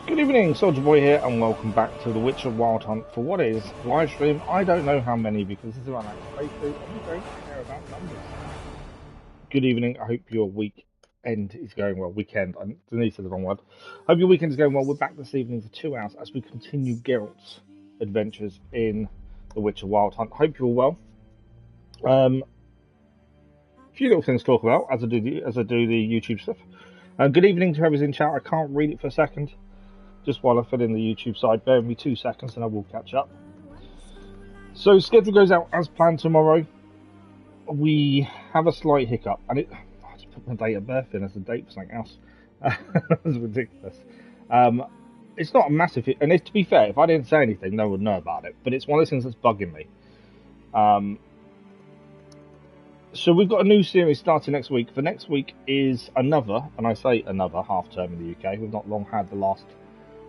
Good evening, Soldier Boy here, and welcome back to The Witcher Wild Hunt for what is live stream. I don't know how many because this is on playthrough, and we don't care about numbers. Good evening. I hope your weekend is going well. Weekend. Denise said the wrong word. Hope your weekend is going well. We're back this evening for 2 hours as we continue Geralt's adventures in The Witcher Wild Hunt. Hope you're well. A few little things to talk about as I do the YouTube stuff. Good evening to whoever's in chat. I can't read it for a second. Just while I fill in the YouTube side, bear with me 2 seconds and I will catch up. So, schedule goes out as planned tomorrow. We have a slight hiccup, and I just put my date of birth in as a date for something else. That's ridiculous. It's not a massive hit, and to be fair, if I didn't say anything, no one would know about it. But it's one of those things that's bugging me. So we've got a new series starting next week. For next week is another, and I say another, half term in the UK. We've not long had the last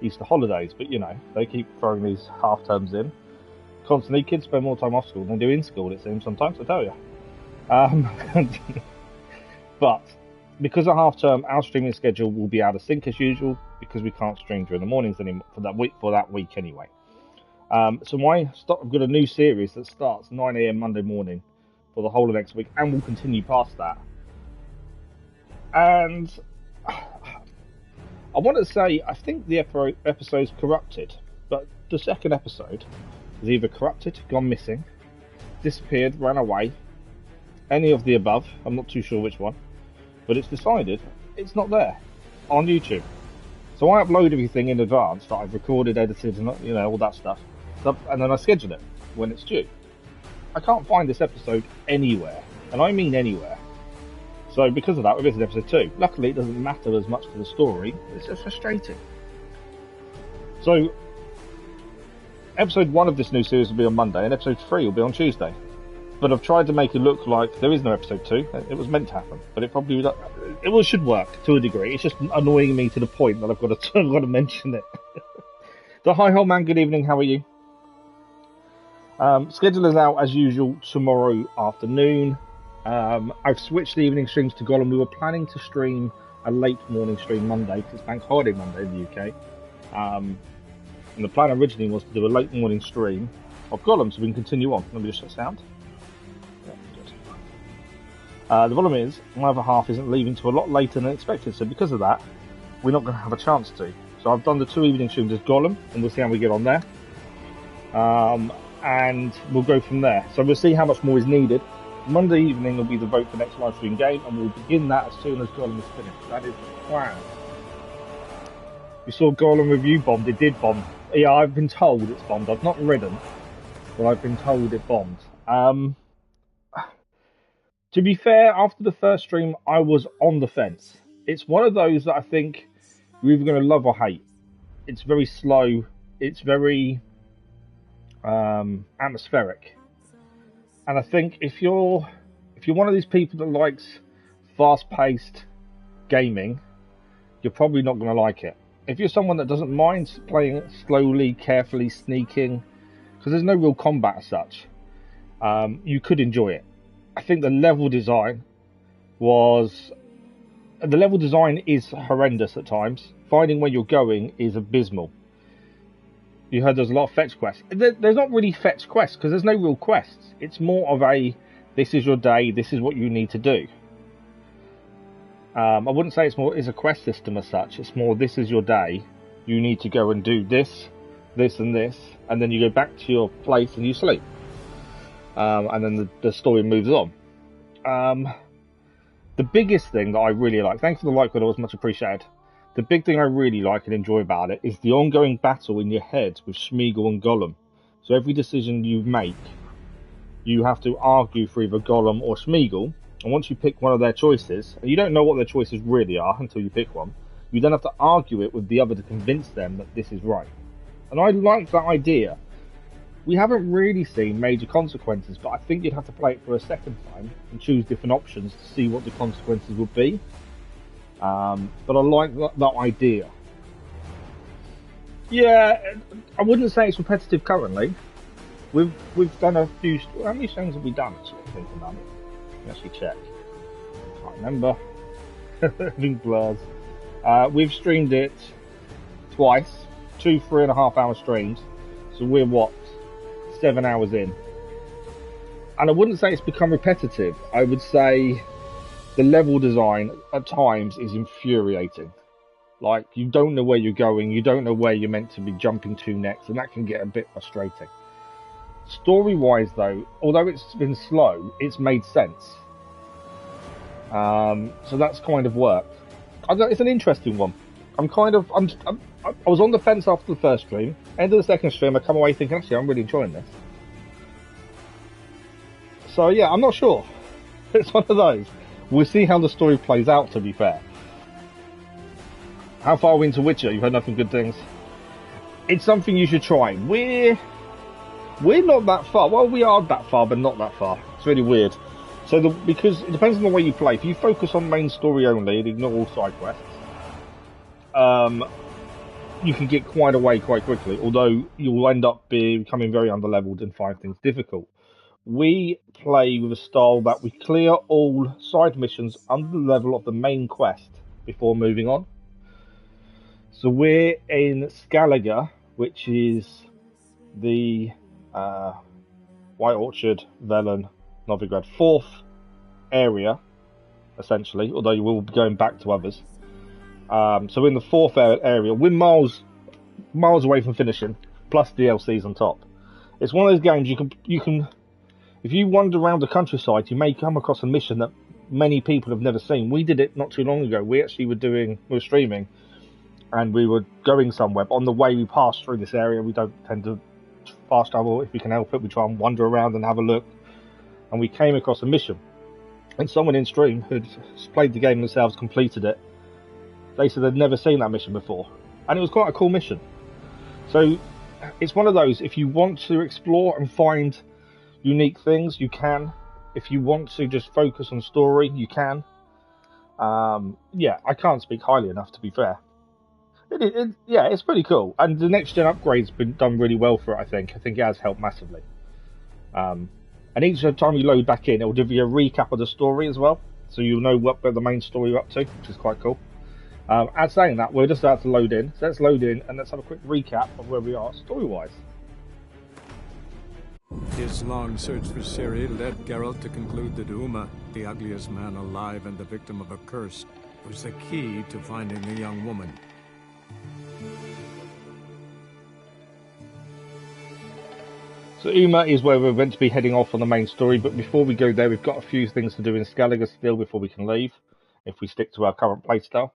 Easter holidays, but you know, they keep throwing these half terms in constantly. Kids spend more time off school than they do in school, it seems sometimes, I tell you. But because of half term, our streaming schedule will be out of sync as usual because we can't stream during the mornings anymore for that week anyway. So I've got a new series that starts 9 AM Monday morning for the whole of next week, and will continue past that. And I want to say, I think the episode's corrupted, but the second episode is either corrupted, gone missing, disappeared, ran away, any of the above. I'm not too sure which one, but it's decided it's not there on YouTube. So I upload everything in advance that I've recorded, edited, and all that stuff, and then I schedule it when it's due. I can't find this episode anywhere, and I mean anywhere. So because of that, we're missing episode 2. Luckily, it doesn't matter as much to the story. It's just frustrating. So, episode 1 of this new series will be on Monday, and episode 3 will be on Tuesday. But I've tried to make it look like there is no episode 2. It was meant to happen, but it should work to a degree. It's just annoying me to the point that I've got to mention it. The Hi Ho Man, good evening. How are you? Schedule is out as usual tomorrow afternoon. I've switched the evening streams to Gollum. We were planning to stream a late morning stream Monday because it's Bank Holiday Monday in the UK. And the plan originally was to do a late morning stream of Gollum so we can continue on. Let me just shut sound. Yeah, good. The problem is, my other half isn't leaving till a lot later than expected, so because of that, we're not going to have a chance to. So I've done the 2 evening streams as Gollum, and we'll see how we get on there. And we'll go from there. So we'll see how much more is needed. Monday evening will be the vote for next live stream game, and we'll begin that as soon as Gollum is finished. That is the plan. You saw Gollum review bombed. It did bomb. Yeah, I've been told it's bombed. I've not ridden, but I've been told it bombed. To be fair, after the first stream, I was on the fence. It's one of those that I think you're either going to love or hate. It's very slow. It's very atmospheric. And I think if you're one of these people that likes fast-paced gaming, you're probably not going to like it. If you're someone that doesn't mind playing it slowly, carefully, sneaking, because there's no real combat as such, you could enjoy it. I think the level design is horrendous at times. Finding where you're going is abysmal. You heard there's a lot of fetch quests. There's not really fetch quests because there's no real quests. It's more of this is your day, this is what you need to do. I wouldn't say it's a quest system as such. It's more, this is your day. You need to go and do this, this and this, and then you go back to your place and you sleep. And then the story moves on. The biggest thing that I really like, thanks for the like, but it was much appreciated. The big thing I really like and enjoy about it is the ongoing battle in your head with Smeagol and Gollum. So every decision you make, you have to argue for either Gollum or Smeagol. And once you pick one of their choices, and you don't know what their choices really are until you pick one, you then have to argue it with the other to convince them that this is right. And I like that idea. We haven't really seen major consequences, but I think you'd have to play it for a second time and choose different options to see what the consequences would be. But I like that idea. Yeah, I wouldn't say it's repetitive currently. We've done a few. How many things have we done? Actually, thinking about it. Let's actually check. Can't remember. Everything blurs. We've streamed it twice, 2 3.5 hour streams. So we're what, 7 hours in. And I wouldn't say it's become repetitive. I would say the level design at times is infuriating. Like, you don't know where you're going, you don't know where you're meant to be jumping to next, and that can get a bit frustrating. Story-wise, though, although it's been slow, it's made sense. So that's kind of worked. It's an interesting one. I was on the fence after the first stream. End of the second stream, I come away thinking, actually, I'm really enjoying this. So yeah, I'm not sure. It's one of those. We'll see how the story plays out, to be fair. How far are we into Witcher? You've heard nothing good things. It's something you should try. We're not that far. Well, we are that far, but not that far. It's really weird. So because it depends on the way you play. If you focus on main story only and ignore all side quests, you can get quite a way quite quickly. Although you'll end up becoming very underleveled and find things difficult. We play with a style that we clear all side missions under the level of the main quest before moving on. So we're in Skellige, which is the White Orchard, Velen, Novigrad, 4th area, essentially, although you will be going back to others. So in the 4th area, we're miles away from finishing, plus DLCs on top. It's one of those games you can if you wander around the countryside, you may come across a mission that many people have never seen. We did it not too long ago. We actually were streaming, and we were going somewhere. But on the way, we passed through this area. We don't tend to fast travel if we can help it. We try and wander around and have a look. And we came across a mission. And someone in stream who'd played the game themselves, completed it. They said they'd never seen that mission before. And it was quite a cool mission. So it's one of those, if you want to explore and find unique things, you can. If you want to just focus on story, you can. Yeah, I can't speak highly enough, to be fair. Yeah, it's pretty cool. And the next gen upgrade's been done really well for it, I think. I think it has helped massively. And each time you load back in, it will give you a recap of the story as well. So you'll know what the main story you're up to, which is quite cool. As saying that, we're just about to load in. So let's load in and let's have a quick recap of where we are story-wise. His long search for Cerys led Geralt to conclude that Uma, the ugliest man alive and the victim of a curse, was the key to finding the young woman. So Uma is where we're meant to be heading off on the main story, but before we go there, we've got a few things to do in Skellige still before we can leave, if we stick to our current playstyle.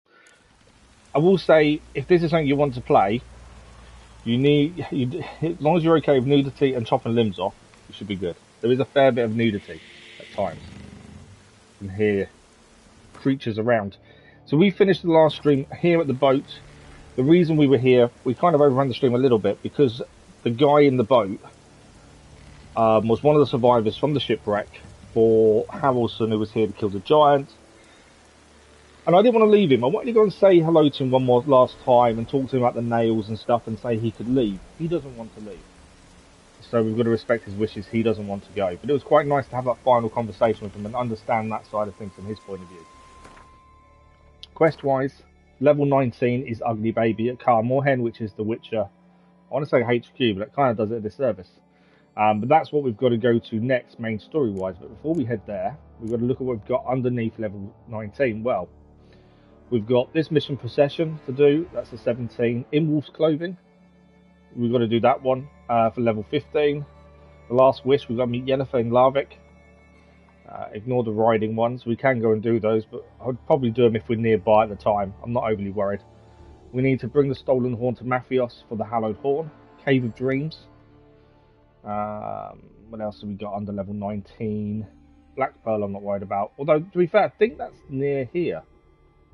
I will say, if this is something you want to play, as long as you're okay with nudity and chopping limbs off, you should be good. There is a fair bit of nudity at times. You can hear creatures around. So we finished the last stream here at the boat. The reason we were here, we kind of overran the stream a little bit because the guy in the boat was one of the survivors from the shipwreck for Harrelson, who was here to kill the giant. And I didn't want to leave him. I wanted to go and say hello to him one more last time and talk to him about the nails and stuff and say he could leave. He doesn't want to leave. So we've got to respect his wishes. He doesn't want to go. But it was quite nice to have that final conversation with him and understand that side of things from his point of view. Quest-wise, level 19 is Ugly Baby at Kaer Morhen, which is the Witcher. I want to say HQ, but it kind of does it a disservice. But that's what we've got to go to next, main story-wise. But before we head there, we've got to look at what we've got underneath level 19. Well, we've got this mission procession to do. That's a 17. In Wolf's Clothing, we've got to do that one for level 15. The Last Wish, we've got to meet Yennefer and Larvik. Ignore the riding ones. We can go and do those, but I'd probably do them if we're nearby at the time. I'm not overly worried. We need to bring the Stolen Horn to Mathios for the Hallowed Horn. Cave of Dreams. What else have we got under level 19? Black Pearl I'm not worried about. Although, to be fair, I think that's near here.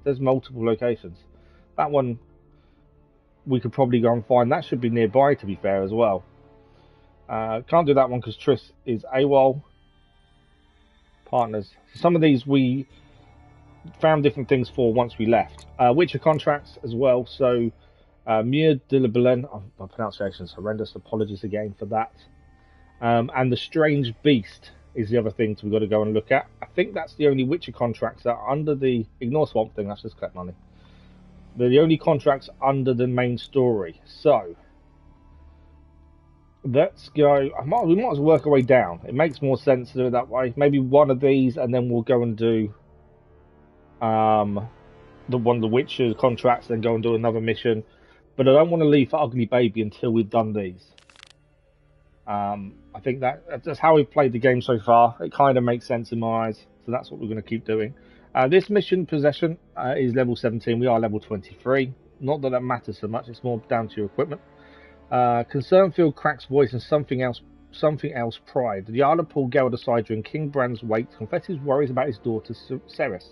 There's multiple locations. That one we could probably go and find. That should be nearby, to be fair, as well. Can't do that one because Triss is AWOL. Partners. Some of these we found different things for once we left. Witcher contracts as well. So, Muir de la Belen. Oh, my pronunciation is horrendous. Apologies again for that. And the Strange Beast is the other things we've got to go and look at. I think that's the only Witcher contracts that are under the... Ignore Swamp Thing, that's just collect money. They're the only contracts under the main story. So let's go. We might as well work our way down. It makes more sense to do it that way. Maybe one of these, and then we'll go and do the one of the Witcher contracts, then go and do another mission. But I don't want to leave for Ugly Baby until we've done these. I think that's how we've played the game so far. It kind of makes sense in my eyes, so that's what we're going to keep doing. This mission possession is level 17. We are level 23. Not that matters so much. It's more down to your equipment. Concern filled Cract's voice and something else pride. The Jarl pulled Geralt aside during King Bran's wake to confess his worries about his daughter Cerys.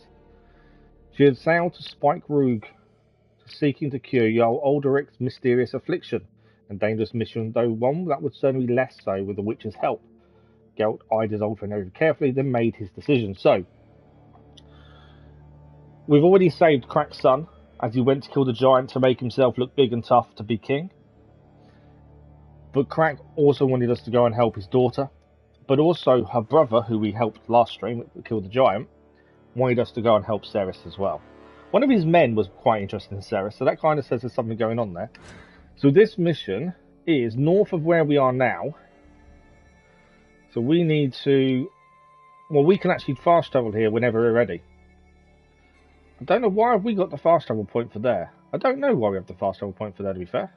She had sailed to Spike Roog, seeking to cure Jarl Udalryk's mysterious affliction. A dangerous mission, though one that would certainly be less so with the Witcher's help. Geralt eyed his old friend over carefully, then made his decision. So, we've already saved Cract's son, as he went to kill the giant to make himself look big and tough to be king. But Craite also wanted us to go and help his daughter, but also her brother, who we helped last stream, kill the giant, wanted us to go and help Cerys as well. One of his men was quite interested in Cerys, so that kind of says there's something going on there. So this mission is north of where we are now. So we need to... Well, we can actually fast travel here whenever we're ready. I don't know why have we got the fast travel point for there. I don't know why we have the fast travel point for there, to be fair.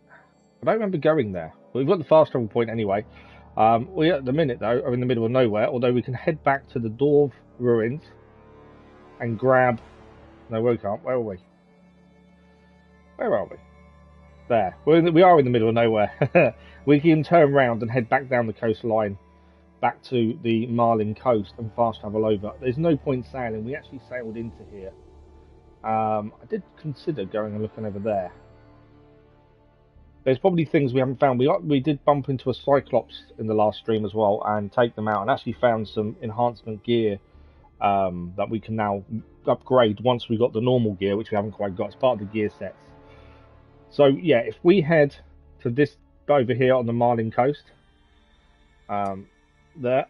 I don't remember going there. But we've got the fast travel point anyway. We at the minute, though, are in the middle of nowhere. Although we can head back to the Dwarf ruins and grab... No, we can't. Where are we? Where are we? There. We are in the middle of nowhere. We can turn around and head back down the coastline, back to the Marlin coast and fast travel over. There's no point sailing. We actually sailed into here. I did consider going and looking over there. There's probably things we haven't found. We did bump into a Cyclops in the last stream as well and take them out and actually found some enhancement gear that we can now upgrade once we got the normal gear, which we haven't quite got. It's part of the gear sets. So yeah, if we head to this over here on the Marlin coast, there,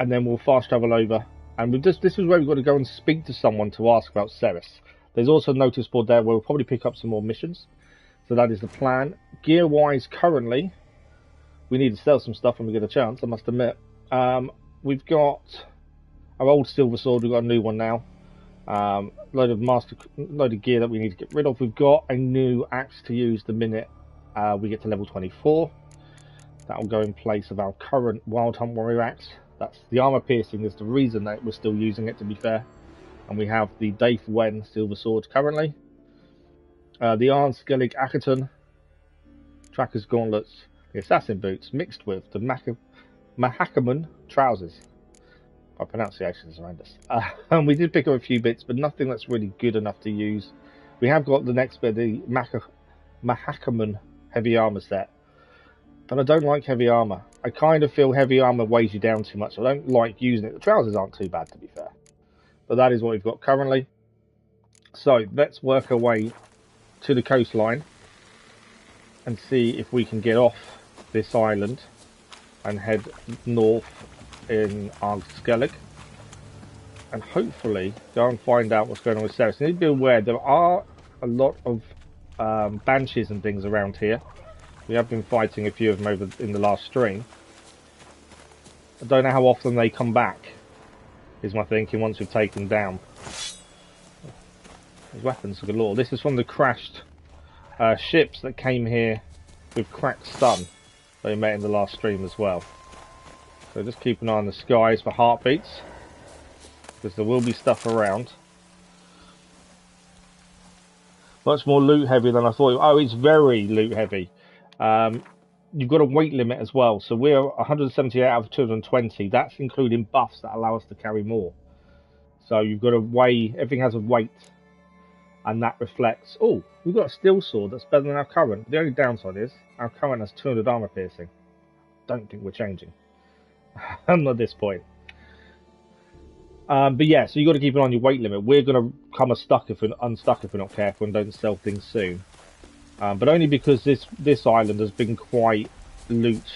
and then we'll fast travel over. And this is where we've got to go and speak to someone to ask about Cerys. There's also a notice board there where we'll probably pick up some more missions. So that is the plan. Gear-wise, currently, we need to sell some stuff when we get a chance, I must admit. We've got our old silver sword. We've got a new one now. Load of gear that we need to get rid of. We've got a new axe to use the minute we get to level 24. That will go in place of our current Wild Hunt Warrior axe. That's the armor piercing is the reason that we're still using it, to be fair. And we have the Daith Wen silver sword currently. The Arn Skellig Akaton, Tracker's gauntlets, the assassin boots, mixed with the Mahakamun trousers. My pronunciation is horrendous. And we did pick up a few bits, but nothing that's really good enough to use. We have got the next bit, the Mahakamun heavy armor set. But I don't like heavy armor. I kind of feel heavy armor weighs you down too much. I don't like using it. The trousers aren't too bad, to be fair. But that is what we've got currently. So let's work our way to the coastline and see if we can get off this island and head north in Arn Skellig and hopefully go and find out what's going on with Cerys. You need to be aware there are a lot of banshees and things around here. We have been fighting a few of them over in the last stream. I don't know how often they come back, is my thinking, once we've taken them down. There's weapons galore. This is from the crashed ships that came here with Cract's son that we met in the last stream as well. So just keep an eye on the skies for heartbeats, because there will be stuff around. Much more loot heavy than I thought. Oh, it's very loot heavy. You've got a weight limit as well. So we're 178 out of 220. That's including buffs that allow us to carry more. So you've got to weigh, everything has a weight. And that reflects, oh, we've got a steel sword that's better than our current. The only downside is, our current has 200 armor piercing. Don't think we're changing. Not at this point. But yeah, so you've got to keep an eye on your weight limit. We're going to come unstuck if we're not careful and don't sell things soon. But only because this island has been quite lootable.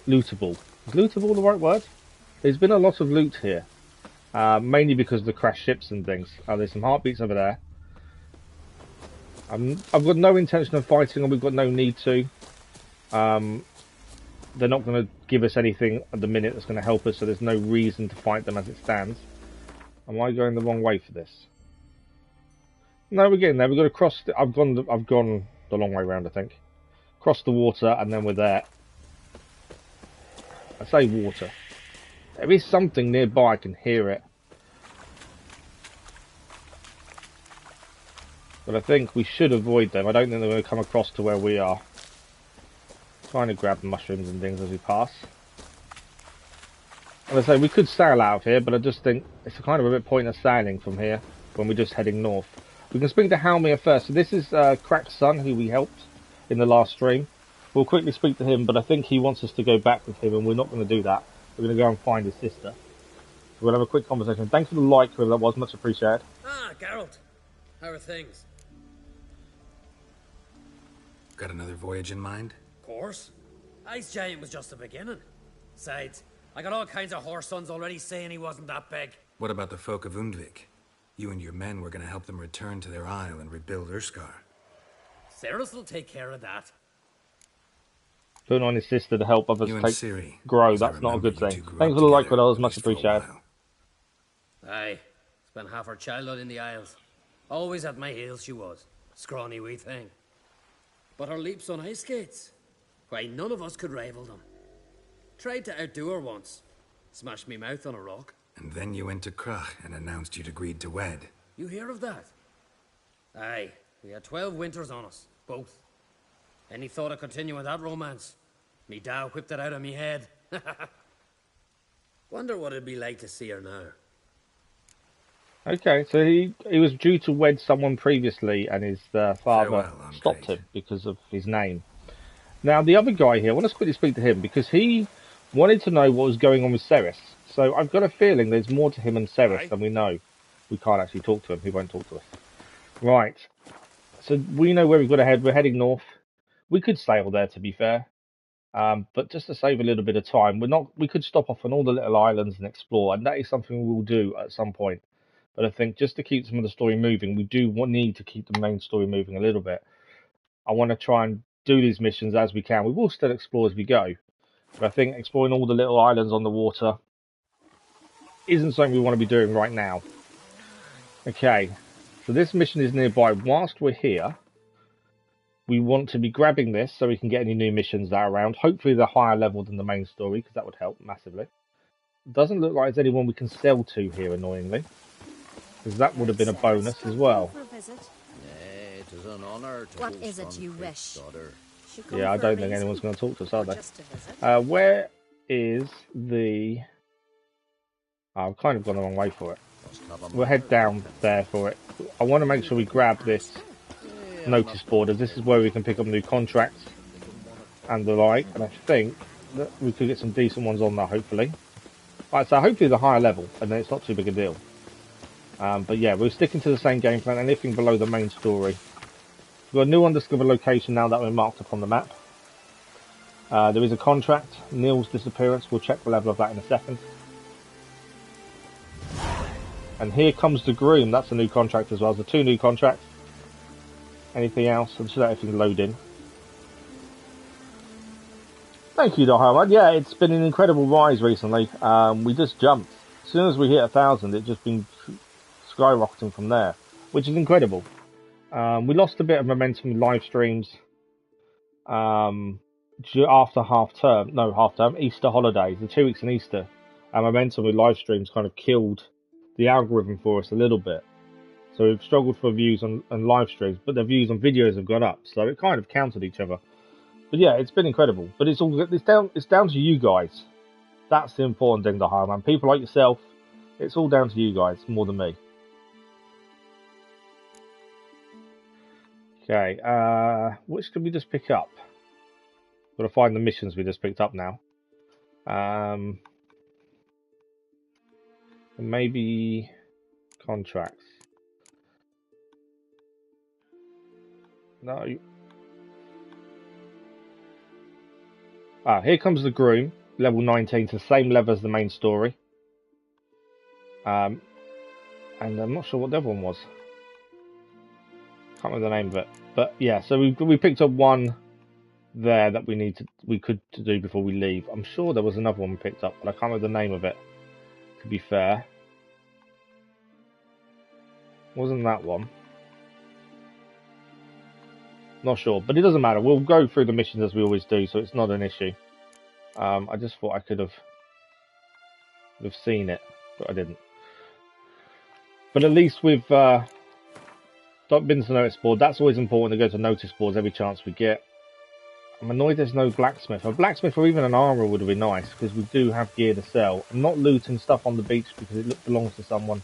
Is lootable the right word? There's been a lot of loot here. Mainly because of the crashed ships and things. There's some heartbeats over there. I've got no intention of fighting them. We've got no need to. They're not going to give us anything at the minute that's going to help us, so there's no reason to fight them as it stands. Am I going the wrong way for this? No, we're getting there. We've got to cross. I've gone the long way round, I think. Cross the water, and then we're there. I say water. There is something nearby. I can hear it. But I think we should avoid them. I don't think they're going to come across to where we are. Trying to grab mushrooms and things as we pass. And I say we could sail out of here, but I just think it's kind of a bit pointless sailing from here when we're just heading north. We can speak to Halmir first. So this is Crack's son, who we helped in the last stream. We'll quickly speak to him, but I think he wants us to go back with him, and we're not going to do that. We're going to go and find his sister. So we'll have a quick conversation. Thanks for the like, whoever that was. Much appreciated. Ah, Geralt. How are things? Got another voyage in mind? Of course. Ice Giant was just the beginning. Besides, I got all kinds of horse sons already saying he wasn't that big. What about the folk of Undvik? You and your men were going to help them return to their isle and rebuild Urskar. Cerys will take care of that. Putting on his sister to help others grow, that's not a good thing. Thanks for the like, but that was much appreciated. Aye. Spent half her childhood in the Isles. Always at my heels she was. Scrawny wee thing. But her leaps on ice skates, why, none of us could rival them. Tried to outdo her once. Smashed me mouth on a rock. And then you went to Craite and announced you'd agreed to wed. You hear of that? Aye. We had 12 winters on us. Both. Any thought of continuing that romance? Me da whipped it out of me head. Wonder what it'd be like to see her now. Okay, so he was due to wed someone previously, and his father stopped him because of his name. Now, the other guy here, I want to quickly speak to him, because he wanted to know what was going on with Cerys. So I've got a feeling there's more to him and Cerys than we know. We can't actually talk to him, he won't talk to us. Right, so we know where we've got to head. We're heading north. We could sail there, to be fair. But just to save a little bit of time, we could stop off on all the little islands and explore, and that is something we will do at some point. But I think just to keep some of the story moving, we do need to keep the main story moving a little bit. I want to try and do these missions as we can. We will still explore as we go. But I think exploring all the little islands on the water isn't something we want to be doing right now. Okay, so this mission is nearby. Whilst we're here, we want to be grabbing this so we can get any new missions that are around. Hopefully they're higher level than the main story, because that would help massively. Doesn't look like there's anyone we can sell to here, annoyingly. Because that would have been a bonus as well. What is it you wish? Yeah, I don't think anyone's going to talk to us, are they? Where is the... Oh, I've kind of gone the wrong way for it. We'll head down there for it. I want to make sure we grab this notice board, as this is where we can pick up new contracts and the like. And I think that we could get some decent ones on there, hopefully. Alright, so hopefully the higher level, and then it's not too big a deal. But yeah, we're sticking to the same game plan, anything below the main story. We've got a new undiscovered location now that we're marked up on the map. There is a contract, Neil's disappearance. We'll check the level of that in a second. And here comes the groom. That's a new contract as well. There's 2 new contracts. Anything else? I'm just let everything load in. Thank you, Dohamad. Yeah, it's been an incredible rise recently. We just jumped. As soon as we hit 1,000, it's just been skyrocketing from there, which is incredible. We lost a bit of momentum in live streams after Easter holidays, the 2 weeks in Easter. Our momentum with live streams kind of killed the algorithm for us a little bit. So we've struggled for views on live streams, but the views on videos have gone up. So it kind of countered each other. But yeah, it's been incredible. But it's down to you guys. That's the important thing to hire, man. People like yourself, it's all down to you guys more than me. Okay, which did we just pick up? Gotta find the missions we just picked up now. Maybe contracts. No. Here comes the groom, level 19, it's the same level as the main story. And I'm not sure what the other one was. Can't remember the name of it. But yeah, so we picked up one there that we could do before we leave. I'm sure there was another one we picked up, but I can't remember the name of it. To be fair, wasn't that one? Not sure, but it doesn't matter. We'll go through the missions as we always do, so it's not an issue. I just thought I could have seen it, but I didn't. But at least we've been to notice board. That's always important to go to notice boards every chance we get. I'm annoyed there's no blacksmith. A blacksmith or even an armourer would have been nice, because we do have gear to sell. I'm not looting stuff on the beach because it belongs to someone.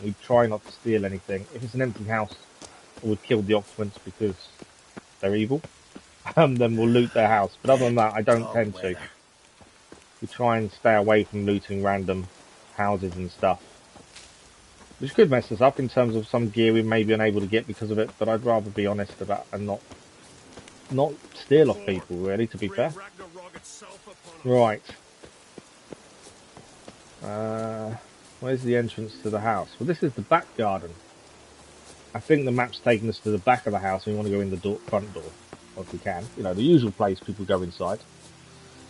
We try not to steal anything. If it's an empty house, I would kill the occupants because they're evil. Then we'll loot their house. But other than that, I don't tend to. We try and stay away from looting random houses and stuff, which could mess us up in terms of some gear we may be unable to get because of it. But I'd rather be honest about and not steal off people, really, to be fair. Right. Where's the entrance to the house? Well, this is the back garden. I think the map's taking us to the back of the house and we want to go in the front door, if we can. You know, the usual place people go inside.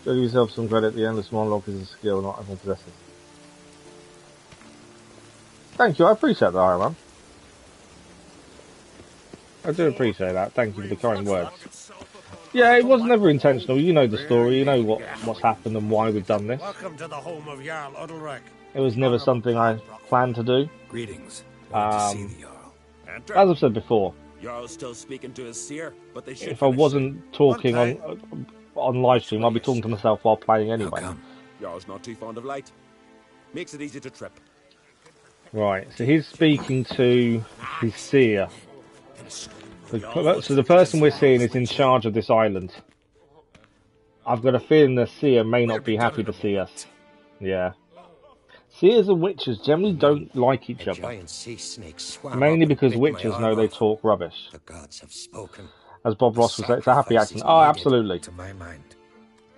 Give yourself some credit. The endless monologue is a skill not everyone possesses. Thank you, I appreciate that, Iron Man. I do appreciate that. Thank you for the kind words. Yeah, it was never intentional. You know the story. You know what's happened and why we've done this. Welcome to the home of Jarl Udalryk. It was never something I planned to do. Greetings. Glad to see the Jarl. As I've said before, Jarl's still speaking to his seer, but they should if I wasn't talking on live stream, I'd be talking to myself while playing anyway. Jarl's not too fond of light. Makes it easy to trip. Right, so he's speaking to his seer. So the person we're seeing is in charge of this island. I've got a feeling the seer may not be happy to see us. Yeah. Seers and witches generally don't like each other. Mainly because witches know they talk rubbish. The gods have spoken. As Bob Ross would say, it's a happy accident. Oh, absolutely. To my mind.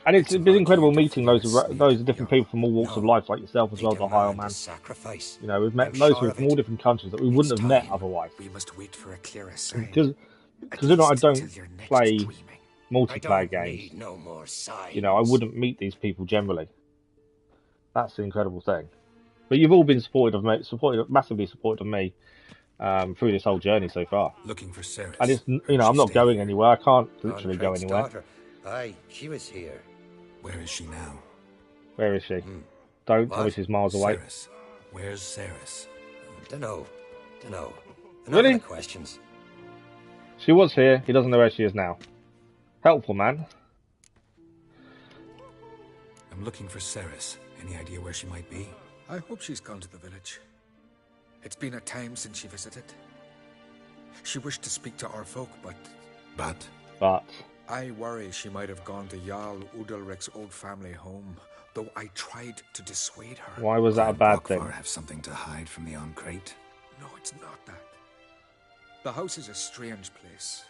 And it's been incredible meeting those different people from all walks of life, like yourself as well, the High Man. You know, we've met loads of people from all different countries that we wouldn't have met otherwise. We must wait for a clearer sign. Because you know, I don't play multiplayer games. You know, I wouldn't meet these people generally. That's the incredible thing. But you've all been massively supportive of me through this whole journey so far. Looking for Cerys. I just, you know, I'm not going anywhere. I can't literally go anywhere. Aye, she was here. Where is she now? Where is she? Don't tell me she's miles away. Cerys. Where's Cerys? Dunno. Really? Questions. She was here. He doesn't know where she is now. Helpful man. I'm looking for Cerys. Any idea where she might be? I hope she's gone to the village. It's been a time since she visited. She wished to speak to our folk, but... I worry she might have gone to Jarl Udalryk's old family home, though I tried to dissuade her. Why was that a bad thing? Have something to hide from me on Craite? No, it's not that. The house is a strange place.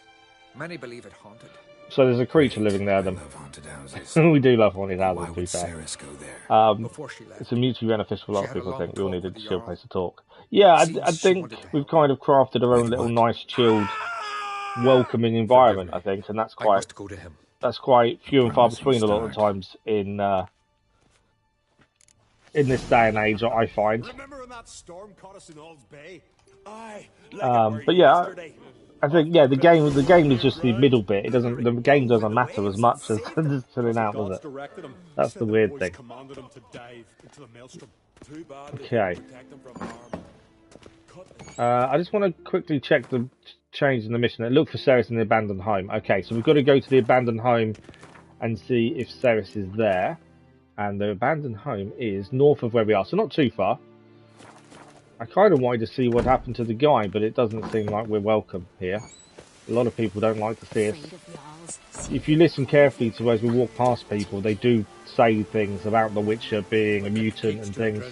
Many believe it haunted. So there's a creature living there then. I love haunted houses. We do love haunted houses, Why to would be fair. Cerys go there? Before she left, It's a mutually beneficial for a lot of people, I think. We all needed a chill Jarl. place to talk. Yeah, I Seems think she wanted to we've help. kind of crafted our own With little what? nice, chilled, welcoming environment, I think, and that's I quite must go to him. few and far Promise between a lot of start. times in this day and age, I find. Remember when that storm caught us in Ald's Bay? Aye. But yeah, I think the game is just the middle bit. The game doesn't matter as much as just chilling out, does it? That's the weird thing. Commanded him to dive into the maelstrom. Too bad they Okay. didn't protect them from harm. I just want to quickly check the change in the mission. Look for Cerys in the abandoned home. Okay, so we've got to go to the abandoned home and see if Cerys is there. And the abandoned home is north of where we are, so not too far. I kind of wanted to see what happened to the guy, but it doesn't seem like we're welcome here. A lot of people don't like to see us. If you listen carefully to as we walk past people, they do say things about the Witcher being a mutant and things.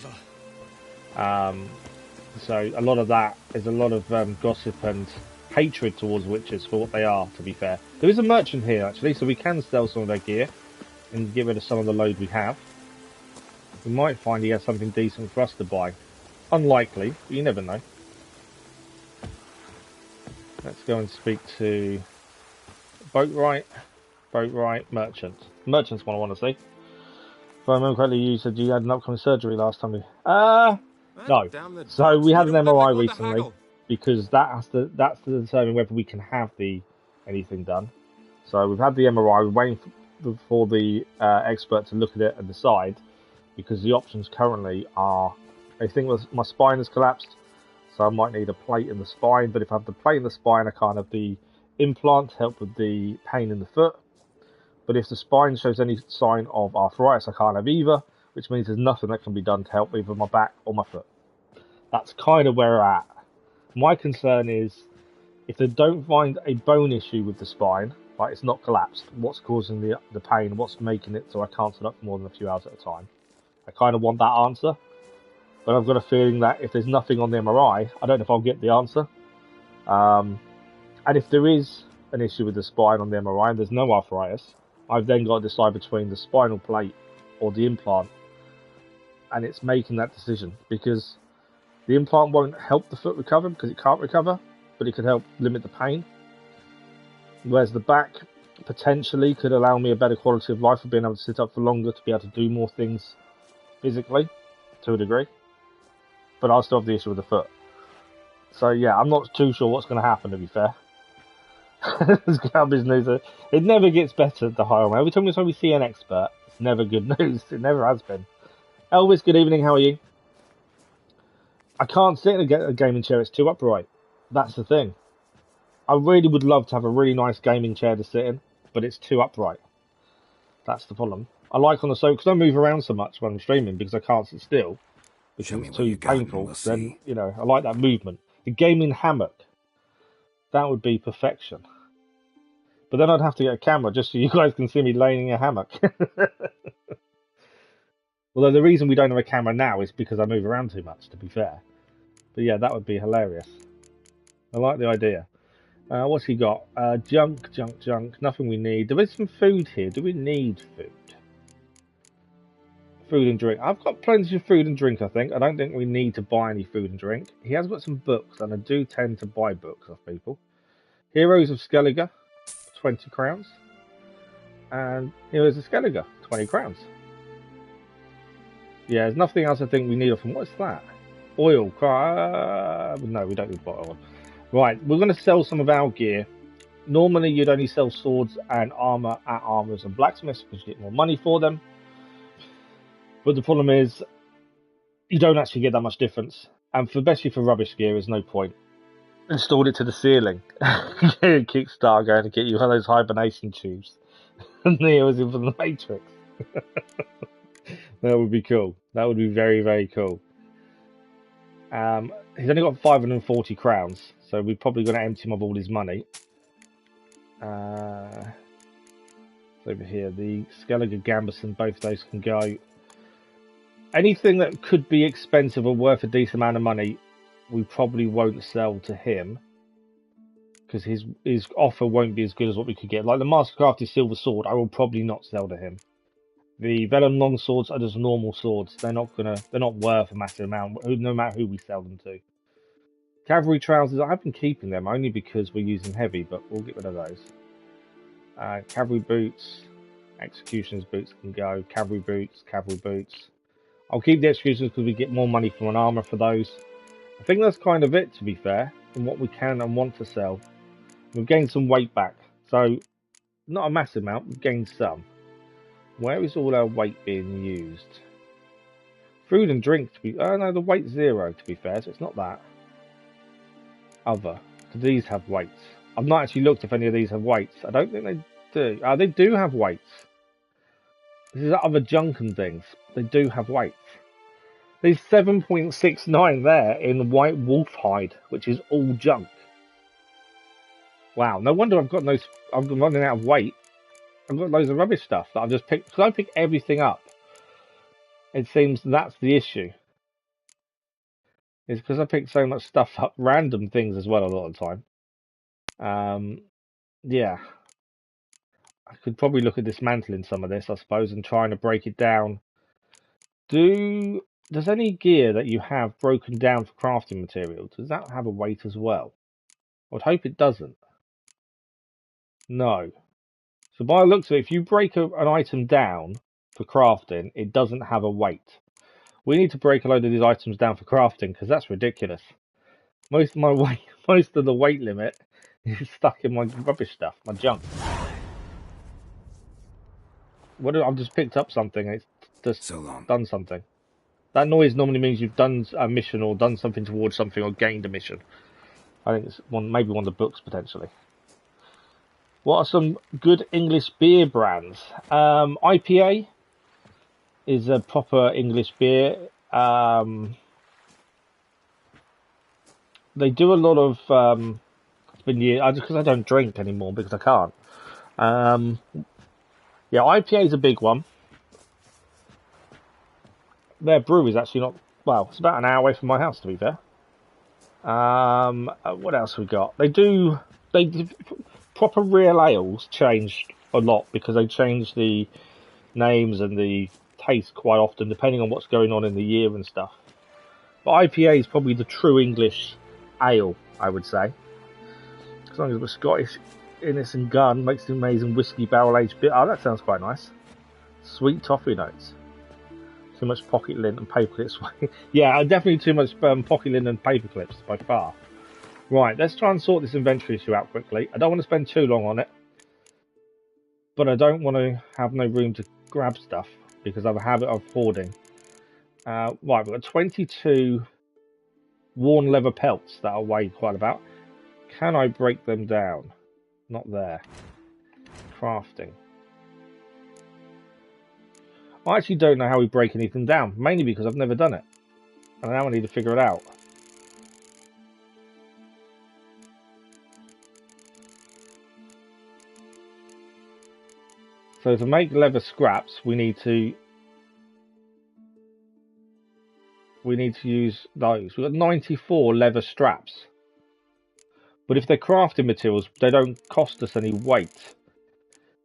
So a lot of that is a lot of gossip and hatred towards witches for what they are, to be fair. There is a merchant here, actually, so we can sell some of their gear and get rid of some of the load we have. We might find he has something decent for us to buy. Unlikely, but you never know. Let's go and speak to Boatwright, Merchant. Merchant's one I want to see. If I remember correctly, you said you had an upcoming surgery last time. No. So we had an MRI recently because that's to determine whether we can have anything done. So we've had the MRI. We're waiting for the expert to look at it and decide, because the options currently are, I think my spine has collapsed, so I might need a plate in the spine. But if I have the plate in the spine, I can't have the implant to help with the pain in the foot. But if the spine shows any sign of arthritis, I can't have either, which means there's nothing that can be done to help either my back or my foot. That's kind of where we're at. My concern is, if they don't find a bone issue with the spine, like it's not collapsed, what's causing the pain, what's making it so I can't sit up for more than a few hours at a time? I kind of want that answer, but I've got a feeling that if there's nothing on the MRI, I don't know if I'll get the answer. And if there is an issue with the spine on the MRI and there's no arthritis, I've then got to decide between the spinal plate or the implant, and it's making that decision, because the implant won't help the foot recover because it can't recover, but it could help limit the pain. Whereas the back potentially could allow me a better quality of life of being able to sit up for longer, to be able to do more things physically, to a degree. But I'll still have the issue with the foot. So yeah, I'm not too sure what's going to happen, to be fair. It never gets better, the higher. Every time we see an expert, it's never good news. It never has been. Elvis, good evening, how are you? I can't sit in a gaming chair, it's too upright. That's the thing. I really would love to have a really nice gaming chair to sit in, but it's too upright. That's the problem. I like on the sofa, because I move around so much when I'm streaming, because I can't sit still, because it's too painful. Then, you know, I like that movement. The gaming hammock, that would be perfection. But then I'd have to get a camera just so you guys can see me laying in a hammock. Although the reason we don't have a camera now is because I move around too much, to be fair. But yeah, that would be hilarious. I like the idea. What's he got? Junk. Nothing we need. There is some food here. Do we need food? Food and drink. I've got plenty of food and drink, I think. I don't think we need to buy any food and drink. He has got some books, and I do tend to buy books off people. Heroes of Skellige, 20 crowns. And Heroes of Skellige, 20 crowns. Yeah, there's nothing else I think we need off him. What's that? Oil. No, we don't need oil. Right, we're going to sell some of our gear. Normally, you'd only sell swords and armor at armorers and blacksmiths because you get more money for them. But the problem is, you don't actually get that much difference. And especially for rubbish gear, there's no point. Installed it to the ceiling. Kickstarter going to get you one of those hibernation tubes. And Neo's in for the Matrix. That would be cool. That would be very, very cool. He's only got 540 crowns, so we're probably going to empty him of all his money. Over here, the Skellige Gambison, both of those can go. Anything that could be expensive or worth a decent amount of money, we probably won't sell to him, because his offer won't be as good as what we could get. Like the Mastercrafted Silver Sword, I will probably not sell to him. The Vellum long swords are just normal swords. They're not worth a massive amount, no matter who we sell them to. Cavalry trousers, I've been keeping them only because we're using heavy, but we'll get rid of those. Cavalry boots, executioner's boots can go. Cavalry boots. I'll keep the executioners because we get more money from an armor for those. I think that's kind of it, to be fair, from what we can and want to sell. We've gained some weight back, so not a massive amount, we've gained some. Where is all our weight being used? Food and drink to be... Oh no, the weight's 0, to be fair, so it's not that. Other. Do these have weights? I've not actually looked if any of these have weights. I don't think they do. They do have weights. This is other junk and things. They do have weights. There's 7.69 there in white wolf hide, which is all junk. Wow, no wonder I'm running out of weight. I've got loads of rubbish stuff that I've just picked, because I pick everything up. It seems that's the issue. It's because I pick so much stuff up, random things as well a lot of the time. Yeah. I could probably look at dismantling some of this, I suppose, and trying to break it down. Does any gear that you have broken down for crafting material, does that have a weight as well? I would hope it doesn't. No. So by the looks of it, if you break an item down for crafting, it doesn't have a weight. We need to break a load of these items down for crafting because that's ridiculous. Most of my weight, most of the weight limit is stuck in my rubbish stuff, my junk. I've just picked up something and it's just done something. That noise normally means you've done a mission or done something towards something or gained a mission. I think it's maybe one of the books potentially. What are some good English beer brands? IPA is a proper English beer. They do a lot of. It's been years because I don't drink anymore because I can't. Yeah, IPA is a big one. Their brew is actually not. Well, it's about an hour away from my house, to be fair. What else we got? They do proper real ales changed a lot because they change the names and the taste quite often depending on what's going on in the year and stuff. But IPA is probably the true English ale, I would say. As long as we're Scottish, Innis and Gunn makes an amazing whiskey barrel aged beer. Oh, that sounds quite nice. Sweet toffee notes. Too much pocket lint and paper clips. Yeah, definitely too much pocket lint and paper clips by far. Right, let's try and sort this inventory issue out quickly. I don't want to spend too long on it, but I don't want to have no room to grab stuff because I have a habit of hoarding. Right, we've got 22 worn leather pelts that are weighed quite about. Can I break them down? Not there. Crafting. I actually don't know how we break anything down, mainly because I've never done it. And now I need to figure it out. So to make leather scraps, we need to use those. We've got 94 leather straps. But if they're crafting materials, they don't cost us any weight.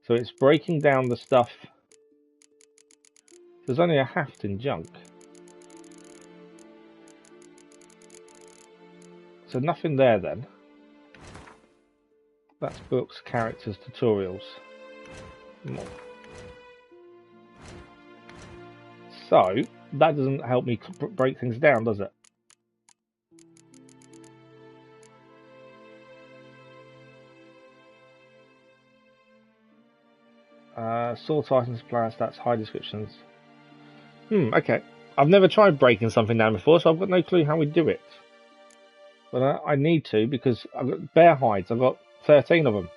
So it's breaking down the stuff. There's only a haft in junk. So nothing there then. That's books, characters, tutorials. More. So that doesn't help me break things down, does it? Sort items, player stats, high descriptions. Okay. I've never tried breaking something down before, so I've got no clue how we do it. But I need to because I've got bear hides. I've got 13 of them.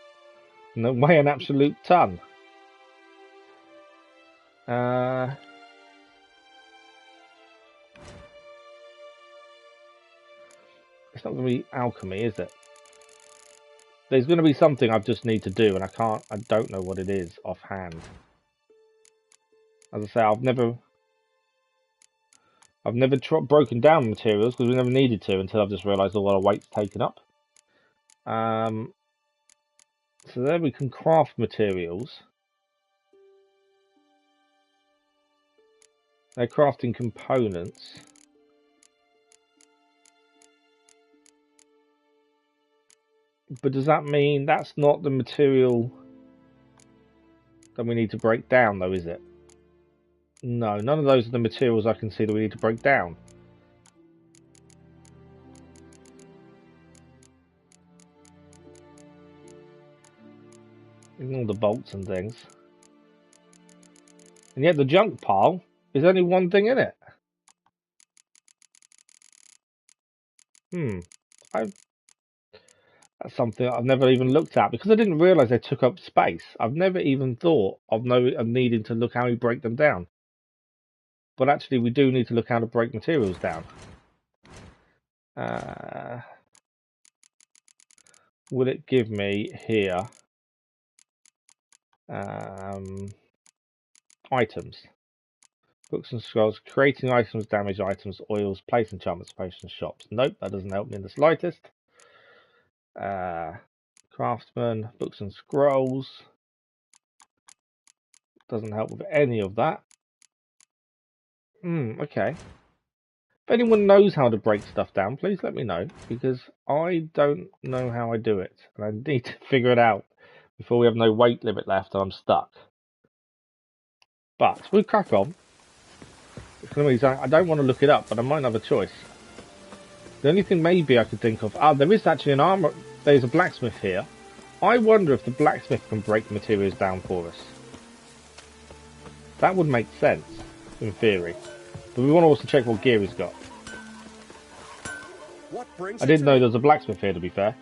And they weigh an absolute ton. It's not going to be alchemy, is it? There's going to be something I just need to do, and I don't know what it is offhand. As I say, I've never broken down materials because we never needed to until I've just realised a lot of weight's taken up. So there we can craft materials. They're crafting components. But does that mean that's not the material that we need to break down, though, is it? No, none of those are the materials I can see that we need to break down. All the bolts and things. And yet the junk pile is only one thing in it. That's something I've never even looked at because I didn't realise they took up space. I've never even thought of needing to look how we break them down. But actually we do need to look how to break materials down. Will it give me here items? Books and scrolls, creating items, damage items, oils, place enchantments, potions, shops. Nope, that doesn't help me in the slightest. Craftsman, books and scrolls. Doesn't help with any of that. Okay. If anyone knows how to break stuff down, please let me know, because I don't know how I do it, and I need to figure it out before we have no weight limit left and I'm stuck. But we'll crack on. It's going to be, I don't want to look it up, but I might have a choice. The only thing maybe I could think of, there is actually an armor. There's a blacksmith here. I wonder if the blacksmith can break materials down for us. That would make sense, in theory. But we want to also check what gear he's got. I didn't know there was a blacksmith here, to be fair.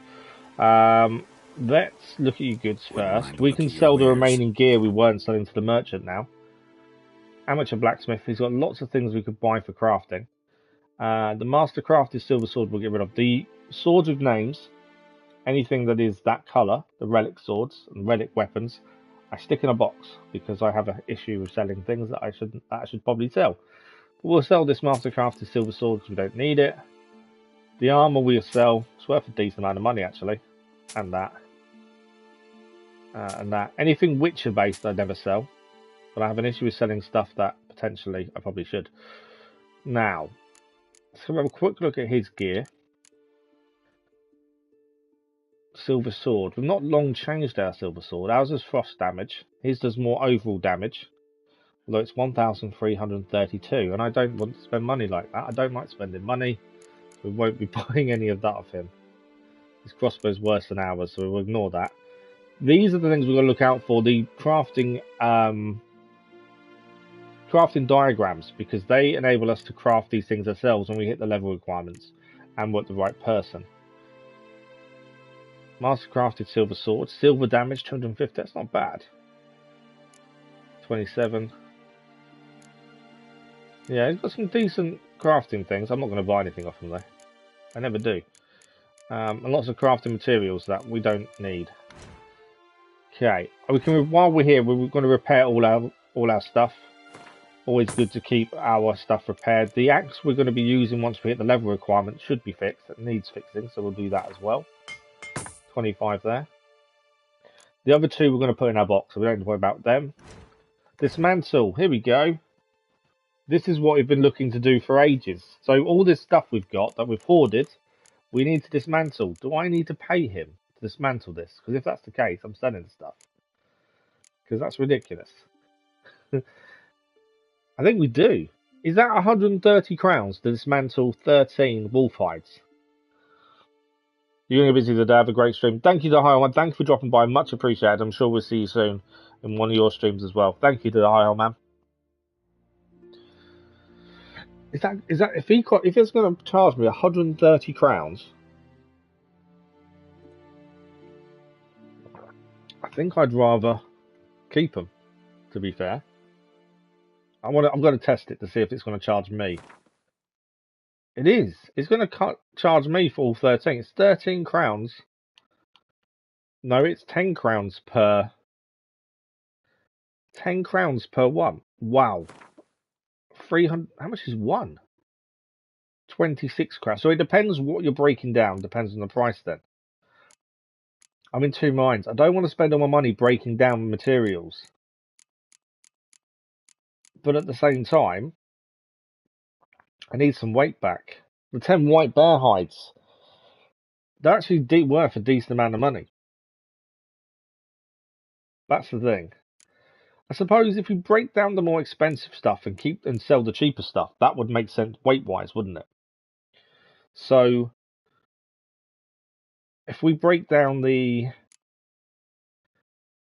Let's look at your goods first. We can sell the remaining gear we weren't selling to the merchant now. Amateur blacksmith. He's got lots of things we could buy for crafting. The master crafted silver sword we'll get rid of. The swords with names, anything that is that colour, the relic swords and relic weapons, I stick in a box because I have an issue with selling things that I should probably sell. But we'll sell this master crafted silver sword because we don't need it. The armour we'll sell. It's worth a decent amount of money actually, and that. And that. Anything Witcher based I never sell, but I have an issue with selling stuff that potentially I probably should. Now, let's have a quick look at his gear. Silver sword. We've not long changed our silver sword. Ours is frost damage. His does more overall damage, although it's 1,332, and I don't want to spend money like that. I don't like spending money. We won't be buying any of that off him. His crossbow is worse than ours, so we'll ignore that. These are the things we're going to look out for. The crafting diagrams, because they enable us to craft these things ourselves when we hit the level requirements and with the right person. Master crafted silver sword, silver damage 250. That's not bad. 27. Yeah, he's got some decent crafting things. I'm not going to buy anything off him though. I never do. And lots of crafting materials that we don't need. Okay, we can, while we're here, we're going to repair all our stuff. Always good to keep our stuff repaired. The axe we're going to be using once we hit the level requirement should be fixed. It needs fixing, so we'll do that as well. 25 there. The other two we're going to put in our box, so we don't have to worry about them. Dismantle. Here we go. This is what we've been looking to do for ages. So all this stuff we've got that we've hoarded, we need to dismantle. Do I need to pay him to dismantle this? Because if that's the case, I'm selling the stuff. Because that's ridiculous. I think we do. Is that 130 crowns to dismantle 13 wolf hides? You're going to be busy today. Have a great stream. Thank you to the High Man. Thank you for dropping by. Much appreciated. I'm sure we'll see you soon in one of your streams as well. Thank you to the High Man. Is that if it's going to charge me 130 crowns? I think I'd rather keep them. To be fair, I'm going to test it to see if it's going to charge me. It is. It's going to charge me for all 13. It's 13 crowns. No, it's 10 crowns per. 10 crowns per one. Wow. 300. How much is one? 26 crowns. So it depends what you're breaking down. Depends on the price then. I'm in two minds. I don't want to spend all my money breaking down materials. But at the same time, I need some weight back. The 10 white bear hides, they're actually worth a decent amount of money. That's the thing. I suppose if we break down the more expensive stuff and sell the cheaper stuff, that would make sense weight-wise, wouldn't it? So, if we break down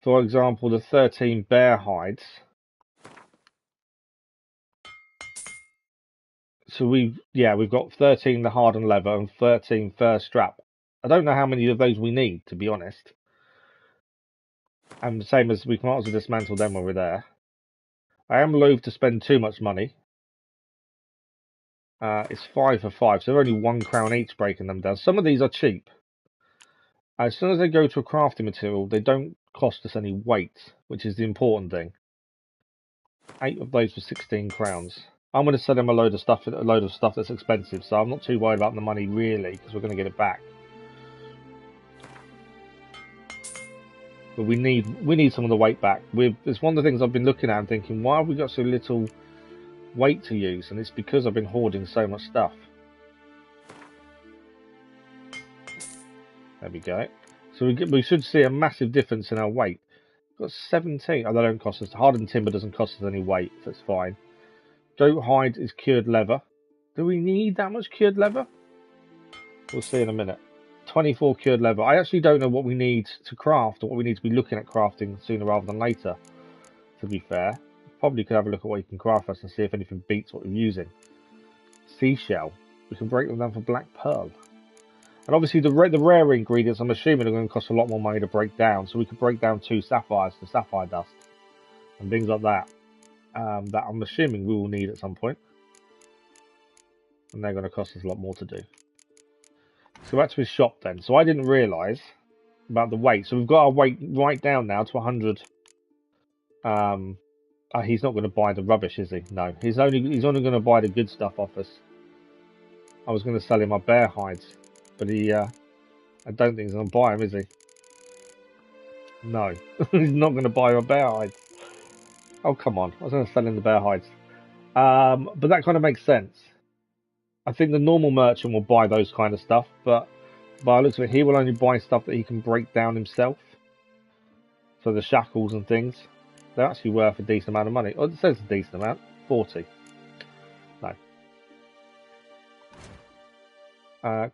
for example, the 13 bear hides. So we've got 13 the hardened leather and 13 fur strap. I don't know how many of those we need, to be honest. And the same as we can also dismantle them when we're there. I am loath to spend too much money. It's 5 for 5, so they're only 1 crown each breaking them down. Some of these are cheap. As soon as they go to a crafting material, they don't cost us any weight, which is the important thing. 8 of those for 16 crowns. I'm going to sell them a load of stuff that's expensive, so I'm not too worried about the money really, because we're going to get it back. But we need some of the weight back. It's one of the things I've been looking at and thinking, why have we got so little weight to use, and it's because I've been hoarding so much stuff. There we go. So we should see a massive difference in our weight. We've got 17. Oh, they don't cost us. Hardened timber doesn't cost us any weight, so it's fine. Goat hide is cured leather. Do we need that much cured leather? We'll see in a minute. 24 cured leather. I actually don't know what we need to craft, or what we need to be looking at crafting sooner rather than later, to be fair. Probably could have a look at what you can craft us and see if anything beats what we're using. Seashell. We can break them down for black pearl. And obviously the rare ingredients, I'm assuming, are going to cost a lot more money to break down. So we could break down 2 sapphires to sapphire dust. And things like that. That I'm assuming we will need at some point. And they're going to cost us a lot more to do. Let's go back to his shop then. So I didn't realise about the weight. So we've got our weight right down now to 100. He's not going to buy the rubbish, is he? No. He's only going to buy the good stuff off us. I was going to sell him my bear hides. But I don't think he's going to buy them, is he? No. He's not going to buy a bear hides. Oh, come on. I was going to sell him the bear hides. But that kind of makes sense. I think the normal merchant will buy those kind of stuff, but by the looks of it, he will only buy stuff that he can break down himself. So the shackles and things, they're actually worth a decent amount of money. Oh, it says a decent amount. 40. No.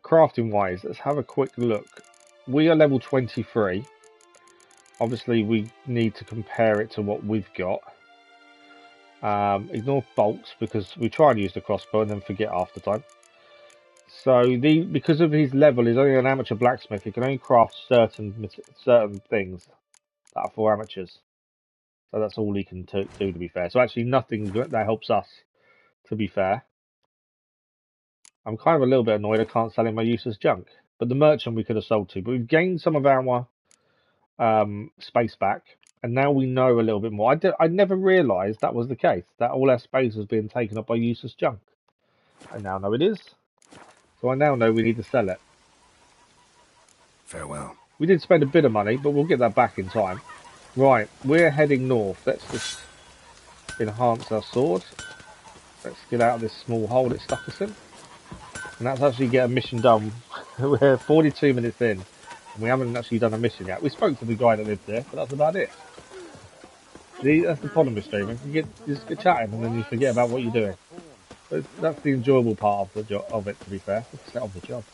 Crafting wise, let's have a quick look. We are level 23. Obviously, we need to compare it to what we've got. Ignore bolts because we try and use the crossbow and then forget half the time. So because of his level, he's only an amateur blacksmith. He can only craft certain things that are for amateurs. So that's all he can do, to be fair. So actually nothing that helps us, to be fair. I'm kind of a little bit annoyed I can't sell him my useless junk. But the merchant we could have sold to. But we've gained some of our space back. And now we know a little bit more. I never realised that was the case. That all our space was being taken up by useless junk. I now know it is. So I now know we need to sell it. Farewell. We did spend a bit of money, but we'll get that back in time. Right, we're heading north. Let's just enhance our sword. Let's get out of this small hole it stuck us in. And that's actually get a mission done. We're 42 minutes in. And we haven't actually done a mission yet. We spoke to the guy that lived there, but that's about it. See, that's the problem with streaming. You just get chatting and then you forget about what you're doing. But that's the enjoyable part of it, to be fair. It's of the job.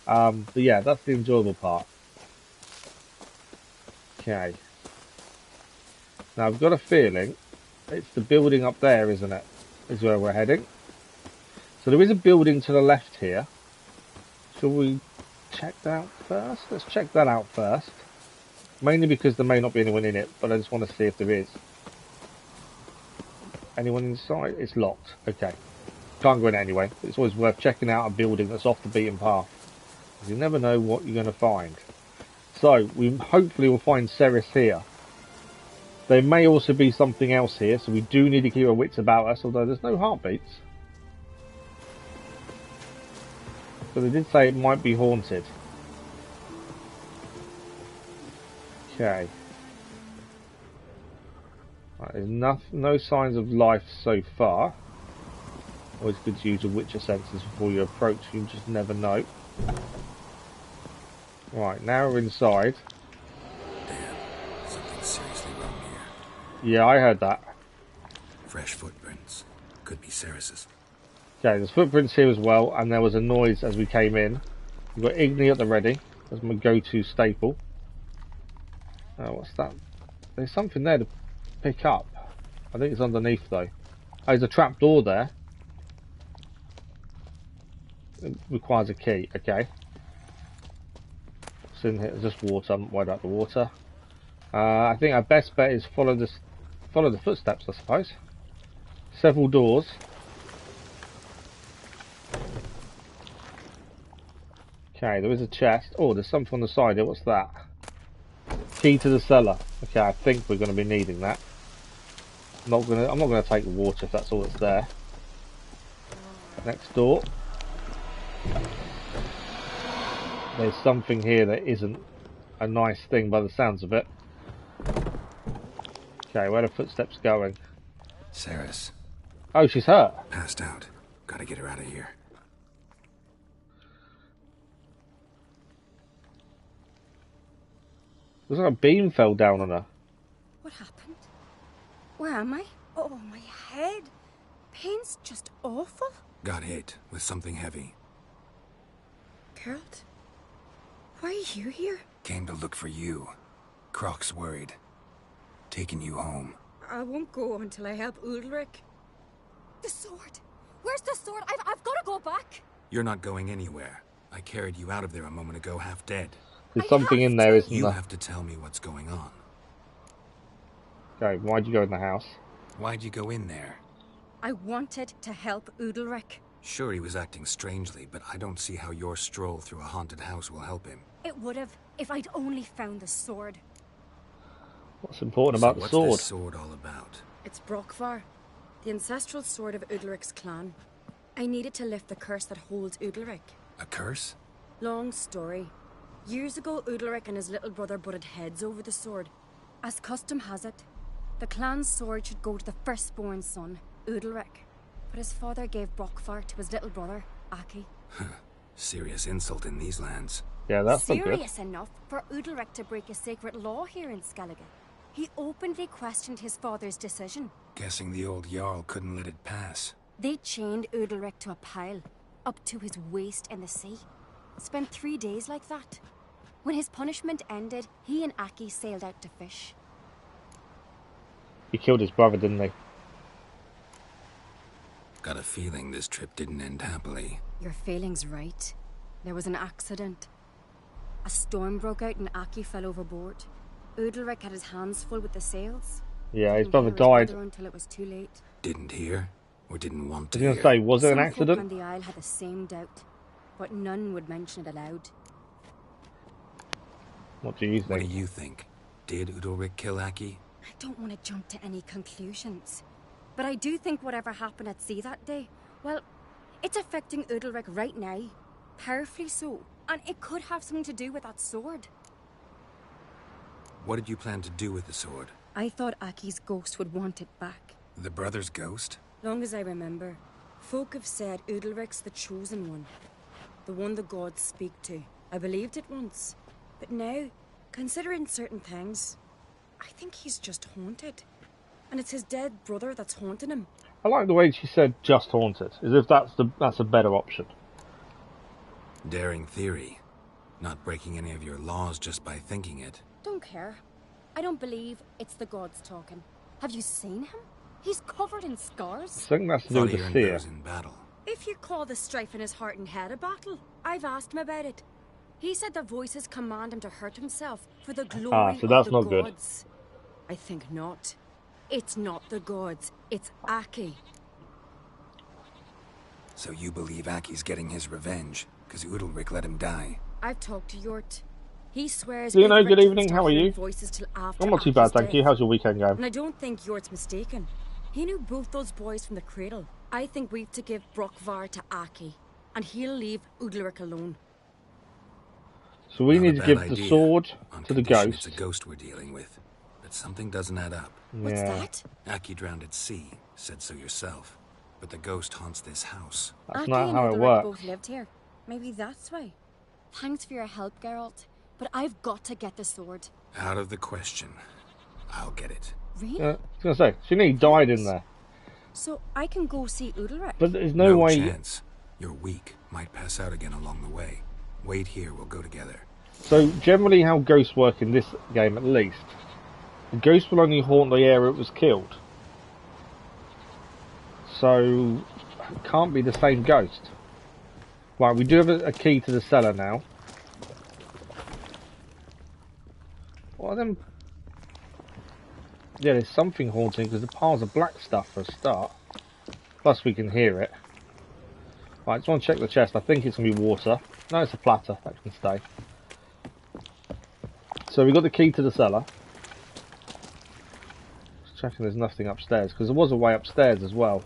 But yeah, that's the enjoyable part. Okay. Now I've got a feeling it's the building up there, isn't it? Is where we're heading. So there is a building to the left here. Shall we check that out first? Let's check that out first. Mainly because there may not be anyone in it, but I just want to see if there is. Anyone inside? It's locked. Okay. Can't go in anyway. It's always worth checking out a building that's off the beaten path. You never know what you're going to find. So, we hopefully will find Cerys here. There may also be something else here, so we do need to keep our wits about us, although there's no heartbeats. So they did say it might be haunted. Okay. Right, there's no signs of life so far. Always good to use your Witcher senses before you approach, you just never know. Right, now we're inside. Damn, something's seriously wrong here. Yeah, I heard that. Fresh footprints. Could be Cerys's. Okay, there's footprints here as well, and there was a noise as we came in. We've got Igni at the ready. That's my go-to staple. What's that? There's something there to pick up. I think it's underneath though. Oh, there's a trap door there. It requires a key. Okay. What's in here? Just water. I'm worried about the water. I think our best bet is follow the footsteps, I suppose. Several doors. Okay, there is a chest. Oh, there's something on the side here. What's that? Key to the cellar. Okay, I think we're going to be needing that. I'm not going to take the water if that's all that's there. Next door. There's something here that isn't a nice thing by the sounds of it. Okay, where are the footsteps going? Cerys. Oh, she's hurt. Passed out. Gotta get her out of here. Looks like a beam fell down on her. What happened? Where am I? Oh, my head. Pain's just awful. Got hit with something heavy. Geralt? Why are you here? Came to look for you. Croc's worried. Taking you home. I won't go until I help Udalryk. The sword! Where's the sword? I've got to go back! You're not going anywhere. I carried you out of there a moment ago, half dead. There's something in there, isn't there? You have to tell me what's going on. Okay, why'd you go in the house? Why'd you go in there? I wanted to help Udalryk. Sure, he was acting strangely, but I don't see how your stroll through a haunted house will help him. It would have, if I'd only found the sword. What's important about the sword? What's this sword all about? It's Brokvar, the ancestral sword of Udalryk's clan. I needed to lift the curse that holds Udalryk. A curse? Long story. Years ago, Udalryk and his little brother butted heads over the sword. As custom has it, the clan's sword should go to the firstborn son, Udalryk. But his father gave Brokvar to his little brother, Aki. Serious insult in these lands. Yeah, that's not good. Serious enough for Udalryk to break a sacred law here in Skellige. He openly questioned his father's decision. Guessing the old Jarl couldn't let it pass. They chained Udalryk to a pile, up to his waist in the sea. Spent 3 days like that. When his punishment ended, he and Aki sailed out to fish. He killed his brother, didn't he? Got a feeling this trip didn't end happily. Your feeling's right. There was an accident. A storm broke out and Aki fell overboard. Udalryk had his hands full with the sails. Yeah, his brother died. Until it was too late. Didn't hear? Or didn't want to I was hear? going to say, was it an Some accident? folk on the Isle had the same doubt, but none would mention it aloud. What do you What do think? you think? Did Udalryk kill Aki? I don't want to jump to any conclusions, but I do think whatever happened at sea that day, well, it's affecting Udalryk right now, powerfully so, and it could have something to do with that sword. What did you plan to do with the sword? I thought Aki's ghost would want it back. The brother's ghost? Long as I remember, folk have said Udalryk's the chosen one, the one the gods speak to. I believed it once, but now, considering certain things, I think he's just haunted. And it's his dead brother that's haunting him. I like the way she said "just haunted," as if that's a better option. Daring theory. Not breaking any of your laws just by thinking it. Don't care. I don't believe it's the gods talking. Have you seen him? He's covered in scars. I think that's to do with the Thought he fear. earned those in battle. If you call the strife in his heart and head a battle, I've asked him about it. He said the voices command him to hurt himself for the glory so that's of the not good. gods. I think not. It's not the gods, it's Aki. So you believe Aki's getting his revenge, because Udalryk let him die? I've talked to Yort. He swears. You know, Udalryk good doesn't evening, start how are hearing you? Voices till after I'm not too Aki's bad, thank you. death. How's your weekend going? And I don't think Yort's mistaken. He knew both those boys from the cradle. I think we've to give Brokvar to Aki, and he'll leave Udalryk alone. So we Not need a to give bad the idea, sword on to the condition ghost. It's a ghost we're dealing with, but something doesn't add up. What's Yeah, that? Aki drowned at sea, said so yourself. But the ghost haunts this house. that's Aki not and how it Udalryk works. both lived here. Maybe that's why. Thanks for your help, Geralt. But I've got to get the sword. Out of the question. I'll get it. Really? I was going to say, she nearly died in there. So I can go see Udalryk? But there's no way... chance. You're weak. Might pass out again along the way. Wait here, we'll go together. So generally how ghosts work in this game, at least, the ghost will only haunt the area it was killed. So it can't be the same ghost. Right, we do have a key to the cellar now. What are them? Yeah, there's something haunting because the piles of black stuff for a start. Plus we can hear it. Right, just want to check the chest. I think it's going to be water. No, it's a platter. That can stay. So we got the key to the cellar. Just checking there's nothing upstairs, because there was a way upstairs as well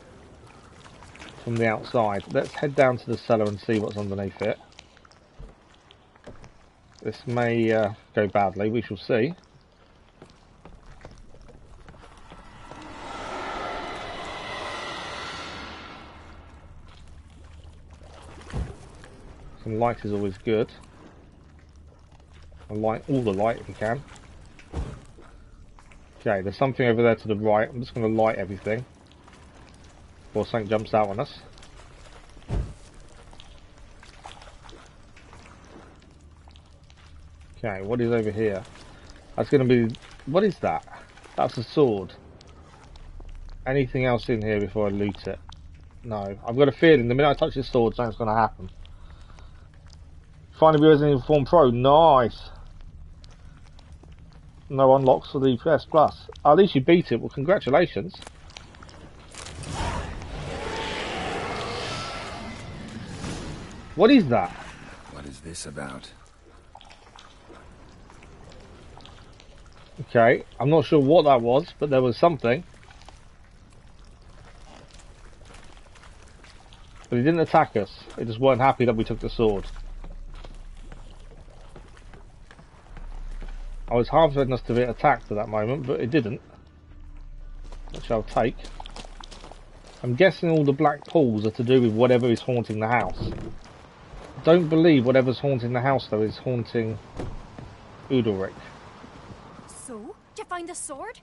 from the outside. Let's head down to the cellar and see what's underneath it. This may go badly, we shall see. Some light is always good. And light all the light if you can. Okay, there's something over there to the right. I'm just going to light everything before something jumps out on us. Okay, what is over here? That's going to be... What is that? That's a sword. Anything else in here before I loot it? No. I've got a feeling the minute I touch this sword, something's going to happen. Finally, Resident Evil 4 Pro. Nice! No unlocks for the PS Plus. At least you beat it. Well, congratulations. What is that? What is this about? Okay, I'm not sure what that was, but there was something. But he didn't attack us. They just weren't happy that we took the sword. I was half expecting us to be attacked at that moment, but it didn't. Which I'll take. I'm guessing all the black pools are to do with whatever is haunting the house. I don't believe whatever's haunting the house, though, is haunting Udalryk. So, did you find the sword?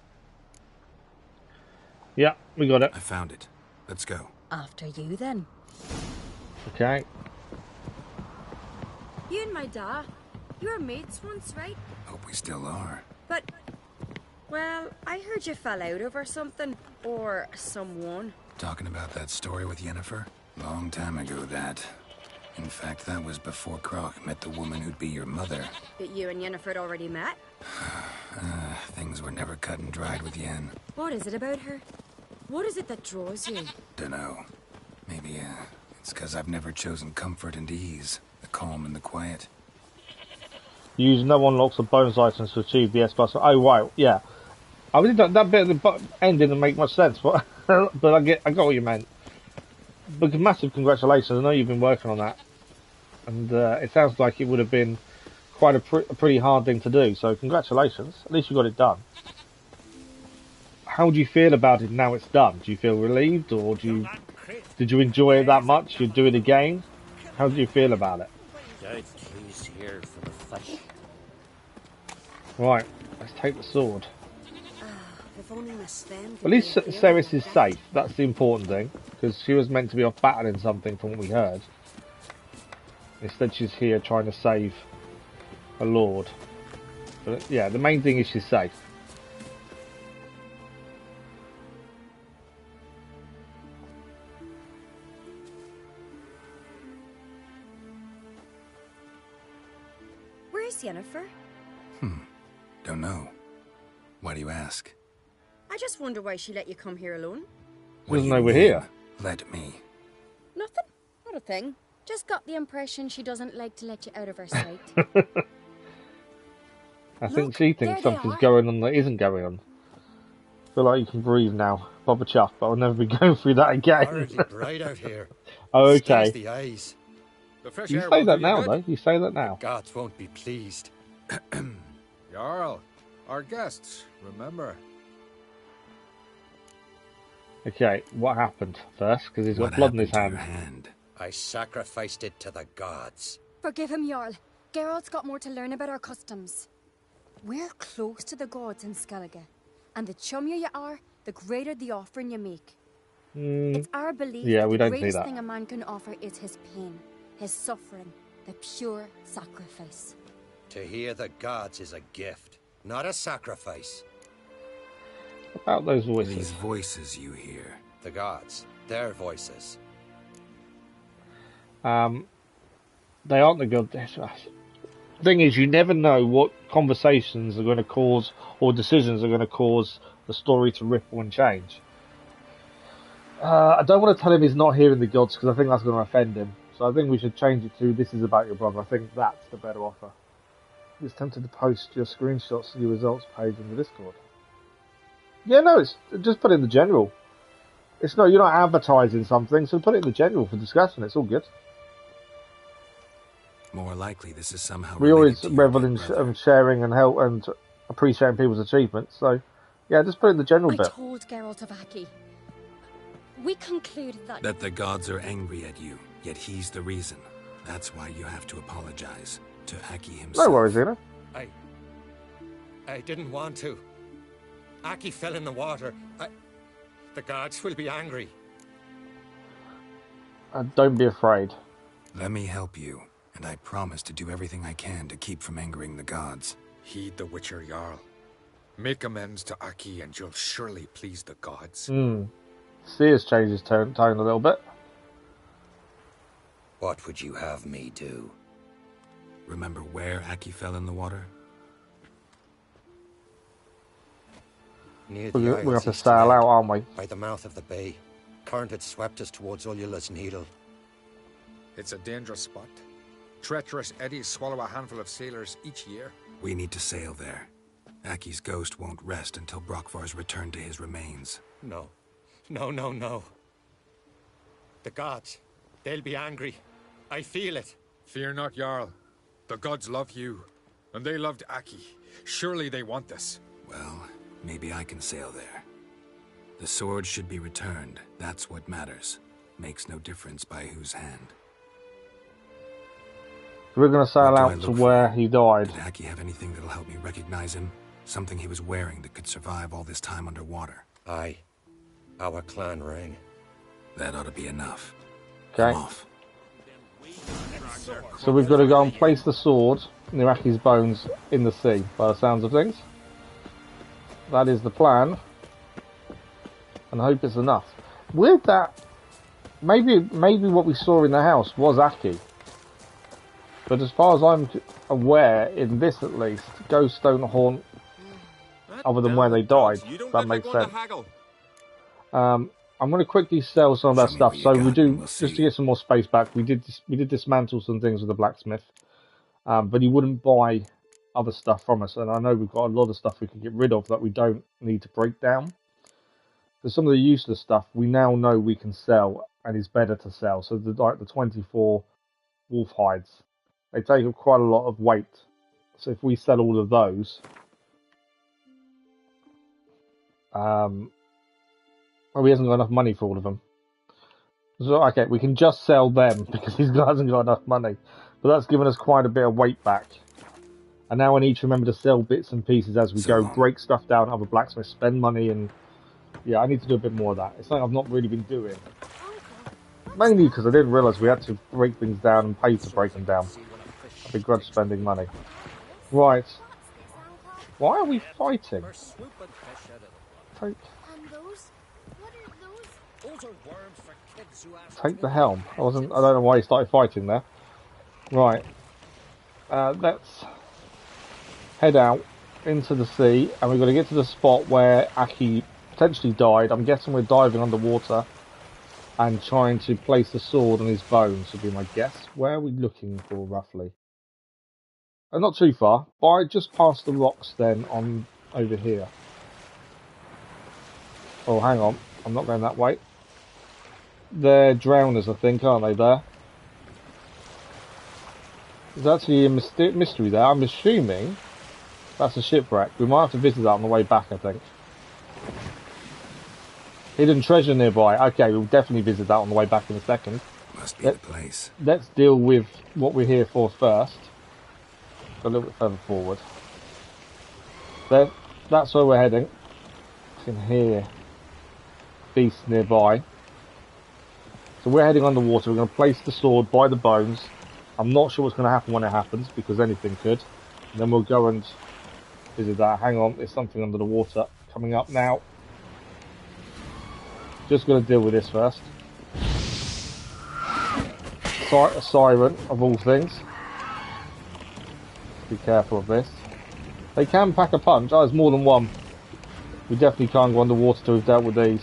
Yeah, we got it. I found it. Let's go. After you, then. Okay. You and my dad, you were mates once, right? Hope we still are. But, well, I heard you fell out over something. Or someone. Talking about that story with Yennefer? Long time ago, that. In fact, that was before Croc met the woman who'd be your mother. That you and Yennefer had already met? Things were never cut and dried with Yen. What is it about her? What is it that draws you? Dunno. Maybe, it's because I've never chosen comfort and ease. The calm and the quiet. Use no unlocks or bonus items to achieve the S+. Oh, right, yeah. I really don't, that bit at the end didn't make much sense, but but I got what you meant. But massive congratulations! I know you've been working on that, and it sounds like it would have been quite a pretty hard thing to do. So congratulations! At least you got it done. How do you feel about it now it's done? Do you feel relieved, or did you enjoy it that much? You'd do it again? How do you feel about it? Here for the fish. Right, let's take the sword. If only Miss Sven At least Cerys is safe. That's the important thing, because she was meant to be off battling something from what we heard. Instead, she's here trying to save a lord. But yeah, the main thing is she's safe. Where's Yennefer? Don't know. Why do you ask? I just wonder why she let you come here alone. She doesn't know we're here. Let me. Nothing. Not a thing. Just got the impression she doesn't like to let you out of her sight. I think she thinks something's going on that isn't going on. I feel like you can breathe now. Bob a chuff, but I'll never be going through that again. Already bright out here. Oh, okay. The eyes. The fresh You air say will that do now, good. though. You say that now. Gods won't be pleased. Jarl, our guests, remember. Okay, what happened first? Because he's got blood in his hand. I sacrificed it to the gods. Forgive him, Jarl. Geralt's got more to learn about our customs. We're close to the gods in Skellige, and the chummier you are, the greater the offering you make. It's our belief that the greatest thing a man can offer is his pain, his suffering, the pure sacrifice. To hear the gods is a gift, not a sacrifice. About those voices. These voices you hear. The gods, their voices. They aren't the gods. Thing is, you never know what conversations are going to cause or decisions are going to cause the story to ripple and change. I don't want to tell him he's not hearing the gods because I think that's going to offend him. So I think we should change it to "This is about your brother." I think that's the better offer. He's tempted to post your screenshots of your results page in the Discord. Yeah, no, it's just put it in the general. It's not, you're not advertising something, so put it in the general for discussion. It's all good. More likely, this is somehow. We always revel in sharing and help and appreciating people's achievements. So, yeah, just put it in the general bit. I told Geralt of Aki. We concluded that the gods are angry at you, yet he's the reason. That's why you have to apologize to Aki himself. No worries, Zena. I didn't want to. Aki fell in the water. The gods will be angry. Don't be afraid. Let me help you, and I promise to do everything I can to keep from angering the gods. Heed the Witcher Jarl. Make amends to Aki and you'll surely please the gods. Cerys changed his tone a little bit. What would you have me do? Remember where Aki fell in the water? Near We're going to have to sail out, aren't we? By the mouth of the bay. Current had swept us towards Ullula's Needle. It's a dangerous spot. Treacherous eddies swallow a handful of sailors each year. We need to sail there. Aki's ghost won't rest until Brokvar's returned to his remains. No. The gods, they'll be angry. I feel it. Fear not, Jarl. The gods love you, and they loved Aki. Surely they want this. Well, maybe I can sail there. The sword should be returned. That's what matters. Makes no difference by whose hand. We're going to sail out to where he died. Did Aki have anything that'll help me recognize him? Something he was wearing that could survive all this time underwater? Aye. Our clan ring. That ought to be enough. Okay. I'm off. So we've got to go and place the sword near Aki's bones in the sea, by the sounds of things. That is the plan. And I hope it's enough. With that, maybe what we saw in the house was Aki. But as far as I'm aware, in this at least, ghosts don't haunt other than where they died. That makes sense. I'm going to quickly sell some of that stuff. So we do, just to get some more space back, we did dismantle some things with the blacksmith. But he wouldn't buy other stuff from us. And I know we've got a lot of stuff we can get rid of that we don't need to break down. So some of the useless stuff we now know we can sell and is better to sell. So like the 24 wolf hides, they take up quite a lot of weight. So if we sell all of those, well, he hasn't got enough money for all of them. So okay, we can just sell them because he hasn't got enough money. But that's given us quite a bit of weight back. And now I need to remember to sell bits and pieces as we go, break stuff down at other blacksmiths, spend money, and yeah, I need to do a bit more of that. It's something I've not really been doing. Mainly because I didn't realise we had to break things down and pay to break them down. I begrudge spending money. Right. Why are we fighting? Take the helm. I don't know why he started fighting there. Right. Let's head out into the sea, and we've got to get to the spot where Aki potentially died. I'm guessing we're diving underwater and trying to place the sword on his bones would be my guess. Where are we looking for roughly? Not too far, but just past the rocks then on over here. Oh, hang on. I'm not going that way. They're drowners, I think, aren't they, there? There's actually a mystery there. I'm assuming that's a shipwreck. We might have to visit that on the way back, I think. Hidden treasure nearby. Okay, we'll definitely visit that on the way back in a second. Must be the place. Let's deal with what we're here for first. A little bit further forward. There, that's where we're heading. You can hear beasts nearby. So we're heading underwater. We're going to place the sword by the bones. I'm not sure what's going to happen when it happens, because anything could. And then we'll go and visit that. Hang on, there's something under the water coming up now. Just going to deal with this first. A siren, of all things. Be careful of this. They can pack a punch. Oh, there's more than one. We definitely can't go underwater till we've dealt with these.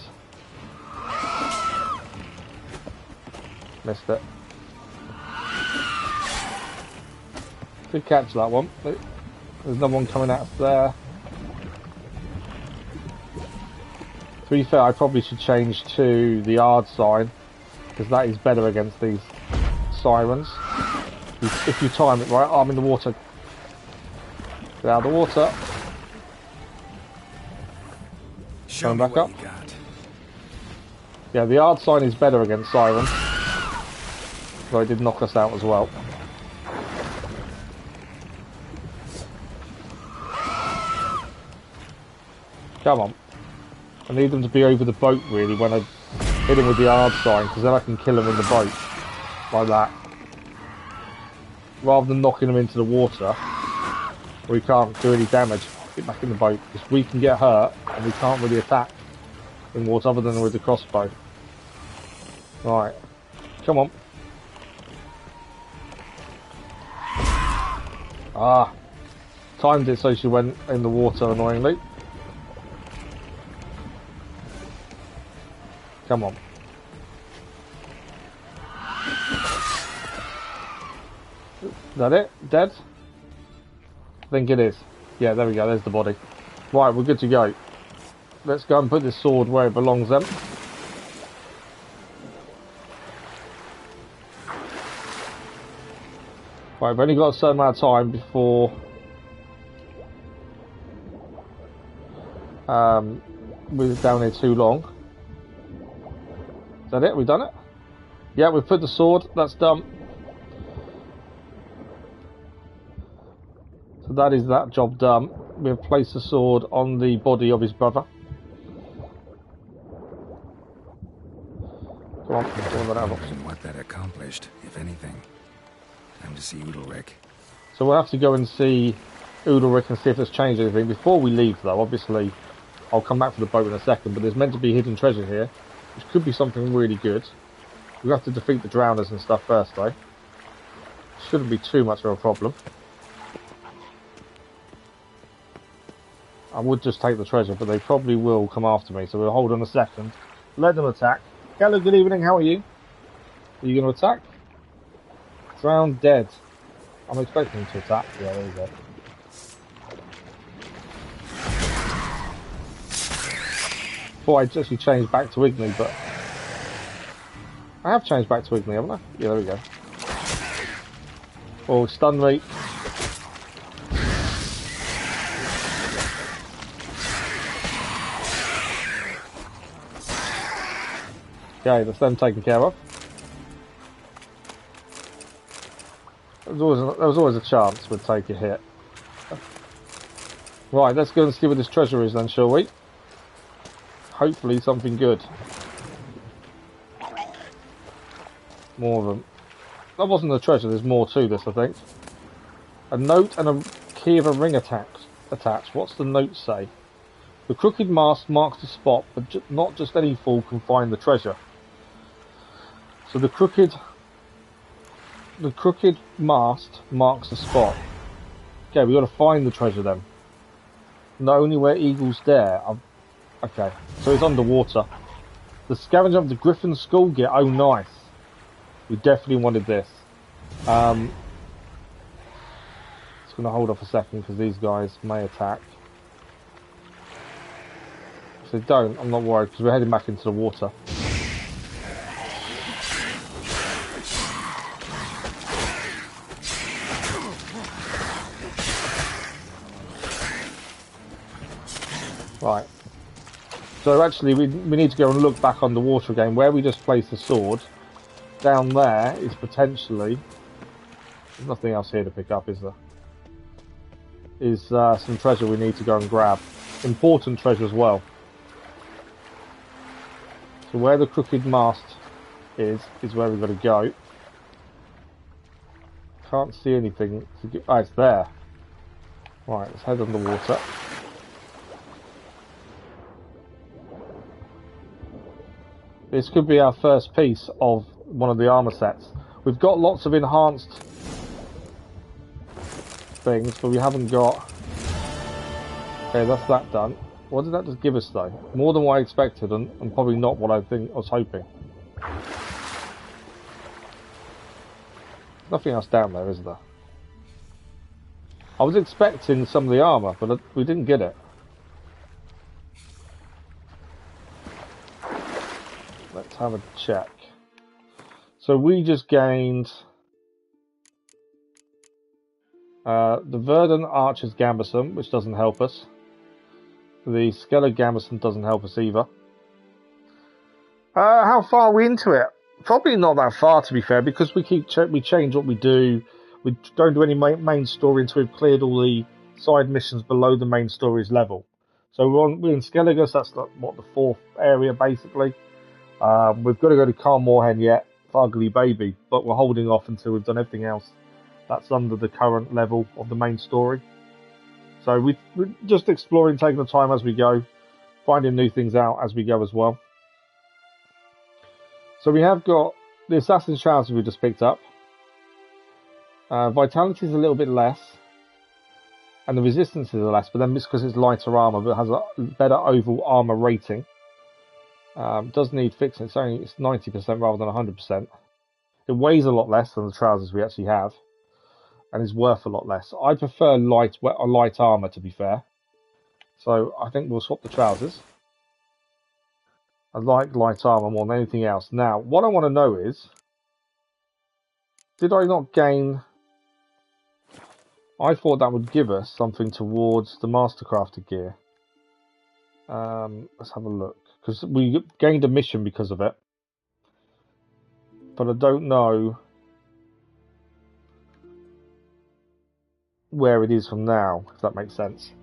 Missed it. Good catch, that one. There's another one coming out there. To be fair, I probably should change to the yard sign, because that is better against these sirens. If you time it right. Oh, I'm in the water. Get out of the water. Coming back up. Yeah, the yard sign is better against sirens. So it did knock us out as well. Come on. I need them to be over the boat, really, when I hit him with the hard sign, because then I can kill him in the boat. Like that. Rather than knocking him into the water, where he can't do any damage. Get back in the boat, because we can get hurt, and we can't really attack in water other than with the crossbow. Right. Come on. Ah. Timed it so she went in the water, annoyingly. Come on. Is that it? Dead? I think it is. Yeah, there we go. There's the body. Right, we're good to go. Let's go and put this sword where it belongs then. Right, we've only got a certain amount of time before we're down here too long. Is that it? We've done it? Yeah, we've put the sword. That's done. So that is that job done. We've placed the sword on the body of his brother. Come on, and what that accomplished, if anything. Time to see Udalryk. So we'll have to go and see Udalryk and see if it's changed anything. Before we leave, though, obviously, I'll come back for the boat in a second, but there's meant to be hidden treasure here, which could be something really good. We have to defeat the drowners and stuff first, though. Shouldn't be too much of a problem. I would just take the treasure, but they probably will come after me, so we'll hold on a second. Let them attack. Hello, good evening, how are you? Are you going to attack? Drowned dead. I'm expecting them to attack. Yeah, there you go. Thought I'd actually changed back to Igni, but I have changed back to Igni, haven't I? Yeah, there we go. Oh, stun me. Okay, that's them taken care of. There was always a chance we'd take a hit. Right, let's go and see what this treasure is then, shall we? Hopefully something good. More of them. That wasn't the treasure, there's more to this, I think. A note and a key of a ring attached. What's the note say? The crooked mast marks the spot, but not just any fool can find the treasure. So the crooked mast marks the spot. Okay, we've got to find the treasure then. Not only where eagles dare. Okay, so it's underwater. The scavenger of the Griffin Skull gear. Oh, nice. We definitely wanted this. Just going to hold off a second because these guys may attack. If they don't, I'm not worried because we're heading back into the water. Right. So actually we need to go and look back on the water again. Where we just placed the sword, down there is potentially... There's nothing else here to pick up, is there? Is some treasure we need to go and grab. Important treasure as well. So where the crooked mast is where we've got to go. Can't see anything. Oh, it's there. Right, let's head underwater. This could be our first piece of one of the armor sets. We've got lots of enhanced things, but we haven't got... Okay, that's that done. What did that just give us, though? More than what I expected, and probably not what I was hoping. Nothing else down there, is there? I was expecting some of the armor, but we didn't get it. Let's have a check. So we just gained the Verdant Archer's Gambesson, which doesn't help us. The Skeller Gambesson doesn't help us either. How far are we into it? Probably not that far, to be fair, because we change what we do. We don't do any main story until we've cleared all the side missions below the main story's level. So we're in Skelligus. That's the 4th area basically. We've got to go to Car Moorhen yet for Ugly Baby, but we're holding off until we've done everything else that's under the current level of the main story. So we're just exploring, taking the time as we go, finding new things out as we go as well. So we have got the Assassin's Trousers we just picked up. Vitality is a little bit less, and the resistance is less, but then it's because it's lighter armor, but it has a better overall armor rating. Does need fixing. It's 90% rather than 100%. It weighs a lot less than the trousers we actually have, and is worth a lot less. I prefer light armor, to be fair. So I think we'll swap the trousers. I like light armor more than anything else. Now, what I want to know is, did I not gain... I thought that would give us something towards the Mastercrafted gear. Let's have a look. Because we gained a mission because of it. But I don't know where it is from now, if that makes sense.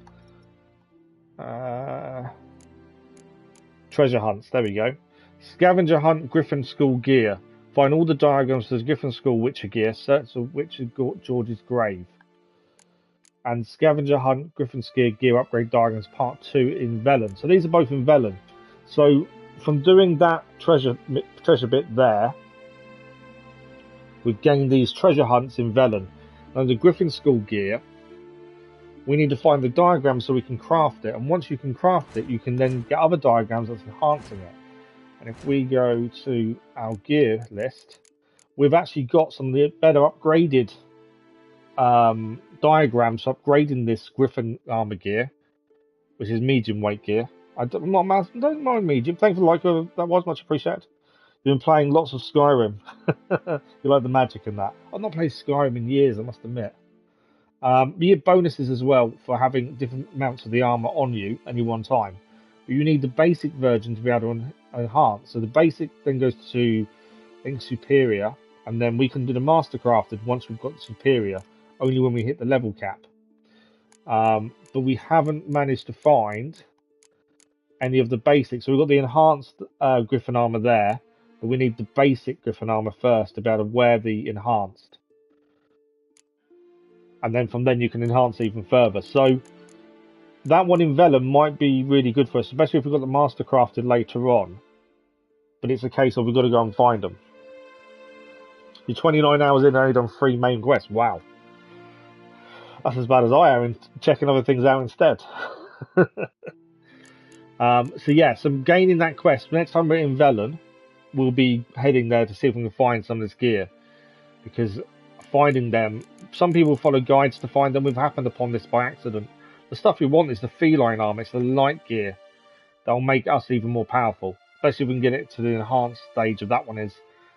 Treasure hunts, there we go. Scavenger hunt Griffin School gear. Find all the diagrams for the Griffin School Witcher gear. Search for Witcher George's grave. And Scavenger hunt Griffin gear upgrade diagrams part 2 in Velen. So these are both in Velen. So from doing that treasure bit there, we've gained these treasure hunts in Velen. Now the Griffin School gear, we need to find the diagram so we can craft it. And once you can craft it, you can then get other diagrams that's enhancing it. And if we go to our gear list, we've actually got some of the better upgraded diagrams for upgrading this Griffin armor gear, which is medium weight gear. Don't mind medium. Thanks for the like. That was much appreciated. You've been playing lots of Skyrim. You like the magic in that. I've not played Skyrim in years, I must admit. You get bonuses as well for having different amounts of the armor on you any one time. But you need the basic version to be able to enhance. So the basic then goes to, I think, superior, and then we can do the mastercrafted once we've got superior, only when we hit the level cap. But we haven't managed to find any of the basics. So we've got the enhanced Griffin armor there, but we need the basic Griffin armor first to be able to wear the enhanced. And then from then you can enhance even further. So that one in Velen might be really good for us, especially if we've got the mastercrafted later on. But it's a case of we've got to go and find them. You're 29 hours in and only done 3 main quests. Wow. That's as bad as I am in checking other things out instead. So gaining that quest. Next time we're in Velen, we'll be heading there to see if we can find some of this gear. Because finding them, some people follow guides to find them. We've happened upon this by accident. The stuff we want is the feline armor. It's the light gear that'll make us even more powerful. Especially if we can get it to the enhanced stage of that one.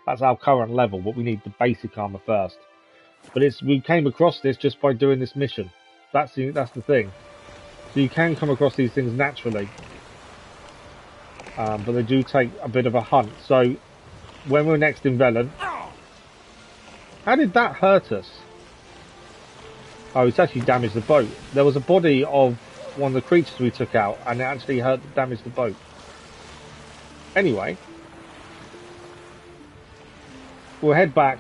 That's our current level, but we need the basic armor first. But we came across this just by doing this mission. That's the thing. So you can come across these things naturally. But they do take a bit of a hunt. So when we're next in Velen... How did that hurt us? Oh, it's actually damaged the boat. There was a body of one of the creatures we took out, and it actually damaged the boat. Anyway, we'll head back.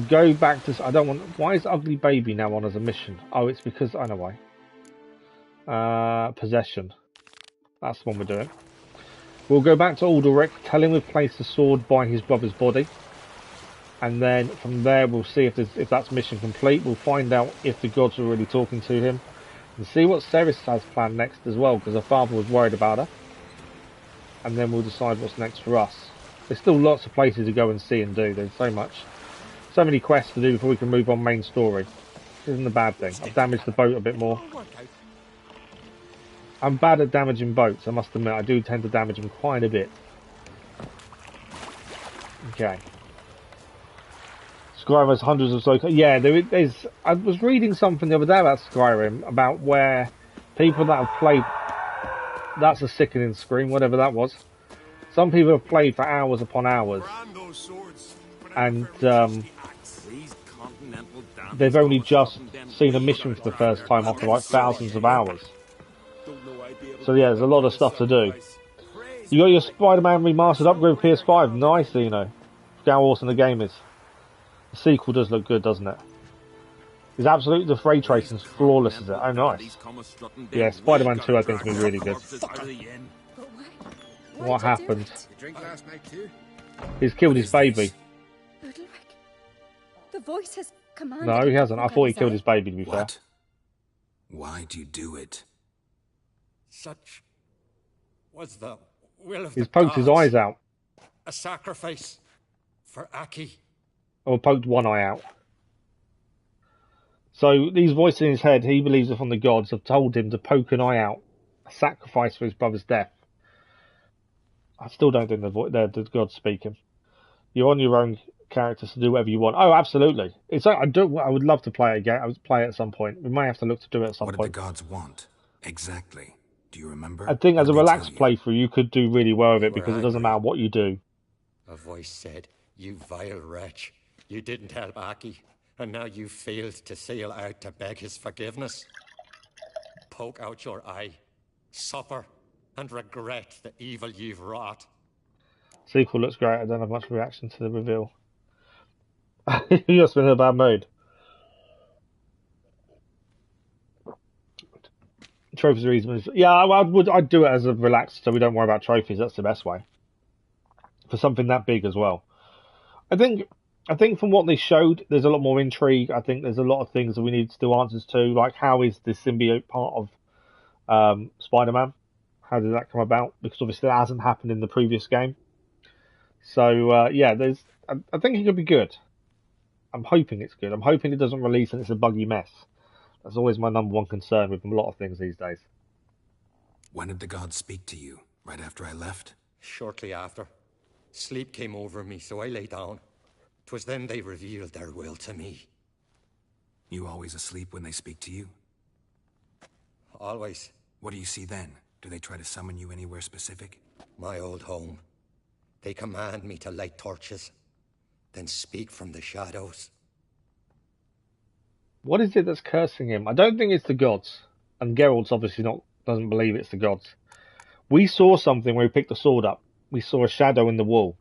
Go back to... I don't want... Why is Ugly Baby now on as a mission? Oh, it's because... I know why. Possession. That's the one we're doing. We'll go back to Udalryk, tell him we've placed the sword by his brother's body. And then from there we'll see if that's mission complete. We'll find out if the gods are really talking to him. And see what Cerys has planned next as well, because her father was worried about her. And then we'll decide what's next for us. There's still lots of places to go and see and do. There's so many quests to do before we can move on main story. This isn't a bad thing. I've damaged the boat a bit more. I'm bad at damaging boats, I must admit. I do tend to damage them quite a bit. Okay. Skyrim has hundreds of so. Yeah, there's. I was reading something the other day about Skyrim, about where people that have played. That's a sickening scream, whatever that was. Some people have played for hours upon hours, and they've only just seen a mission for the first time after like thousands of hours. So yeah, there's a lot of stuff to do. You got your Spider-Man remastered upgrade for PS5. Nice, you know. How awesome the game is. The sequel does look good, doesn't it? It's absolutely, the ray tracing's flawless, is it? Oh, nice. Yeah, Spider-Man 2 I think is going to be really good. What happened? He's killed his baby. Udalryk, the voice has commanded. No, he hasn't. I thought he killed his baby, to be fair. Why do you do it? Such was the will of He's the poked his gods. eyes out. A sacrifice for Aki. Or poked one eye out. So these voices in his head, he believes are from the gods, have told him to poke an eye out. A sacrifice for his brother's death. I still don't think the gods speaking. You're on your own characters to do whatever you want. Oh, absolutely. It's like, I would love to play it again. I would play it at some point. We may have to look to do it at some point. What did the gods want? Exactly. Do you remember? I think as a relaxed playthrough, you could do really well with it because it doesn't matter what you do. A voice said, "You vile wretch. You didn't help Aki, and now you failed to sail out to beg his forgiveness. Poke out your eye, suffer, and regret the evil you've wrought." Sequel looks great. I don't have much reaction to the reveal. You're just in a bad mood. Trophies are easy. Yeah, I'd do it as a relaxed, so we don't worry about trophies. That's the best way for something that big as well. I think from what they showed, there's a lot more intrigue. I think there's a lot of things that we need still answers to, like how is the symbiote part of Spider-Man? How did that come about? Because obviously that hasn't happened in the previous game. So yeah, I think it could be good. I'm hoping it's good. I'm hoping it doesn't release and it's a buggy mess. That's always my number one concern with a lot of things these days. When did the gods speak to you? Right after I left? Shortly after. Sleep came over me, so I lay down. 'Twas then they revealed their will to me. You always asleep when they speak to you? Always. What do you see then? Do they try to summon you anywhere specific? My old home. They command me to light torches, then speak from the shadows. What is it that's cursing him? I don't think it's the gods. And Geralt's obviously doesn't believe it's the gods. We saw something where he picked the sword up. We saw a shadow in the wall.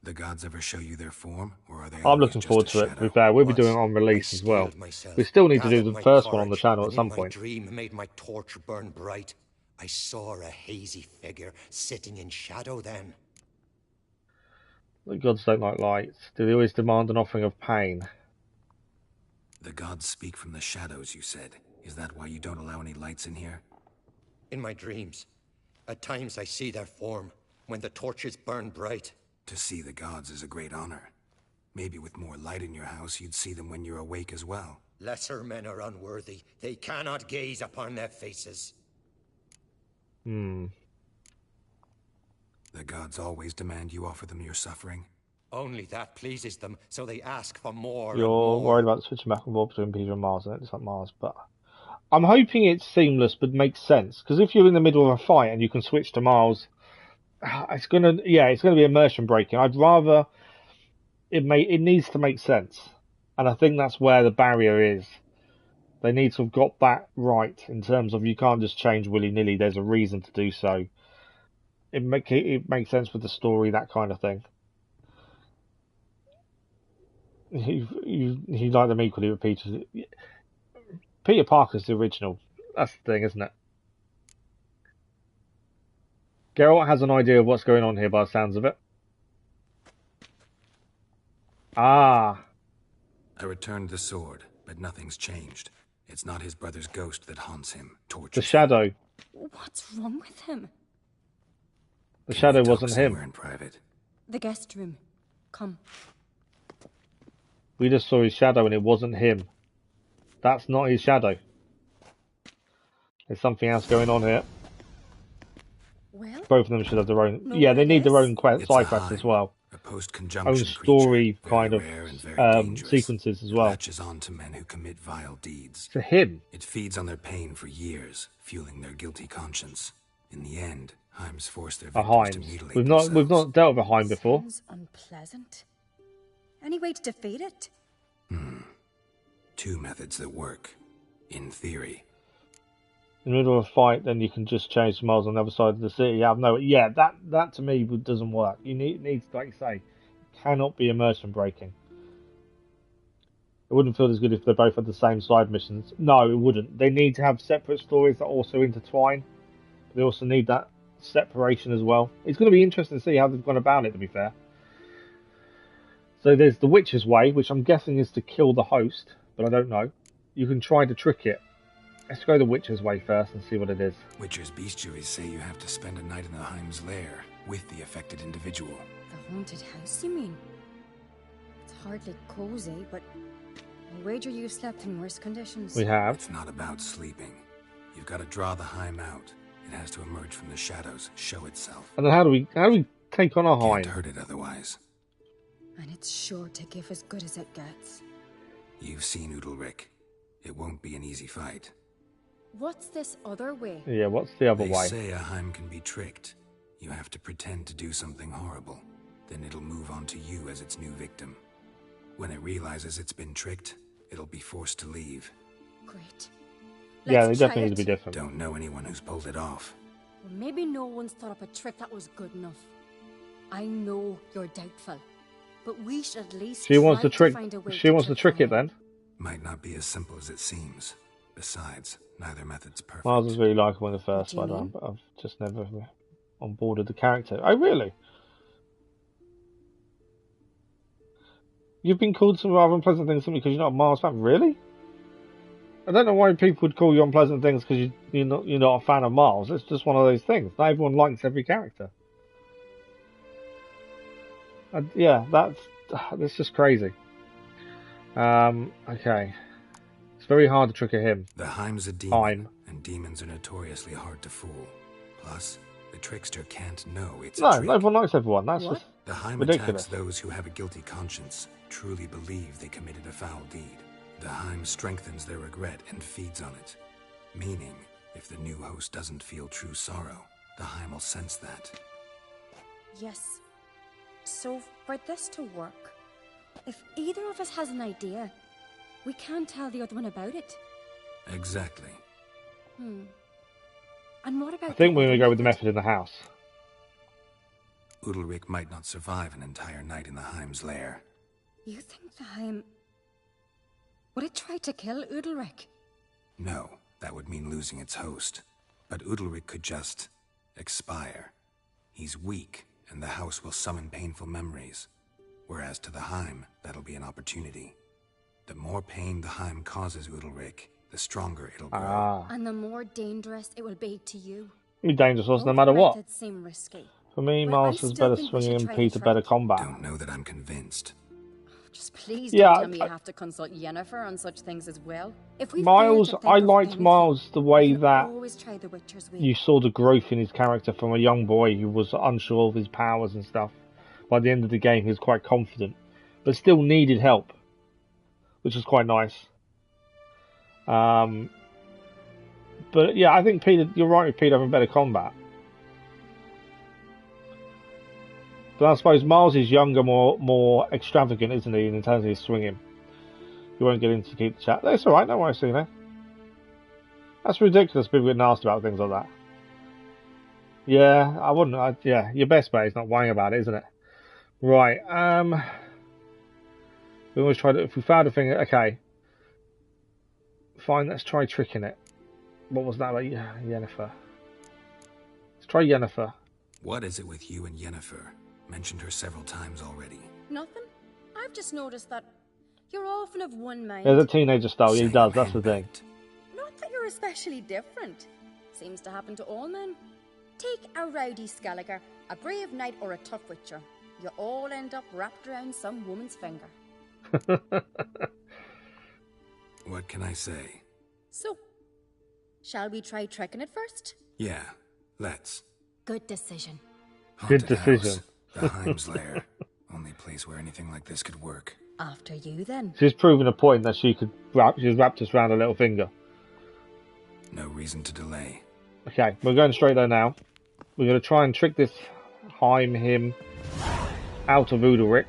The gods ever show you their form, or are they? I'm looking forward to it. To be fair, we'll be doing it on release as well. We still need to do the first one on the channel at some point. My dream made my torch burn bright. I saw a hazy figure sitting in shadow then. The gods don't like lights. Do they always demand an offering of pain? The gods speak from the shadows, you said. Is that why you don't allow any lights in here? In my dreams. At times I see their form, when the torches burn bright. To see the gods is a great honor. Maybe with more light in your house, you'd see them when you're awake as well. Lesser men are unworthy. They cannot gaze upon their faces. Hmm. The gods always demand you offer them your suffering. Only that pleases them, so they ask for more. You're worried about switching back and forth between Peter and Mars, and it's like Mars, but I'm hoping it's seamless but makes sense. Because if you're in the middle of a fight and you can switch to Mars, it's gonna be immersion breaking. I'd rather it needs to make sense, and I think that's where the barrier is. They need to have got that right in terms of you can't just change willy-nilly. There's a reason to do so. It makes sense with the story, that kind of thing. You like them equally with Peter. Peter Parker's the original. That's the thing, isn't it? Geralt has an idea of what's going on here by the sounds of it. Ah. I returned the sword, but nothing's changed. It's not his brother's ghost that haunts him, tortures the shadow. What's wrong with him? The shadow wasn't him. In private. The guest room. Come. We just saw his shadow and it wasn't him. That's not his shadow. There's something else going on here. Well, both of them should have their own. Yeah, they need their own side quests as well. Own story kind of sequences as well. Latches on to men who commit vile deeds. To him. It feeds on their pain for years, fueling their guilty conscience. In the end, Heims force their A victims to Heims. mutilate We've themselves. not dealt with a Heim before. Sounds unpleasant. Any way to defeat it? 2 methods that work, in theory. In the middle of a fight, then you can just change to miles on the other side of the city. Yeah, that to me doesn't work. You needs, like you say, cannot be immersion breaking. It wouldn't feel as good if they both had the same side missions. No, it wouldn't. They need to have separate stories that also intertwine. They also need that separation as well. It's going to be interesting to see how they've gone about it, to be fair. So there's the Witcher's Way, which I'm guessing is to kill the host, but I don't know. You can try to trick it. Let's go the Witcher's Way first and see what it is. Witcher's bestiaries say you have to spend a night in the Heim's lair with the affected individual. The haunted house, you mean? It's hardly cozy, but I wager you've slept in worse conditions. We have. It's not about sleeping. You've got to draw the Heim out. It has to emerge from the shadows, show itself. And then how do we take on a Heim? Can't hurt it otherwise. And it's sure to give as good as it gets. You've seen Udalryk. It won't be an easy fight. What's this other way? Yeah, what's the other way? They say a Heim can be tricked. You have to pretend to do something horrible. Then it'll move on to you as its new victim. When it realizes it's been tricked, it'll be forced to leave. Great. Yeah, they Let's definitely try need to be it. different. Don't know anyone who's pulled it off. Well, maybe no one's thought up a trick that was good enough. I know you're doubtful, but we should at least She wants try to trick. find a way She wants to trick it them. then. Might not be as simple as it seems. Besides, neither method's perfect. Miles was really likable in the first What do you one, mean? but I've just never onboarded the character. Oh, really? You've been called some rather unpleasant things simply because you're not a Miles fan? Really? I don't know why people would call you unpleasant things because you're not a fan of Miles. It's just one of those things. Not everyone likes every character. Yeah, that's just crazy. Okay. It's very hard to trick him. The Heim's a demon, and demons are notoriously hard to fool. Plus, the trickster can't know it's a trick. No, everyone likes everyone. That's just The Heim ridiculous. attacks those who have a guilty conscience, truly believe they committed a foul deed. The Heim strengthens their regret and feeds on it. Meaning, if the new host doesn't feel true sorrow, the Heim will sense that. Yes. So, for this to work, if either of us has an idea, we can't tell the other one about it. Exactly. And what about... I think we're going to go with the method in the house. Udalryk might not survive an entire night in the Heim's lair. You think the Heim... Would it try to kill Udalryk? No, that would mean losing its host. But Udalryk could just expire. He's weak, and the house will summon painful memories. Whereas to the Heim, that'll be an opportunity. The more pain the Heim causes Udalryk, the stronger it'll grow. And the more dangerous it will be to you. It'll be dangerous no matter what. Seem risky. For me, Miles is better swinging and Peter better combat. Don't know that I'm convinced. Just please don't tell me you have to consult Yennefer on such things as well. If we Miles, I liked Miles the way that always try the Witcher's way. you saw the growth in his character from a young boy who was unsure of his powers and stuff. By the end of the game, he was quite confident, but still needed help, which was quite nice. But yeah, I think Peter, you're right with Peter having better combat. But I suppose Miles is younger, more extravagant, isn't he, in terms of his swinging. You won't get in to keep the chat. That's alright, don't worry, Cena. That's ridiculous, people get nasty about things like that. Yeah, I wouldn't, yeah, your best bet is not worrying about it, isn't it? Right, we always try to, if we found a thing, okay. Fine, let's try tricking it. What was that about Yennefer? Let's try Yennefer. What is it with you and Yennefer? Mentioned her several times already. Nothing. I've just noticed that you're often of one mind. There's a teenager style, he does, that's the thing. Not that you're especially different. Seems to happen to all men. Take a rowdy Skelliger, a brave knight, or a tough witcher. You all end up wrapped around some woman's finger. What can I say? So, shall we try tricking it first? Yeah, let's. Good decision. Good decision. The Heim's lair. Only place where anything like this could work. After you, then. She's proven a point that she's wrapped us around her little finger. No reason to delay. Okay, we're going straight there now. We're going to try and trick this him out of Udalryk.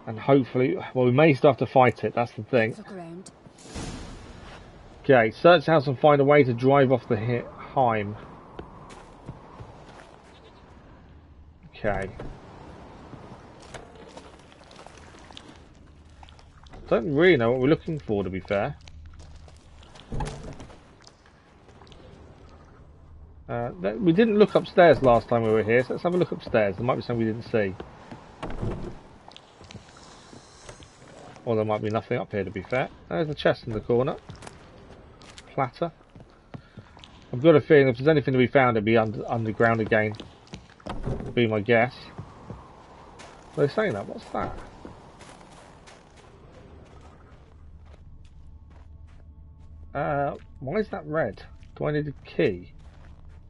And hopefully, well, we may still have to fight it, that's the thing. Look around. Okay, search the house and find a way to drive off the Heim. Okay. Don't really know what we're looking for, to be fair. We didn't look upstairs last time we were here, so let's have a look upstairs. There might be something we didn't see. Or there might be nothing up here, to be fair. There's a chest in the corner. Platter. I've got a feeling if there's anything to be found, it'd be underground again. Would be my guess. Are they saying that? What's that? Why is that red? Do I need a key?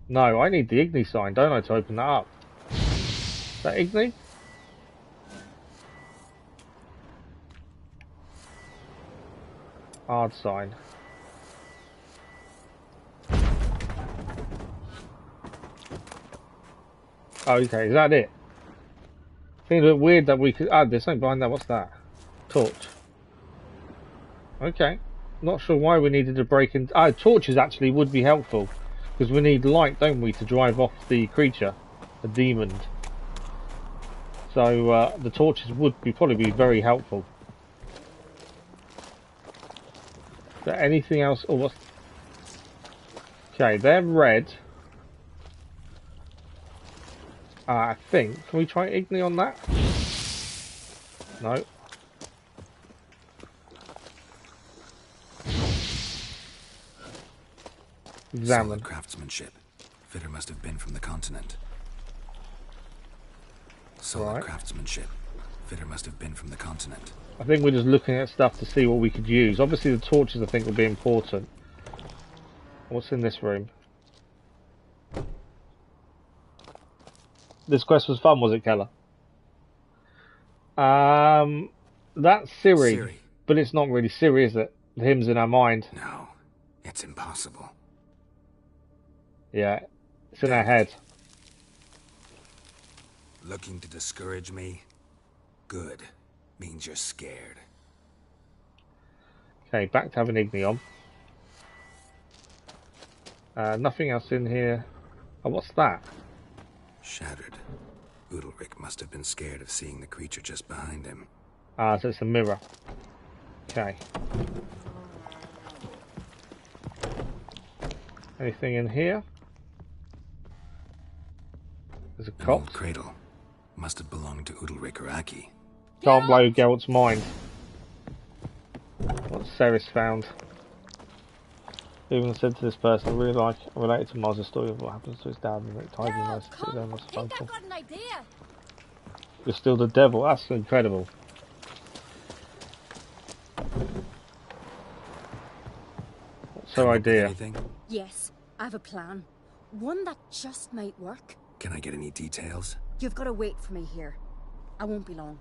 No, I need the Igni sign, don't I, to open that up? Is that Igni? Hard sign. Oh, okay, is that it? Seems a bit weird that we could... Ah, there's something behind that. What's that? Torch. Okay. Not sure why we needed to break in... Ah, torches actually would be helpful. Because we need light, don't we, to drive off the creature. The demon. So, the torches would probably be very helpful. Is there anything else? Oh, what's... Okay, they're red. I think. Can we try Igni on that? No. Examine. Solid craftsmanship. Fitter must have been from the continent. Solid craftsmanship. Fitter must have been from the continent. I think we're just looking at stuff to see what we could use. Obviously the torches I think will be important. What's in this room? This quest was fun, was it, Keller? That's Cerys, but it's not really Cerys, is it? The hymn's in our mind. No, it's impossible. Yeah, it's in our head. Looking to discourage me? Good. Means you're scared. Okay, back to having Igni on. Nothing else in here. Oh, what's that? Shattered. Udalryk must have been scared of seeing the creature just behind him. Ah, so it's a mirror. Okay. Anything in here? There's a An cot. old cradle. Must have belonged to Udalryk or Aki. Can't blow Geralt's mind. What's Cerys found? Even said to this person, I really like and related to Mars' story of what happens to his dad and it ties in nicely to them as I think I've got an idea. You're still the devil, that's incredible. What's her idea? Yes, I have a plan. One that just might work. Can I get any details? You've got to wait for me here. I won't be long.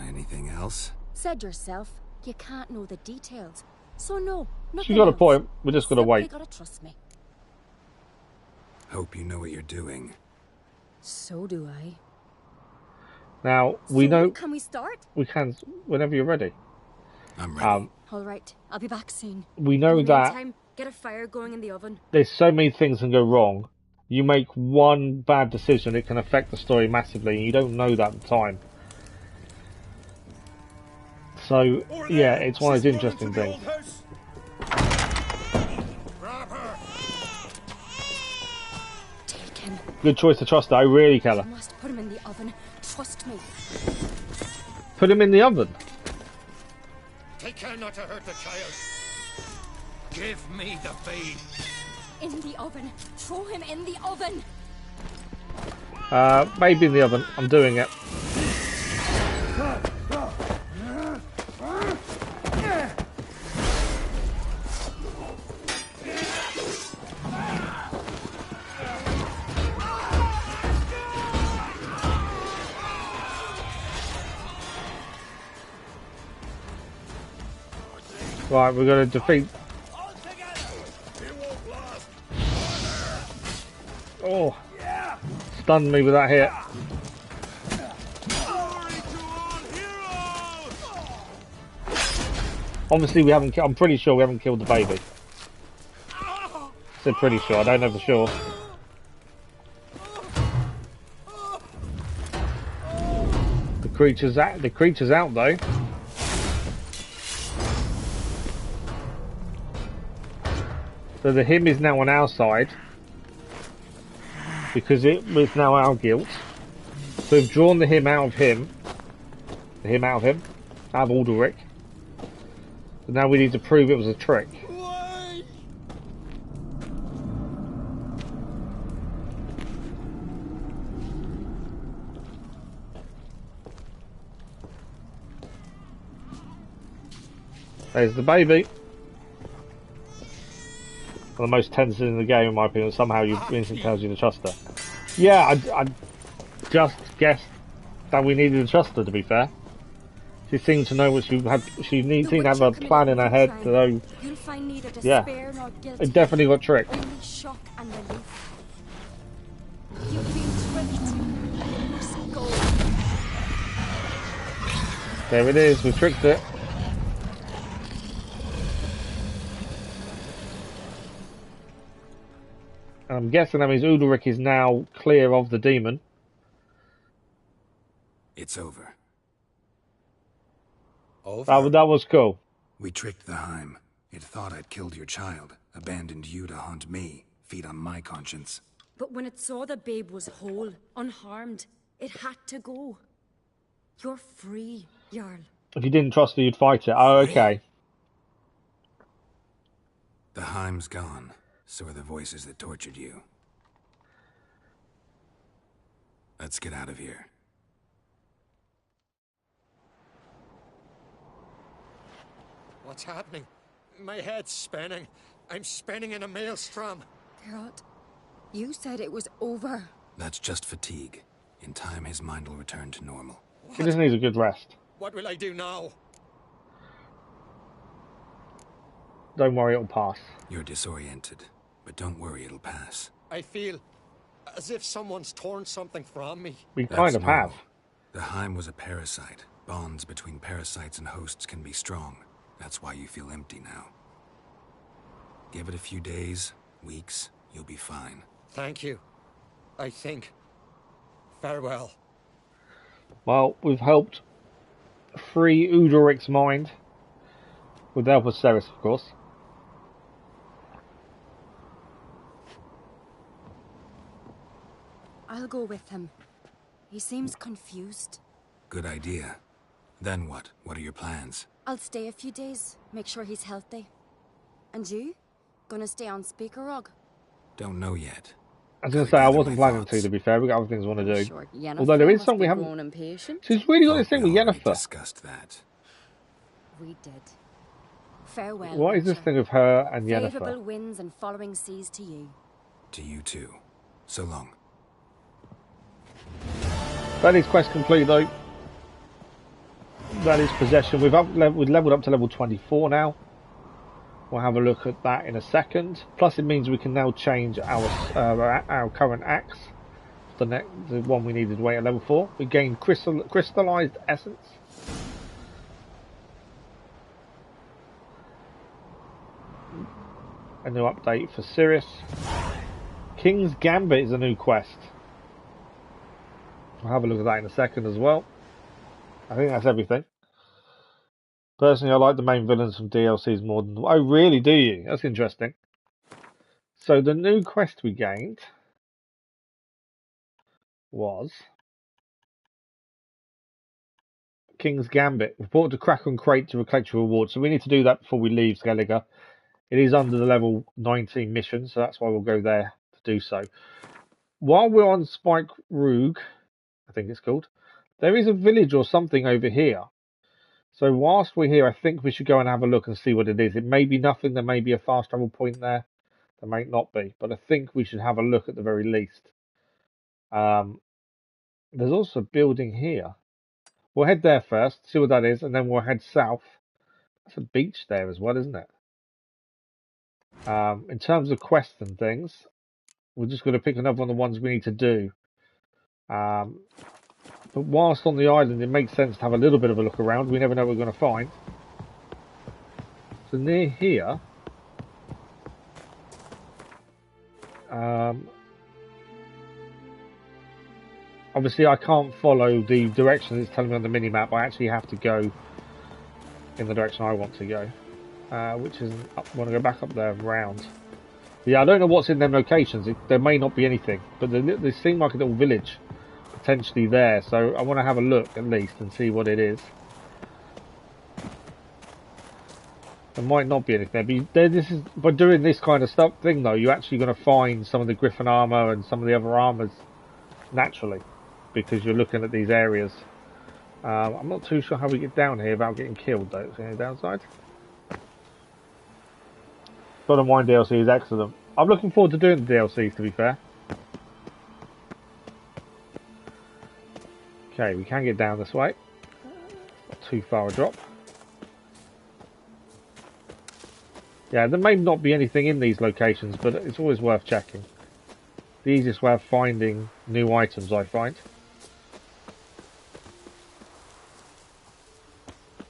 Anything else? Said yourself, you can't know the details. So no, nothing She's got a else. point, we're just gonna wait. You gotta trust me. Hope you know what you're doing. So do I. Now, we know... Can we start? We can, whenever you're ready. I'm ready. Alright, I'll be back soon. We know in the that... meantime, get a fire going in the oven. There's so many things can go wrong. You make one bad decision, it can affect the story massively, and you don't know that at the time. So, yeah, it's one of those interesting things. Take him. Good choice to trust, though, really, Keller. You must put him in the oven. Trust me. Put him in the oven? Take care not to hurt the child. Give me the feed. In the oven. Throw him in the oven. Maybe in the oven. I'm doing it. Right, we're going to defeat... Oh, stunned me with that hit. Obviously, we haven't. I'm pretty sure we haven't killed the baby. I said pretty sure. I don't know for sure. The creature's out. The creature's out though. So the him is now on our side because it was now our guilt. So we've drawn the him out of him. The him out of him. Out of Udalryk. So now we need to prove it was a trick. There's the baby. One of the most tense in the game, in my opinion. Somehow you instantly tells you to trust her. Yeah, I just guessed that we needed to trust her. To be fair, she seemed to know what she had. She seemed to have a plan in her head. So yeah, it definitely got tricked. There it is. We tricked it. I'm guessing that means Udalryk is now clear of the demon. It's over. Over? That was cool. We tricked the Heim. It thought I'd killed your child, abandoned you to haunt me, feed on my conscience. But when it saw the babe was whole, unharmed, it had to go. You're free, Jarl. If you didn't trust her, you'd fight it. Oh, okay. The Heim's gone. So are the voices that tortured you. Let's get out of here. What's happening? My head's spinning. I'm spinning in a maelstrom. Geralt, you said it was over. That's just fatigue. In time, his mind will return to normal. He just needs a good rest. What will I do now? Don't worry, it'll pass. You're disoriented. But don't worry, it'll pass. I feel as if someone's torn something from me. We kind of have. The Heim was a parasite. Bonds between parasites and hosts can be strong. That's why you feel empty now. Give it a few days, weeks, you'll be fine. Thank you. I think. Farewell. Well, we've helped free Udalryk's mind. With the help of Cerys, of course. I'll go with him. He seems confused. Good idea. Then what? What are your plans? I'll stay a few days, make sure he's healthy. And you? Gonna stay on Speaker Rog? Don't know yet. I was going to say, I wasn't planning to be fair. We've got other things we want to do. Although there is something we haven't... She's really got this thing with Yennefer. Discussed that. We did. Farewell. What is this thing of her and Yennefer? Favourable winds and following seas to you. To you too. So long. That is quest complete though. That is possession. We've leveled up to level 24 now. We'll have a look at that in a second. Plus it means we can now change our current axe. The one we needed to wait at level 4. We gained crystallized essence. A new update for Cerys. King's Gambit is a new quest. I'll have a look at that in a second as well. I think that's everything. Personally, I like the main villains from DLCs more than... Oh, really? Do you? That's interesting. So the new quest we gained was King's Gambit. Report to Craite to collect your reward. So we need to do that before we leave Skellige. It is under the level 19 mission, so that's why we'll go there to do so. While we're on Spike Roog, I think it's called, there is a village or something over here. So whilst we're here, I think we should go and have a look and see what it is. It may be nothing. There may be a fast travel point there. There may not be. But I think we should have a look at the very least. There's also a building here. We'll head there first, see what that is, and then we'll head south. That's a beach there as well, isn't it? In terms of quests and things, we're just going to pick another one of the ones we need to do. But whilst on the island, it makes sense to have a little bit of a look around. We never know what we're going to find. So near here, obviously I can't follow the direction it's telling me on the mini-map. I actually have to go in the direction I want to go, which is up. I want to go back up there and round. Yeah, I don't know what's in them locations. There may not be anything, but they seem like a little village potentially there, so I want to have a look at least and see what it is. There might not be anything there, but by doing this kind of thing though, you're actually going to find some of the Griffin armor and some of the other armors naturally, because you're looking at these areas. I'm not too sure how we get down here without getting killed though. Is there any downside? God of Wine DLC is excellent. I'm looking forward to doing the DLCs, to be fair. Okay, we can get down this way. Not too far a drop. Yeah, there may not be anything in these locations, but it's always worth checking. The easiest way of finding new items, I find.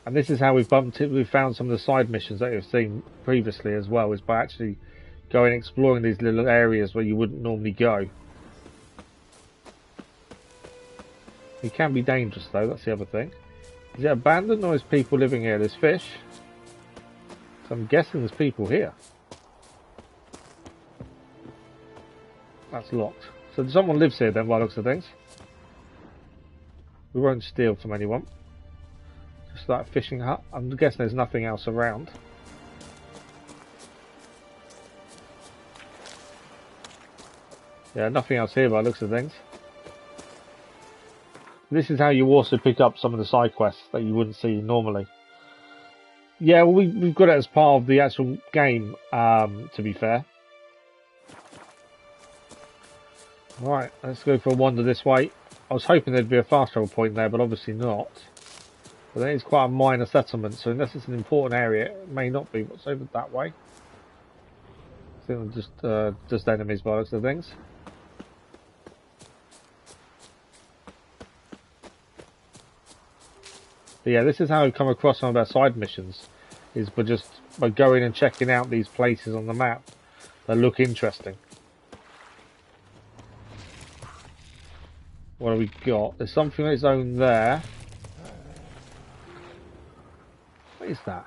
And this is how we've found some of the side missions that you've seen previously as well, is by actually going exploring these little areas where you wouldn't normally go. It can be dangerous though, that's the other thing. Is it abandoned or is people living here? There's fish. So I'm guessing there's people here. That's locked. So someone lives here then by the looks of things. We won't steal from anyone. Just like a fishing hut. I'm guessing there's nothing else around. Yeah, nothing else here by the looks of things. This is how you also pick up some of the side quests that you wouldn't see normally. Yeah, well, we've got it as part of the actual game, to be fair. Right, let's go for a wander this way. I was hoping there'd be a fast travel point there, but obviously not. But then it's quite a minor settlement, so unless it's an important area, it may not be. What's over that way? I think they're just enemies by the looks of things. But yeah, this is how we come across some of our side missions, is by going and checking out these places on the map that look interesting. What have we got? There's something on its own there. What is that?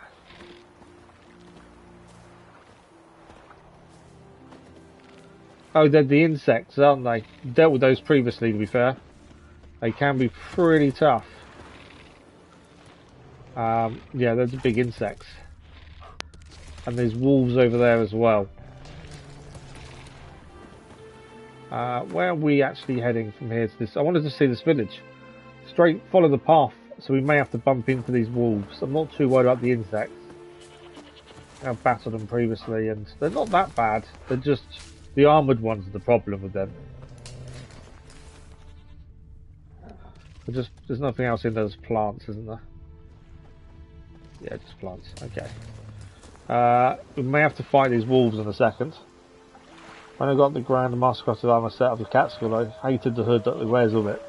Oh, they're the insects, aren't they? Dealt with those previously, to be fair. They can be pretty tough. Yeah, those are big insects. And there's wolves over there as well. Where are we actually heading from here to this? I wanted to see this village. Straight, follow the path, so we may have to bump into these wolves. I'm not too worried about the insects. I've battled them previously, and they're not that bad. They're just the armoured ones are the problem with them. There's nothing else in there. There's plants, isn't there? Yeah, just plants. Okay. We may have to fight these wolves in a second. When I got the Grand Mascot armor set of the Catskill, I hated the hood that he wears with it.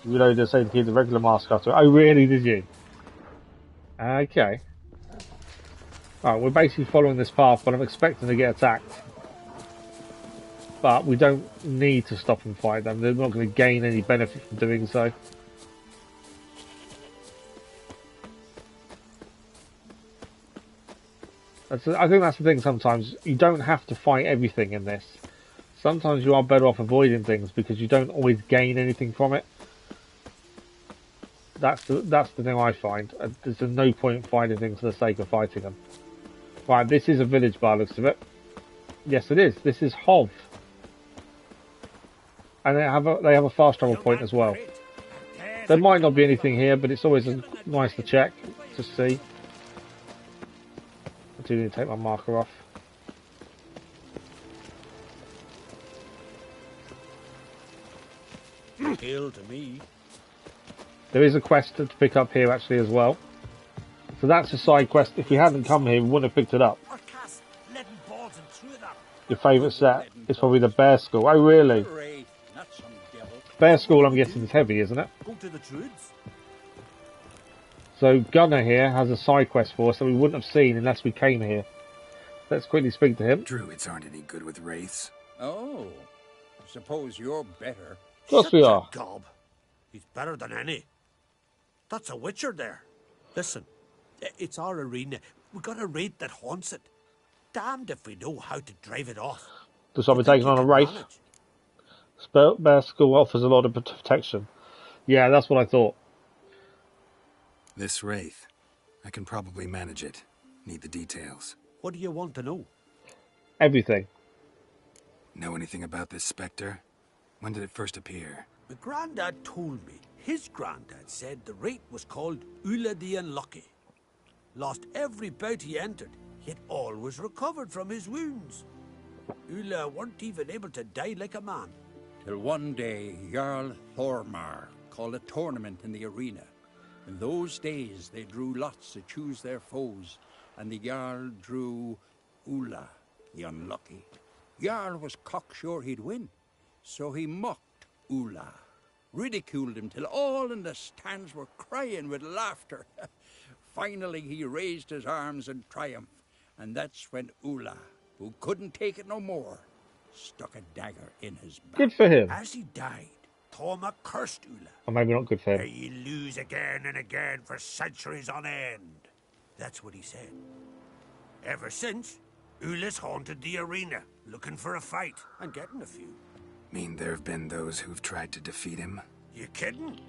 You know, just say to keep the regular mascot. Oh, really? Did you? Okay. Alright, we're basically following this path, but I'm expecting to get attacked. But we don't need to stop and fight them. They're not going to gain any benefit from doing so. I think that's the thing sometimes. You don't have to fight everything in this. Sometimes you are better off avoiding things because you don't always gain anything from it. That's the thing I find. There's no point fighting things for the sake of fighting them. Right, this is a village by the looks of it. Yes, it is. This is Hov. And they have a fast travel point as well. There might not be anything here, but it's always nice to check, to see. I do need to take my marker off. Hail to me. There is a quest to pick up here actually as well. So that's a side quest. If we hadn't come here, we wouldn't have picked it up. Your favourite set is probably the Bear School. Oh, really? Bear School, I'm guessing, is heavy, isn't it? So Gunnar here has a side quest for us that we wouldn't have seen unless we came here. Let's quickly speak to him. Druids aren't any good with wraiths. Oh, suppose you're better. Of course we are. Gob. He's better than any. That's a witcher there. Listen, it's our arena. We've got a wraith that haunts it. Damned if we know how to drive it off. Just I'll be taking on a wraith. Bear School offers a lot of protection. Yeah, that's what I thought. This wraith, I can probably manage it. Need the details. What do you want to know? Everything. Know anything about this spectre? When did it first appear? My granddad told me. His granddad said the wraith was called Ulla the Unlucky. Lost every bout he entered, yet always recovered from his wounds. Ulla weren't even able to die like a man. Till one day, Jarl Thormar called a tournament in the arena. In those days, they drew lots to choose their foes, and the Jarl drew Ulla the Unlucky. Jarl was cocksure he'd win, so he mocked Ulla, ridiculed him till all in the stands were crying with laughter. Finally, he raised his arms in triumph, and that's when Ulla, who couldn't take it no more, stuck a dagger in his back. Good for him. As he died, Thorma cursed Ulla. Or maybe not good for him. May ye lose again and again for centuries on end. That's what he said. Ever since, Ulla's haunted the arena, looking for a fight, and getting a few. Mean there have been those who've tried to defeat him? You kidding?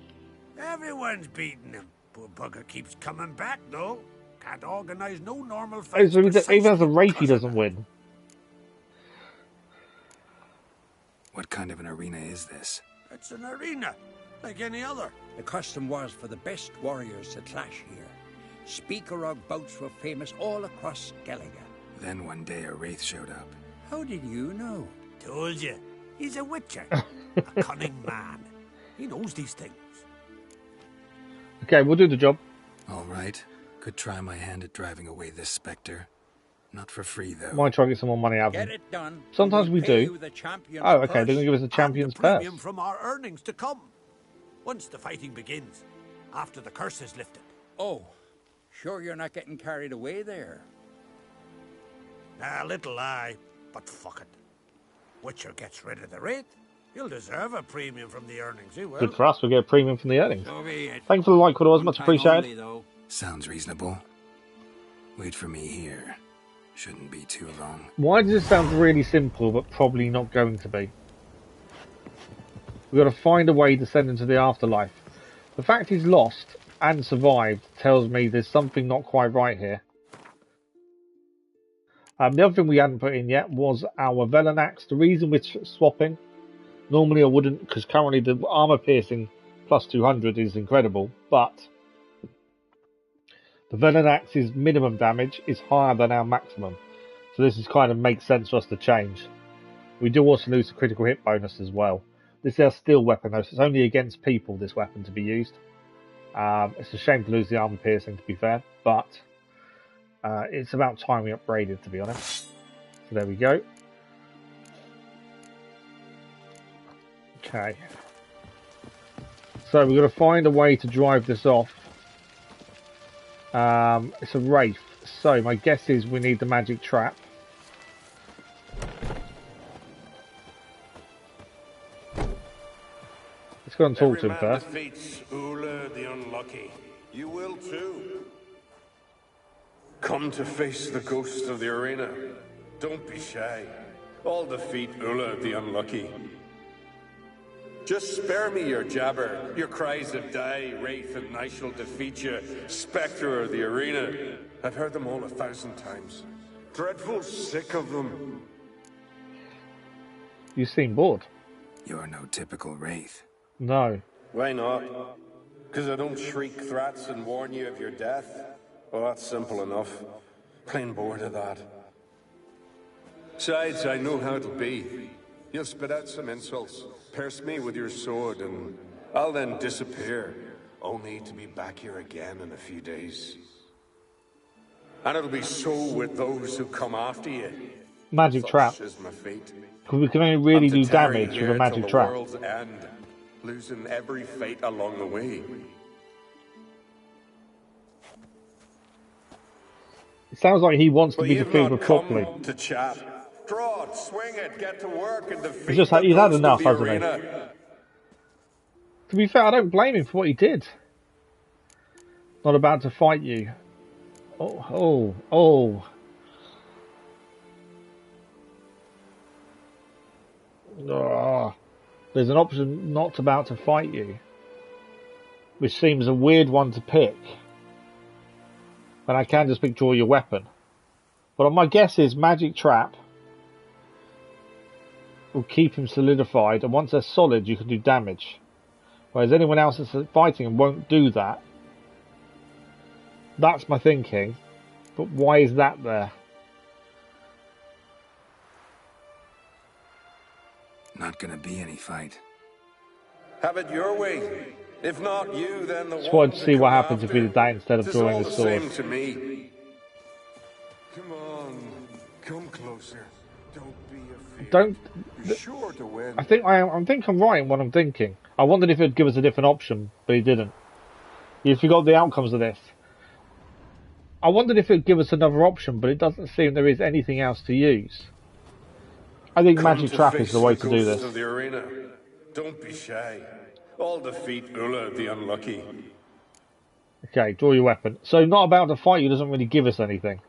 Everyone's beating him. Poor bugger keeps coming back, though. Can't organize no normal fights. So even as a wraith, he doesn't win. What kind of an arena is this? It's an arena, like any other. The custom was for the best warriors to clash here. Speaker-og bouts were famous all across Skellige. Then one day a wraith showed up. How did you know? Told you. He's a witcher. A cunning man. He knows these things. Okay, we'll do the job. All right. Could try my hand at driving away this spectre. Not for free, though. Might try to get some more money out of Get them. it done. Sometimes we do. Oh, okay, they're going to give us a champion's purse. Premium from our earnings to come. Once the fighting begins. After the curse is lifted. Oh, sure you're not getting carried away there? A little lie, but fuck it. Witcher gets rid of the wraith. He'll deserve a premium from the earnings, he will. Good for us, we get a premium from the earnings. So be it. Thanks for the like, Quadors, much appreciated. Sounds reasonable. Wait for me here. Shouldn't be too long. Why does this sound really simple, but probably not going to be? We've got to find a way to send him to the afterlife. The fact he's lost and survived tells me there's something not quite right here. The other thing we hadn't put in yet was our Velenax. The reason we're swapping, normally I wouldn't, because currently the armor piercing plus 200 is incredible, but the Velenax's minimum damage is higher than our maximum. So this is kind of makes sense for us to change. We do also lose the critical hit bonus as well. This is our steel weapon though, so it's only against people this weapon to be used. It's a shame to lose the armor piercing, to be fair, but it's about time we upgraded, to be honest. So there we go. Okay. So we've got to find a way to drive this off. It's a wraith, so my guess is we need the magic trap. Let's go and talk to him first. Defeats Ulla the Unlucky. You will too. Come to face the ghost of the arena. Don't be shy. I'll defeat Ulla the Unlucky. Just spare me your jabber, your cries of die, wraith, and I shall defeat you, spectre of the arena. I've heard them all 1,000 times. Dreadful sick of them. You seem bored. You're no typical wraith. No. Why not? Because I don't shriek threats and warn you of your death? Well, that's simple enough. Plain bored of that. Besides, I know how it'll be. You'll spit out some insults, pierce me with your sword, and I'll then disappear, only to be back here again in a few days. And it'll be so with those who come after you. magic trap. Such is my fate. Because we can only really do damage with a magic trap. World's end, losing every fate along the way. It sounds like he wants to be defeated properly. To chat. Draw it, swing it, get to work and defeat it's just like he's had enough, hasn't he? To be fair, I don't blame him for what he did. Not about to fight you. Oh. There's an option not about to fight you, which seems a weird one to pick. And I can just pick draw your weapon. But my guess is magic trap will keep him solidified, and once they're solid you can do damage. Whereas anyone else that's fighting him won't do that. That's my thinking. But why is that there? Not gonna be any fight. Have it your way. If not you, then the just wanted to see what happens if we did that instead of drawing the sword. Same to me. Come on, come closer. Don't be afraid. Don't. You're sure to win. I think I'm right in what I'm thinking. I wondered if it'd give us a different option, but he didn't. You forgot the outcomes of this. I wondered if it'd give us another option, but it doesn't seem there is anything else to use. I think magic trap is the way to do this. Of the arena. Don't be shy. I'll defeat Ulla the Unlucky. Okay, draw your weapon. So not about to fight you doesn't really give us anything.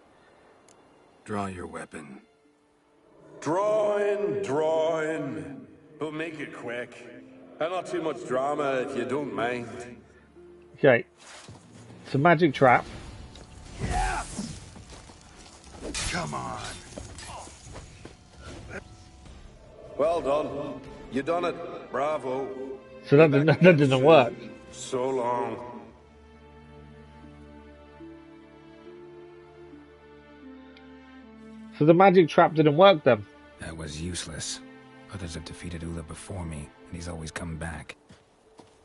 Draw your weapon. Drawing. But make it quick. And not too much drama if you don't mind. Okay. It's a magic trap. Yes! Come on. Well done. You done it. Bravo. So that didn't work. So long. So the magic trap didn't work then? That was useless. Others have defeated Ulla before me, and he's always come back.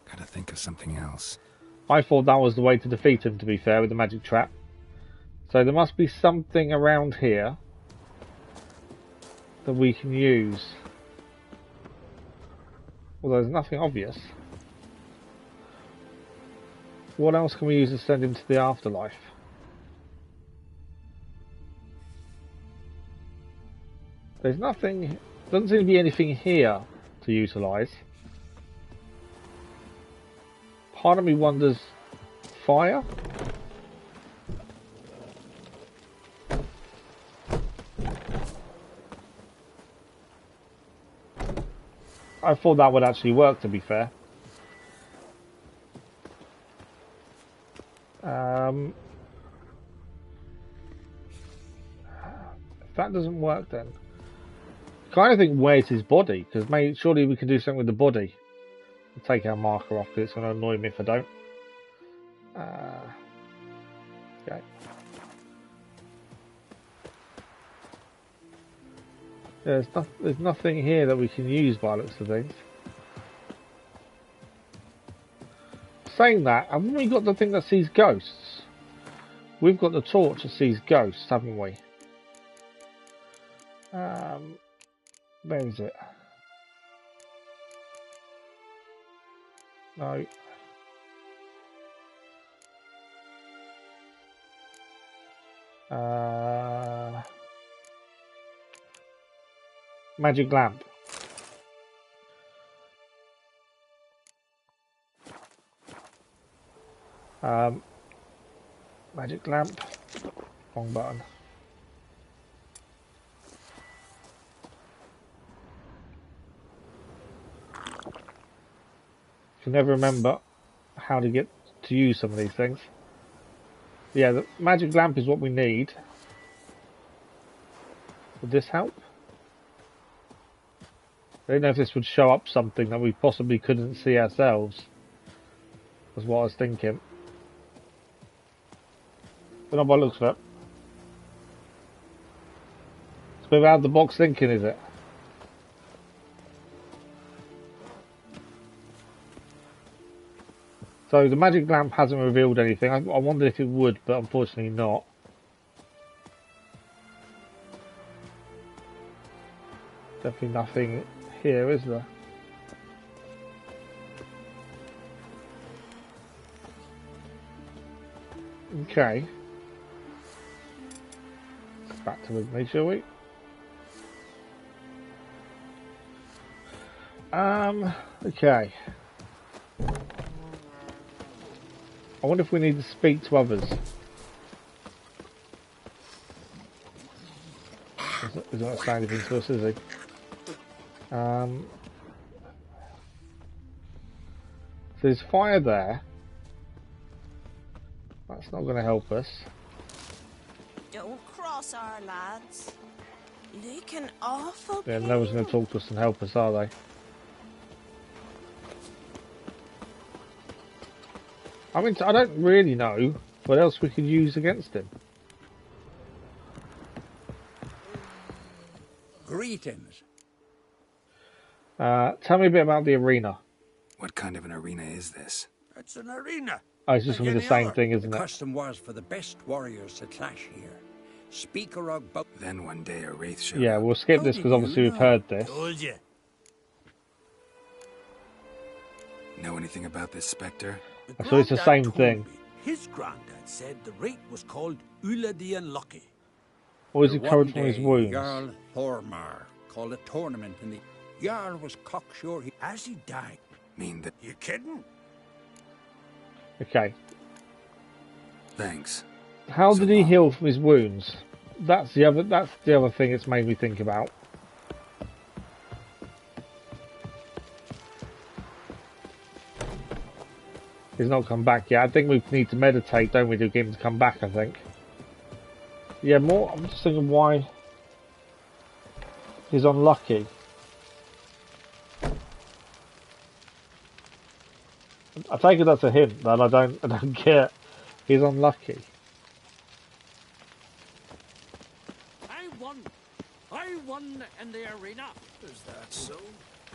Gotta think of something else. I thought that was the way to defeat him, to be fair, with the magic trap. So there must be something around here that we can use. Well, there's nothing obvious. What else can we use to send him to the afterlife? There's nothing, doesn't seem to be anything here to utilise. Part of me wonders, fire? I thought that would actually work, to be fair. If that doesn't work then. I kind of think where's his body, because surely we can do something with the body. I'll take our marker off because it's going to annoy me if I don't. Okay. There's nothing here that we can use by the looks of things. Saying that, haven't we got the thing that sees ghosts? We've got the torch that sees ghosts, haven't we? Where is it? No. Magic lamp. Magic lamp. Wrong button. Can never remember how to get to use some of these things. Yeah, the magic lamp is what we need. Would this help? I don't know if this would show up something that we possibly couldn't see ourselves. That's what I was thinking. But not by the looks of it. It's a bit out of the box thinking, is it? So the magic lamp hasn't revealed anything. I wondered if it would, but unfortunately not. Definitely nothing here, is there? Okay. Back to with me, shall we? Okay. I wonder if we need to speak to others. He's not saying anything to us, is he? So there's fire there. That's not going to help us. Don't cross our lads. Looking awful. Yeah, no one's going to talk to us and help us, are they? I mean, I don't really know what else we could use against him. Greetings. Tell me a bit about the arena. What kind of an arena is this? It's an arena. Oh, it's just going to be the same thing, isn't it? The custom was for the best warriors to clash here. Speaker of both. Then one day a wraith showed Yeah, up. we'll skip this because obviously we've heard this. Told you. Know anything about this spectre? So it's the same thing. His granddad said the Wraith was called Ulla the Unlucky. Or is he covered from his wounds? Jarl Udalryk called a tournament in the... Jarl was cocksure as he died. Mean that... You kidding? Okay. Thanks. How did he heal from his wounds? That's the other thing it's made me think about. He's not come back yet. I think we need to meditate, don't we, to get him to come back, I think. Yeah, more. I'm just thinking why he's unlucky. I take it that's a hint that I don't get. He's unlucky. I won in the arena. Is that so?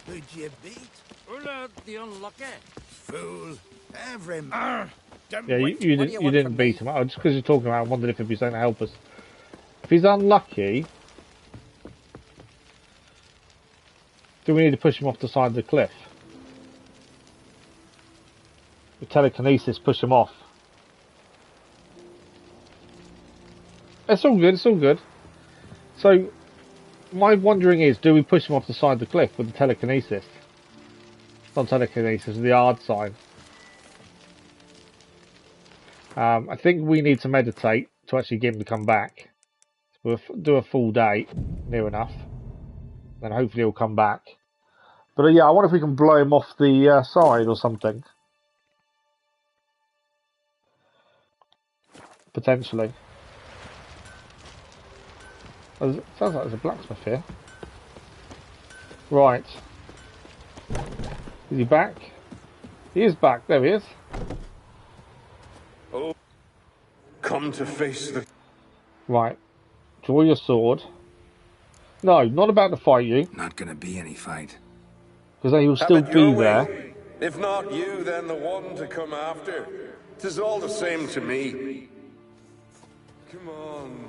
Who'd you beat? Ulla the Unlucky. Fool. Every man. Yeah, you didn't beat him. Just because you're talking about, I wondered if he's going to help us. If he's unlucky, do we need to push him off the side of the cliff? With telekinesis, push him off. It's all good, it's all good. So, my wondering is, do we push him off the side of the cliff with the telekinesis? Not telekinesis, the hard side. I think we need to meditate to actually get him to come back. We'll do a full day, near enough. Then hopefully he'll come back. But yeah, I wonder if we can blow him off the side or something. Potentially. Sounds like there's a blacksmith here. Right. Is he back? He is back. There he is. Oh, come to face the... Right. Draw your sword. No, not about to fight you. Not gonna be any fight. Because he will still be there. If not you, then the one to come after. 'Tis all the same to me. Come on.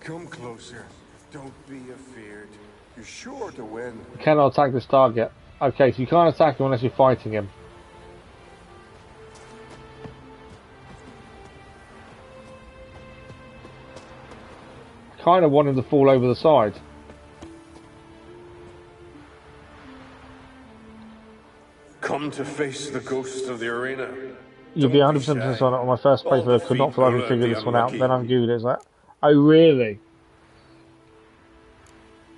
Come closer. Don't be afeard. You're sure to win. You cannot attack this target. Okay, so you can't attack him unless you're fighting him. I kind of want him to fall over the side. Come to face the ghost of the arena. You'll be 100% on it on my first playthrough. I could not feel I could figure this one out. Then I'm good. Is that? Oh, really?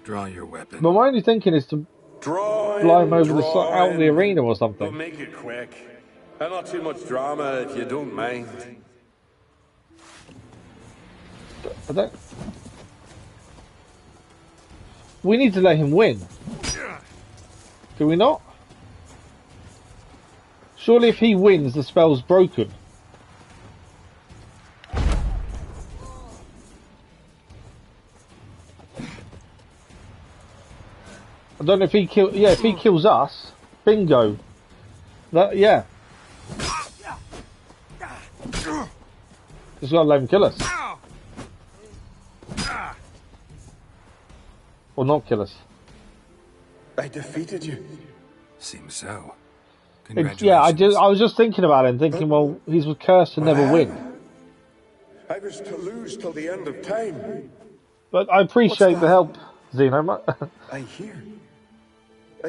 Draw your weapon. But my only thinking is to blow him over the side, out of the arena or something. We'll make it quick. And not too much drama if you don't mind. I don't... We need to let him win. Do we not? Surely if he wins, the spell's broken. I don't know if he kills... Yeah, if he kills us, bingo. That, yeah. Just gotta let him kill us. Or not kill us. I defeated you. Seems so. Yeah, I was just thinking about it and thinking, well, he's cursed to never win. I was to lose till the end of time. But I appreciate the help, Zeno. I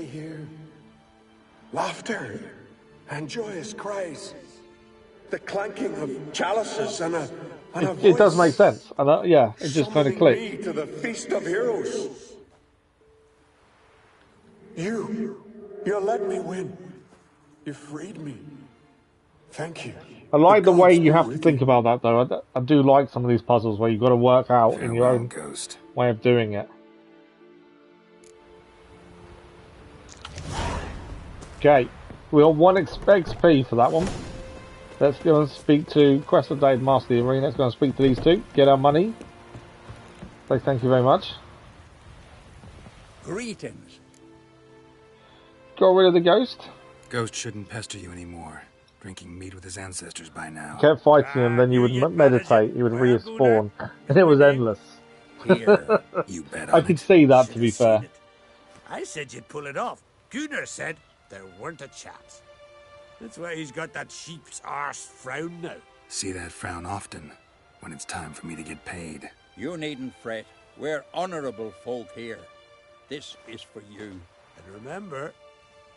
hear laughter and joyous cries, the clanking of chalices and a voice. It does make sense. And yeah, it just kind of clicked. Me to the feast of heroes. You let me win. You freed me. Thank you. I like the way you have to think about that, though. I do like some of these puzzles where you've got to work out in your own way of doing it. Okay, we got 1 XP for that one. Let's go and speak to Quest Update Master of the Arena. Let's go and speak to these two. Get our money. Say thank you very much. Greetings. Got rid of the ghost. Ghost shouldn't pester you anymore. Drinking meat with his ancestors by now. Kept fighting him, then you would meditate, he would respawn, and it was endless. Here, you bet I could see that, to be fair. I said you'd pull it off. Gunnar said there weren't a chance. That's why he's got that sheep's arse frown now. See that frown often, when it's time for me to get paid. You needn't fret. We're honorable folk here. This is for you. And remember,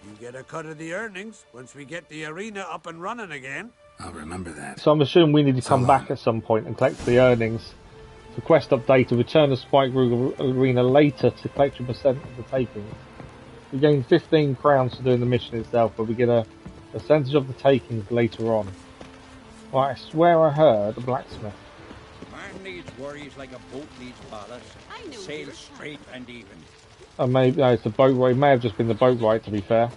you get a cut of the earnings once we get the arena up and running again. I'll remember that. So I'm assuming we need to come back at some point and collect the earnings. For quest update, to return to Spike Rug Arena later to collect your % of the takings. We gain 15 crowns for doing the mission itself, but we get a percentage of the takings later on. Right, I swear I heard a blacksmith. Man needs worries like a boat needs ballast. Sail straight and even. Oh, maybe no, it's the boat ride. It may have just been the boat ride, to be fair.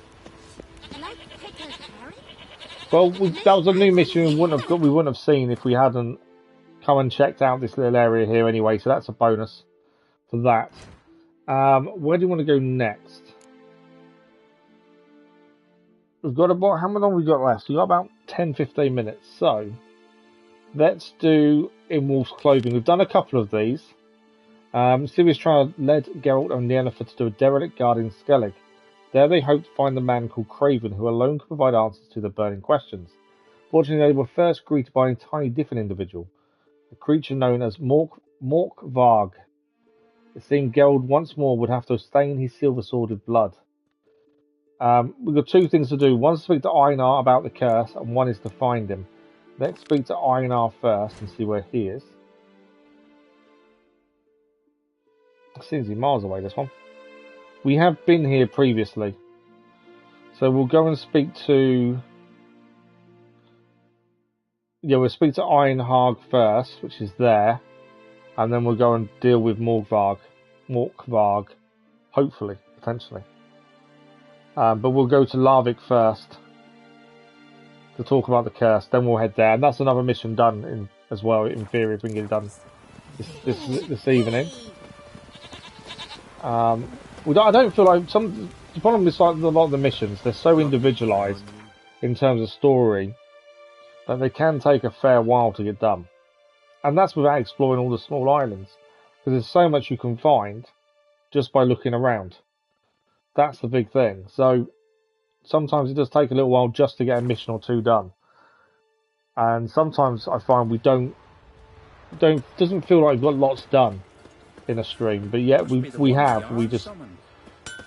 Well, that was a new mission we wouldn't have seen if we hadn't come and checked out this little area here anyway. So that's a bonus for that. Where do you want to go next? We've got about, how long we got left? We've got about 10-15 minutes. So let's do In Wolf's Clothing. We've done a couple of these. Cerys trying to lead Geralt and Yennefer to do a derelict guard in Skellig. There they hope to find the man called Craven, who alone can provide answers to the burning questions. Fortunately, they were first greeted by an entirely different individual, a creature known as Mork Varg. It seemed Geralt once more would have to stain his silver sword with blood. We've got 2 things to do. One is to speak to Einar about the curse, and one is to find him. Let's speak to Einar first and see where he is. Seems he's miles away, this one. We have been here previously. So we'll go and speak to... Yeah, we'll speak to Ironhag first, which is there. And then we'll go and deal with Morkvarg. Hopefully, potentially. But we'll go to Larvik first to talk about the curse. Then we'll head there. And that's another mission done as well, in theory, if we can get it done this evening. I don't feel like the problem is like a lot of the missions, they're so individualised in terms of story that they can take a fair while to get done. And that's without exploring all the small islands, because there's so much you can find just by looking around. That's the big thing. So sometimes it does take a little while just to get a mission or 2 done. And sometimes I find we doesn't feel like we've got lots done in a stream, but yet we just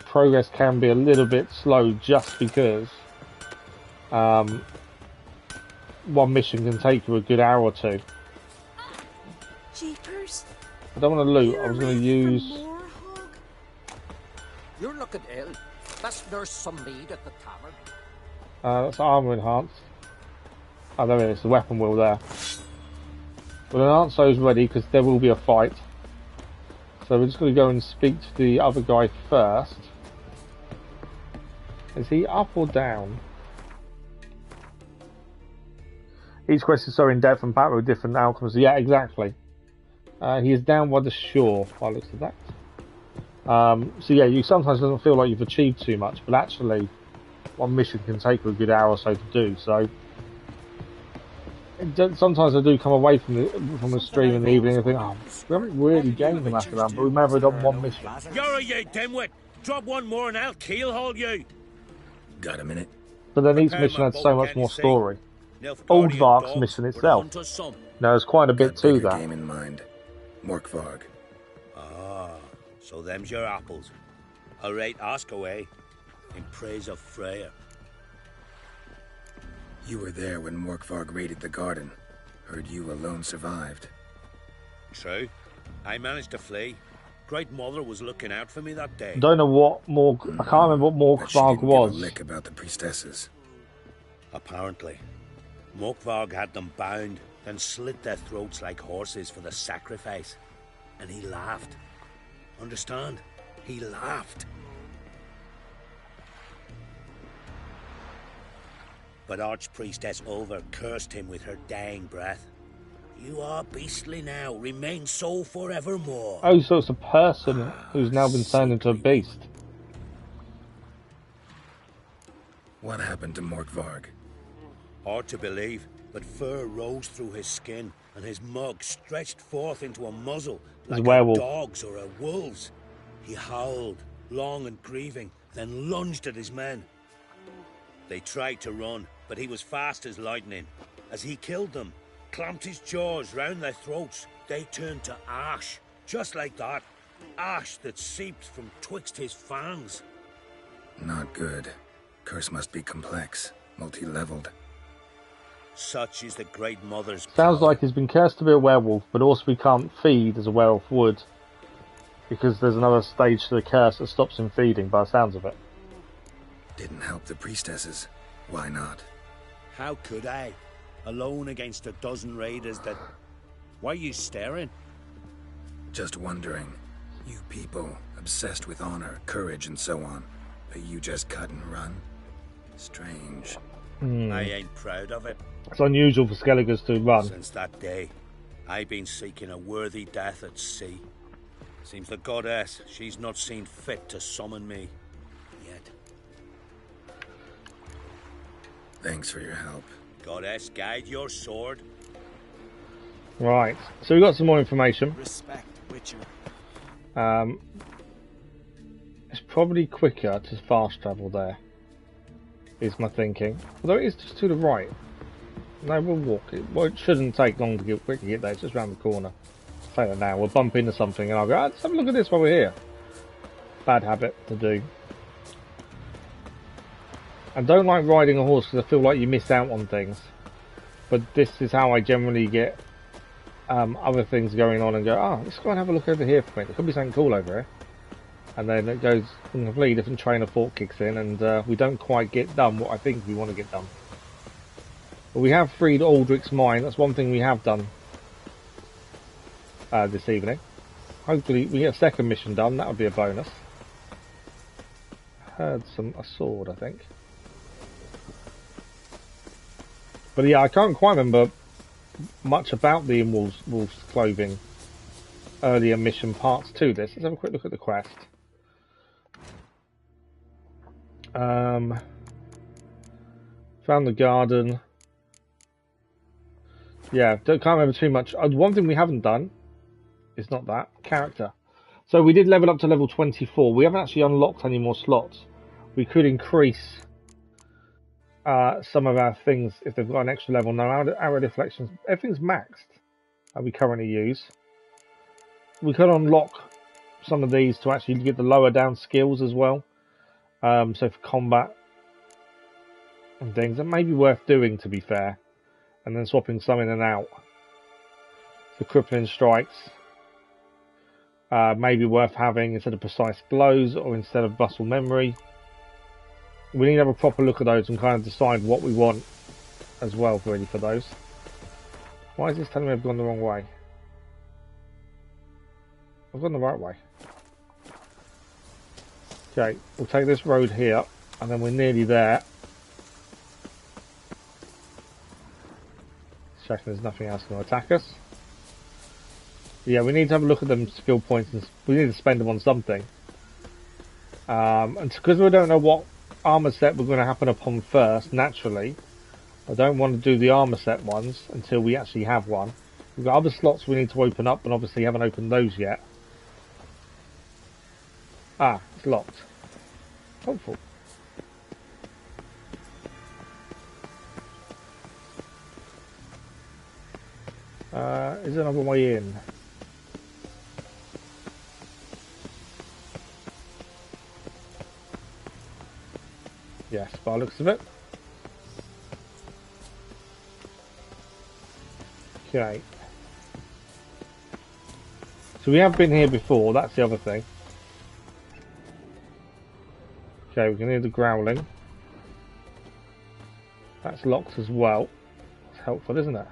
progress can be a little bit slow just because one mission can take you a good hour or 2. Jeepers. I don't want to loot. I was going to use. You're looking ill. There's some mead at the tavern. That's armor enhanced. Oh, there it is. The weapon wheel there. We'll enhance those ready because there will be a fight. So we're just going to go and speak to the other guy first. Is he up or down? Each quest is so in-depth and packed with different outcomes. Yeah, exactly. He is down by the shore, by the looks of that. So yeah, you sometimes doesn't feel like you've achieved too much, but actually one mission can take you a good hour or so to do. So sometimes I do come away from the stream in the evening and think, oh, we haven't really gained the master round, but we may have done one mission. You're a ye dimwit! Drop one more and I'll keelhaul you. Got a minute? But then each mission had so much more story. Udalryk's mission itself. Now there's quite a bit to that. Game in mind. Morkvarg. Ah, so them's your apples. All right, ask away. In praise of Freya. You were there when Morkvarg raided the garden. Heard you alone survived. True. I managed to flee. Great Mother was looking out for me that day. Don't know what I can't remember what Morkvarg was. Give a lick about the priestesses. Apparently. Morkvarg had them bound, then slit their throats like horses for the sacrifice. And he laughed. Understand? He laughed. But Archpriestess Ulver cursed him with her dying breath. You are beastly now, remain so forevermore. Oh, so it's a person who's now been turned into a beast. What happened to Morkvarg? Hard to believe, but fur rose through his skin, and his mug stretched forth into a muzzle like a dog's or a wolf's. He howled, long and grieving, then lunged at his men. They tried to run, but he was fast as lightning. As he killed them, clamped his jaws round their throats, they turned to ash, just like that. Ash that seeped from twixt his fangs. Not good. Curse must be complex, multi-leveled. Such is the Great Mother's power. Sounds like he's been cursed to be a werewolf, but also he can't feed as a werewolf would. Because there's another stage to the curse that stops him feeding, by the sounds of it. Didn't help the priestesses. Why not? How could I? Alone against a dozen raiders that... Why are you staring? Just wondering. You people, obsessed with honor, courage, and so on. But you just cut and run? Strange. I ain't proud of it. It's unusual for Skelligers to run. Since that day, I've been seeking a worthy death at sea. Seems the goddess, she's not seen fit to summon me. Yet. Thanks for your help. Goddess, guide your sword. Right, so we got some more information. Respect, Witcher. It's probably quicker to fast travel there, is my thinking. Although it is just to the right. No, we'll walk it. Well, it shouldn't take long to get quickly get there. It's just round the corner. Say that now. We'll bump into something and I'll go, let's have a look at this while we're here. Bad habit to do. I don't like riding a horse because I feel like you miss out on things. But this is how I generally get other things going on and go, let's go and have a look over here for a minute. There could be something cool over here. And then it goes, a completely different train of thought kicks in and we don't quite get done what I think we want to get done. But we have freed Udalryk's mind. That's one thing we have done this evening. Hopefully we get a second mission done. That would be a bonus. Heard a sword, I think. But yeah, I can't quite remember much about the Wolf's Clothing earlier mission parts to this. Let's have a quick look at the quest. Found the garden. Yeah, can't remember too much. One thing we haven't done is not that character. So we did level up to level 24. We haven't actually unlocked any more slots. We could increase some of our things if they've got an extra level. Now, our deflections, everything's maxed that we currently use. We could unlock some of these to actually get the lower down skills as well. So for combat and things, that may be worth doing, to be fair. And then swapping some in and out. The crippling strikes may be worth having instead of precise blows or instead of muscle memory. We need to have a proper look at those and kind of decide what we want as well, really, for those. Why is this telling me I've gone the wrong way? I've gone the right way. Okay, we'll take this road here, and then we're nearly there. Checking there's nothing else going to attack us. Yeah, we need to have a look at them skill points, and we need to spend them on something. And because we don't know what armor set we're going to happen upon first, naturally, I don't want to do the armor set ones until we actually have one. We've got other slots we need to open up, and obviously haven't opened those yet. Ah, it's locked. Helpful. Is there another way in? Yes, by the looks of it. Okay. So we have been here before, that's the other thing. Okay, we can hear the growling. That's locked as well. It's helpful, isn't it?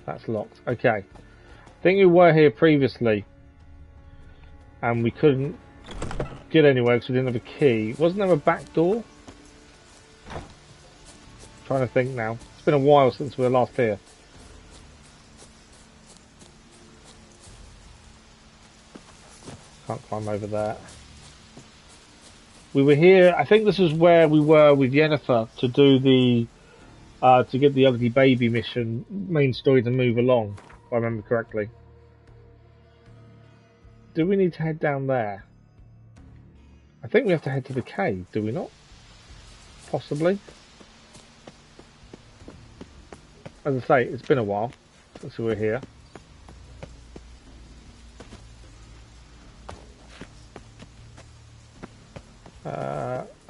That's locked. Okay. I think we were here previously. And we couldn't get anywhere because we didn't have a key. Wasn't there a back door? Trying to think now. It's been a while since we were last here. Can't climb over there. We were here, I think this is where we were with Yennefer to do the to get the ugly baby mission main story to move along, if I remember correctly. Do we need to head down there? I think we have to head to the cave, do we not? Possibly. As I say, it's been a while since we were here.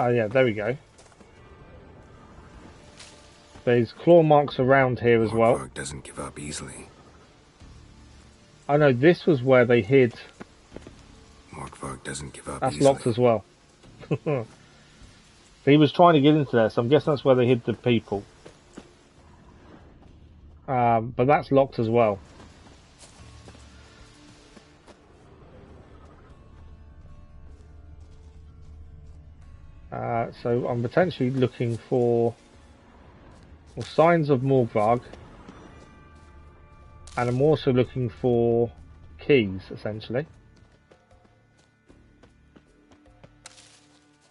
Oh yeah, there we go. There's claw marks around here as well. Doesn't give up easily. I know this was where they hid. Morkvarg doesn't give up That's easily. locked as well. He was trying to get into there, so I'm guessing that's where they hid the people. But that's locked as well. So I'm potentially looking for signs of Morkvarg, and I'm also looking for keys, essentially.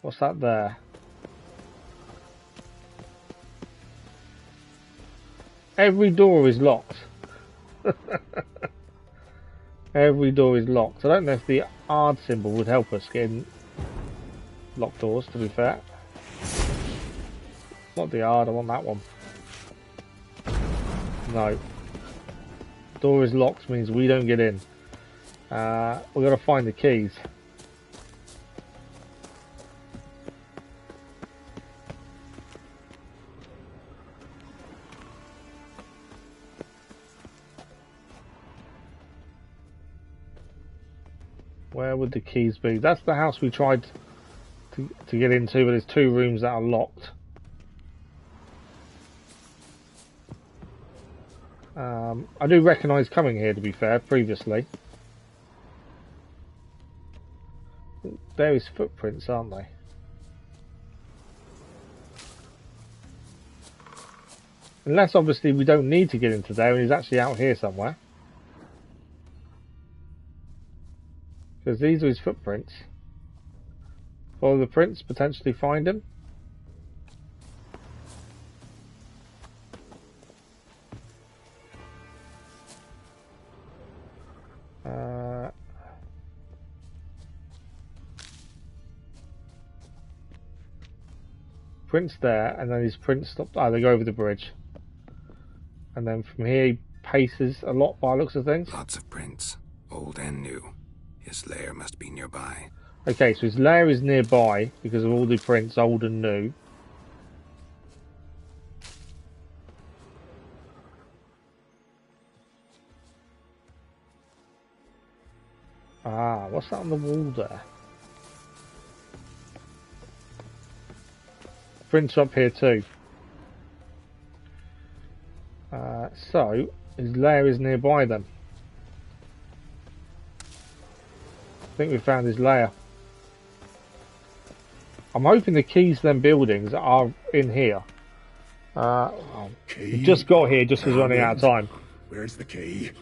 What's that there? Every door is locked. Every door is locked. I don't know if the Ard symbol would help us get in locked doors, to be fair. Not the Ard, I want that one. No. Door is locked means we don't get in. We've got to find the keys. Where would the keys be? That's the house we tried to get into, but there's two rooms that are locked. I do recognise coming here, to be fair, previously. There is footprints, aren't they? Unless, obviously, we don't need to get into there and he's actually out here somewhere. Because these are his footprints. Follow the prints, potentially find him. Prints there, and then his prints stop. Ah, they go over the bridge. And then from here he paces a lot by looks of things. Lots of prints, old and new. His lair must be nearby. Okay, so his lair is nearby because of all the prints, old and new. Ah, what's that on the wall there? Prints up here too. So, his lair is nearby then. I think we found his lair. I'm hoping the keys to them buildings are in here. We just got here just as running out of time. Where's the key?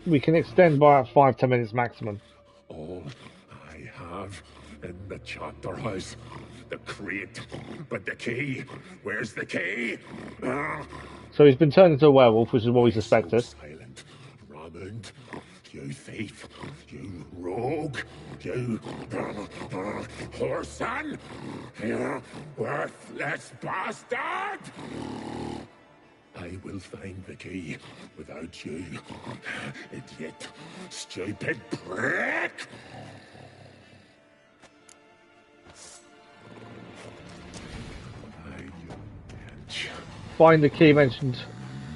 We can extend by about 5-10 minutes maximum. All I have in the chapter house. The Craite, but the key. Where's the key? So he's been turned into a werewolf, which is what we suspected. So silent, Ramond, you thief, you rogue. You whoreson! You worthless bastard! I will find the key without you, idiot, stupid prick! Find the key mentioned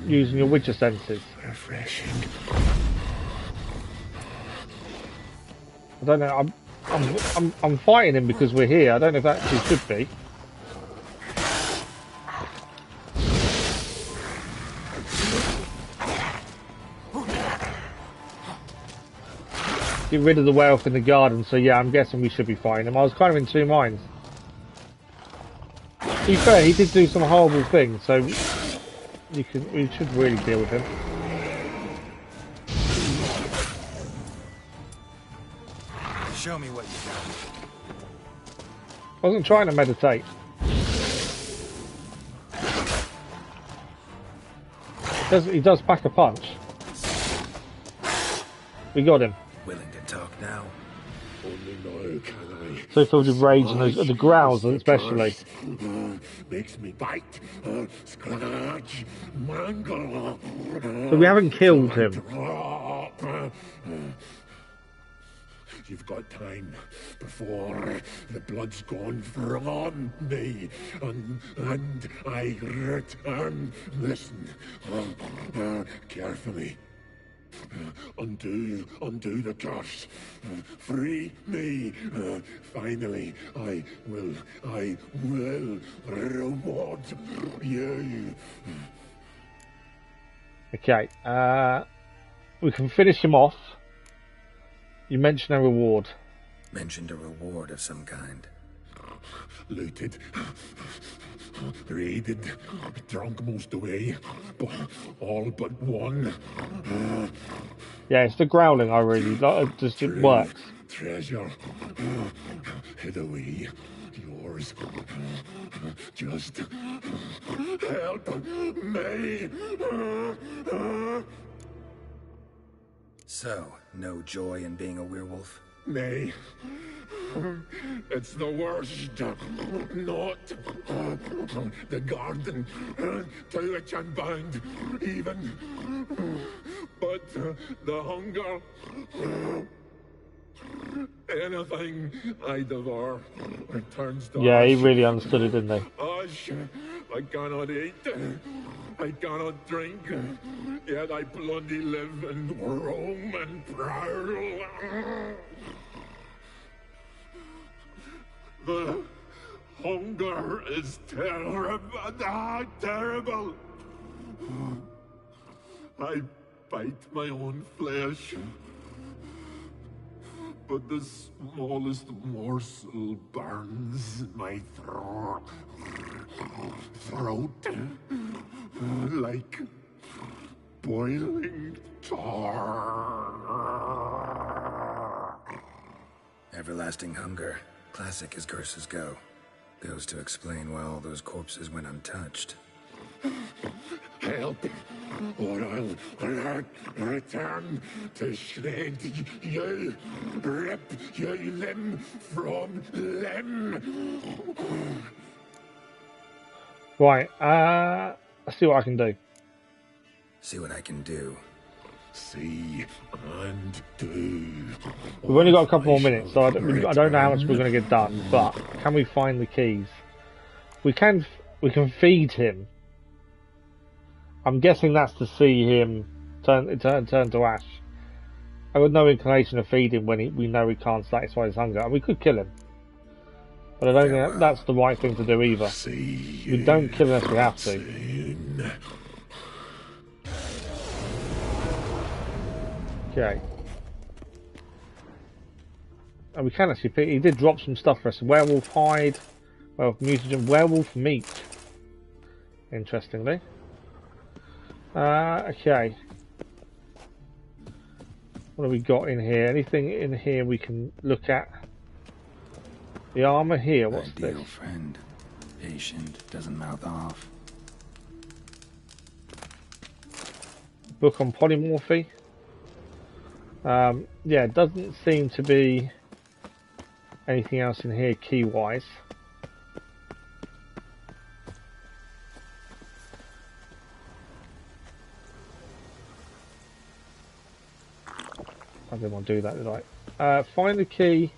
using your Witcher senses. Refreshing. I don't know. I'm fighting him because we're here. I don't know if that actually should be. Get rid of the wealth in the garden. So yeah, I'm guessing we should be fighting him. I was kind of in two minds. To be fair, he did do some horrible things, so we should really deal with him. Show me what you got. I wasn't trying to meditate. He does pack a punch. We got him. Willing to talk now? Only now can I. So filled with rage and the growls especially. Makes me bite, scratch, mangle. So we haven't killed him. You've got time before the blood's gone from me, and I return. Listen, carefully. Undo the curse. Free me. Finally, I will reward you. Okay, we can finish him off. You mentioned a reward. Mentioned a reward of some kind. Looted, raided, drunk most away, but all but one. Yeah, it's the growling I really like. It works. Treasure, hid away. Yours. Just help me. So, no joy in being a werewolf? Nay. It's the worst. Not the garden to which I'm bound, even. But the hunger. Anything I devour returns to Yeah, he ash. really understood it, didn't he? Ash, I cannot eat, I cannot drink, yet I bloody live and roam and prowl. The hunger is terrible. I bite my own flesh. But the smallest morsel burns in my throat like boiling tar. Everlasting hunger, classic as curses go. Goes to explain why all those corpses went untouched. Help, or I'll return to shred you, rip you limb from limb. Right, let's see what I can do. See what I can do. See and do. We've only got a couple more minutes, so I don't know how much we're going to get done, but can we find the keys? We can feed him. I'm guessing that's to see him turn to ash. I got no inclination of feeding when we know he can't satisfy his hunger. And we could kill him, but I don't think that's the right thing to do either. We don't kill unless we have to. Okay. And we can actually pick. He did drop some stuff for us: werewolf hide, werewolf mutagen, werewolf meat. Interestingly. Okay. What have we got in here? Anything in here we can look at? The armor here. What's this? Ideal friend, patient, doesn't mouth off. Book on polymorphy. Yeah, it doesn't seem to be anything else in here key-wise. I didn't want to do that, did I? Find the key.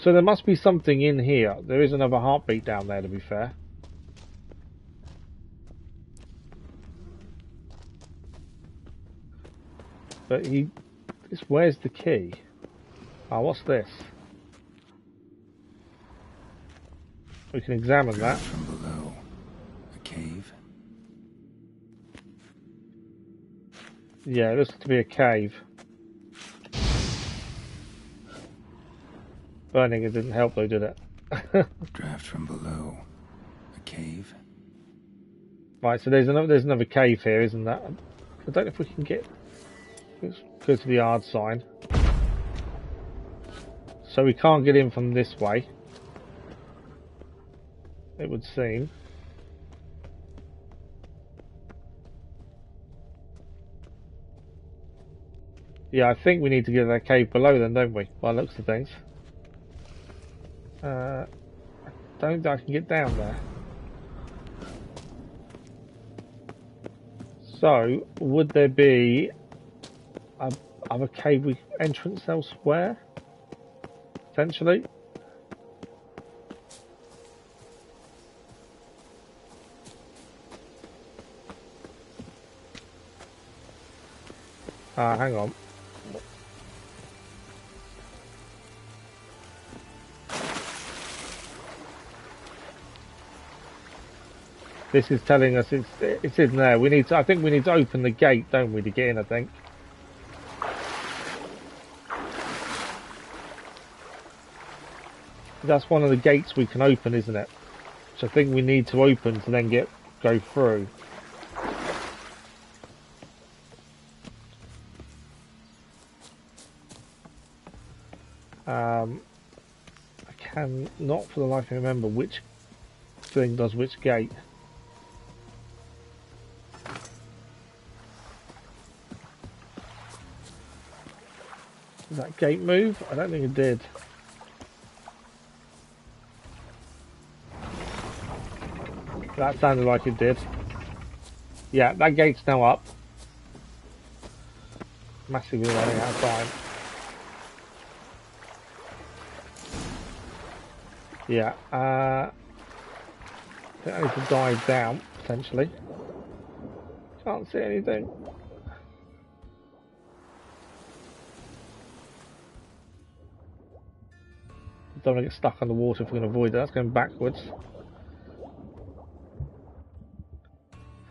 So there must be something in here. There is another heartbeat down there, to be fair. But where's the key? Oh, what's this? We can examine that. From below, a cave. Yeah, it looks to be a cave. Burning it didn't help though, did it? Draft from below, a cave. Right, so there's another cave here, isn't there? I don't know if we can get. Let's go to the yard sign. So we can't get in from this way, it would seem. Yeah, I think we need to get to that cave below then, don't we? By the looks of things. I don't think I can get down there. So, would there be other cave entrance elsewhere? Potentially? Hang on. This is telling us it's in there. I think we need to open the gate, don't we, to get in, I think. That's one of the gates we can open, isn't it? Which I think we need to open to then go through. I can not for the life of me remember which thing does which gate. Did that gate move? I don't think it did. That sounded like it did. Yeah, that gate's now up. Massively running out of time. Yeah, I think I need to dive down, potentially. Can't see anything. Don't want to get stuck on the water if we're going to avoid that. That's going backwards.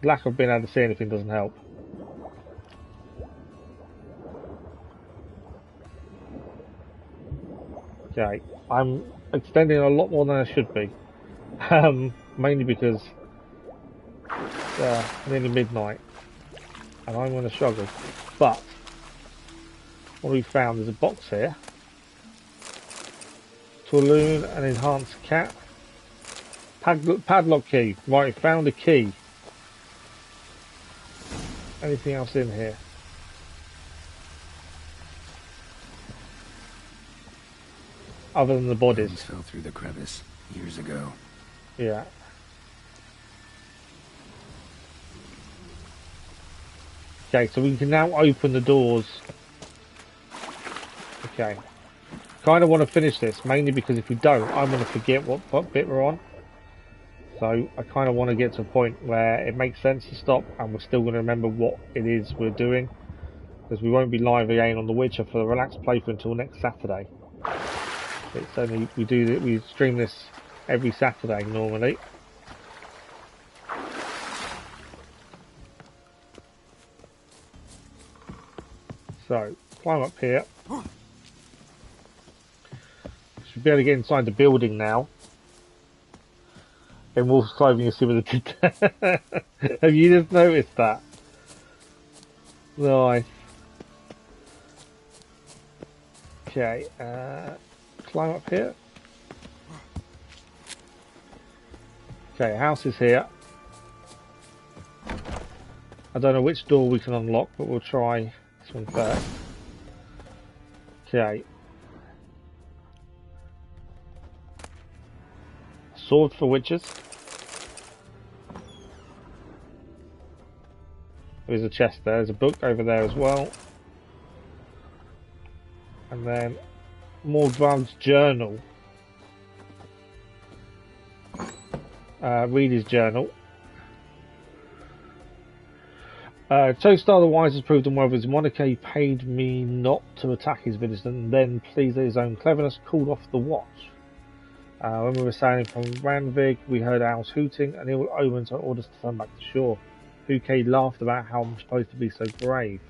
The lack of being able to see anything doesn't help. Okay, I'm extending a lot more than I should be. Mainly because it's nearly midnight and I'm going to struggle. But what we found is a box here. Balloon and enhanced cat. Padlock key. Right, found a key. Anything else in here? Other than the bodies. Things fell through the crevice years ago. Yeah. Okay, so we can now open the doors. Okay. Kind of want to finish this, mainly because if we don't, I'm going to forget what bit we're on. So I kind of want to get to a point where it makes sense to stop and we're still going to remember what it is we're doing. Because we won't be live again on The Witcher for the relaxed playthrough until next Saturday. It's only, we stream this every Saturday normally. So, climb up here. Should be able to get inside the building now. In wolf's clothing, you see what they did there. Have you just noticed that? Nice. Okay, climb up here. Okay, house is here. I don't know which door we can unlock, but we'll try this one first. Okay. sword for witches. There's a chest there. There's a book over there as well. And then Mordvald's journal. Read his journal. Tostar the Wise has proved unworthy as monarch. He paid me not to attack his village, and then, pleased at his own cleverness, called off the watch. When we were sailing from Randvig, we heard owls hooting, and ill omens ordered us to turn back to shore. Hukay laughed about how I'm supposed to be so brave.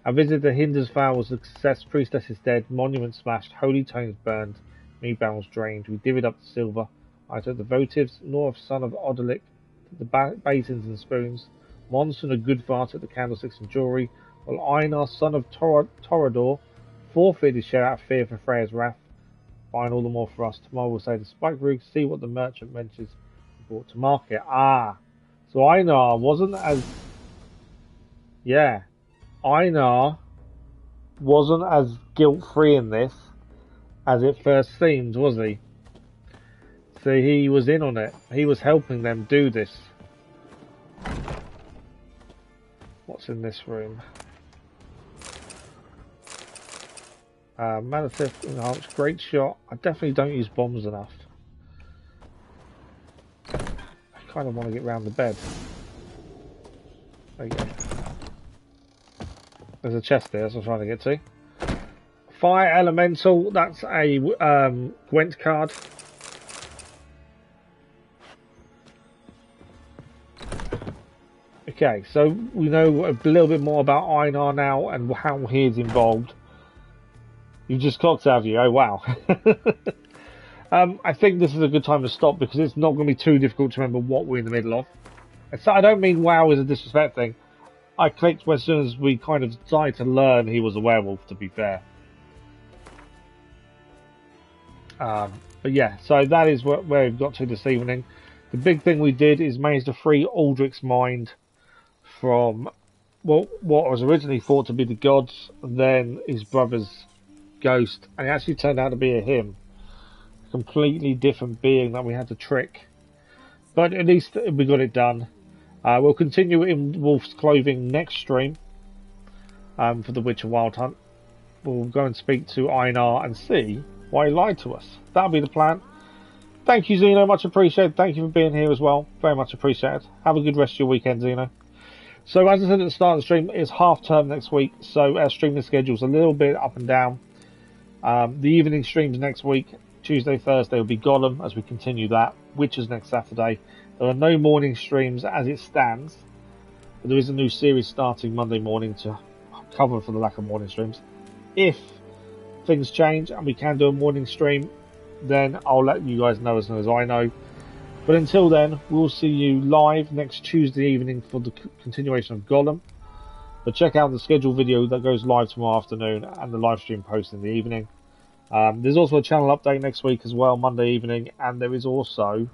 Our visit to Hindersvale was a success. Priestess is dead, monuments smashed, holy tones burned, mead barrels drained. We divvied up the silver. I took the votives, North, son of Udalryk, the basins and spoons. Monson, a good fart at the candlesticks and jewellery, while Einar, son of Torador, forfeited his share out of fear for Freya's wrath. Fine, all the more for us. Tomorrow we'll say to Spike Rook, see what the merchant ventures brought to market. Ah, so Einar wasn't as... Yeah, Einar wasn't as guilt-free in this as it first seemed, was he? So he was in on it. He was helping them do this. What's in this room? Manifest enhanced, great shot. I definitely don't use bombs enough. I kind of want to get round the bed. There you go. There's a chest there, that's what I'm trying to get to. Fire Elemental, that's a Gwent card. Okay, so we know a little bit more about Einar now and how he is involved. You just clocked out of you, oh wow. I think this is a good time to stop because it's not going to be too difficult to remember what we're in the middle of. So I don't mean wow is a disrespect thing. I clicked as soon as we kind of started to learn he was a werewolf, to be fair. But yeah, so that is where we've got to this evening. The big thing we did is manage to free Aldric's mind from what was originally thought to be the gods, then his brother's ghost, and it actually turned out to be a him. A completely different being that we had to trick. But at least we got it done. We'll continue in Wolf's Clothing next stream for the Witcher Wild Hunt. We'll go and speak to Einar and see why he lied to us. That'll be the plan. Thank you, Zeno. Much appreciated. Thank you for being here as well. Very much appreciated. Have a good rest of your weekend, Zeno. So, as I said at the start of the stream, it's half term next week, so our streaming schedule's a little bit up and down. The evening streams next week, Tuesday, Thursday, will be Gotham as we continue that. Witcher's next Saturday. There are no morning streams as it stands, but there is a new series starting Monday morning to cover for the lack of morning streams. If things change and we can do a morning stream, then I'll let you guys know as soon as I know. But until then, we'll see you live next Tuesday evening for the continuation of Gollum. But check out the scheduled video that goes live tomorrow afternoon and the live stream post in the evening. There's also a channel update next week as well, Monday evening, and there is also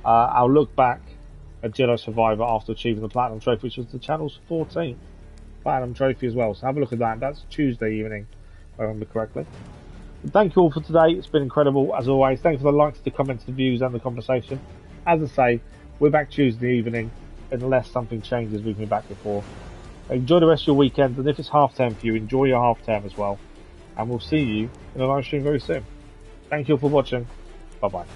our look back at Jedi Survivor after achieving the Platinum Trophy, which was the channel's 14th Platinum Trophy as well. So have a look at that. That's Tuesday evening, if I remember correctly. Thank you all for today. It's been incredible as always. Thanks for the likes, the comments, the views and the conversation. As I say, we're back Tuesday evening unless something changes. We've been back before. Enjoy the rest of your weekend, and if it's half term for you, enjoy your half term as well. And we'll see you in a live stream very soon. Thank you all for watching. Bye bye.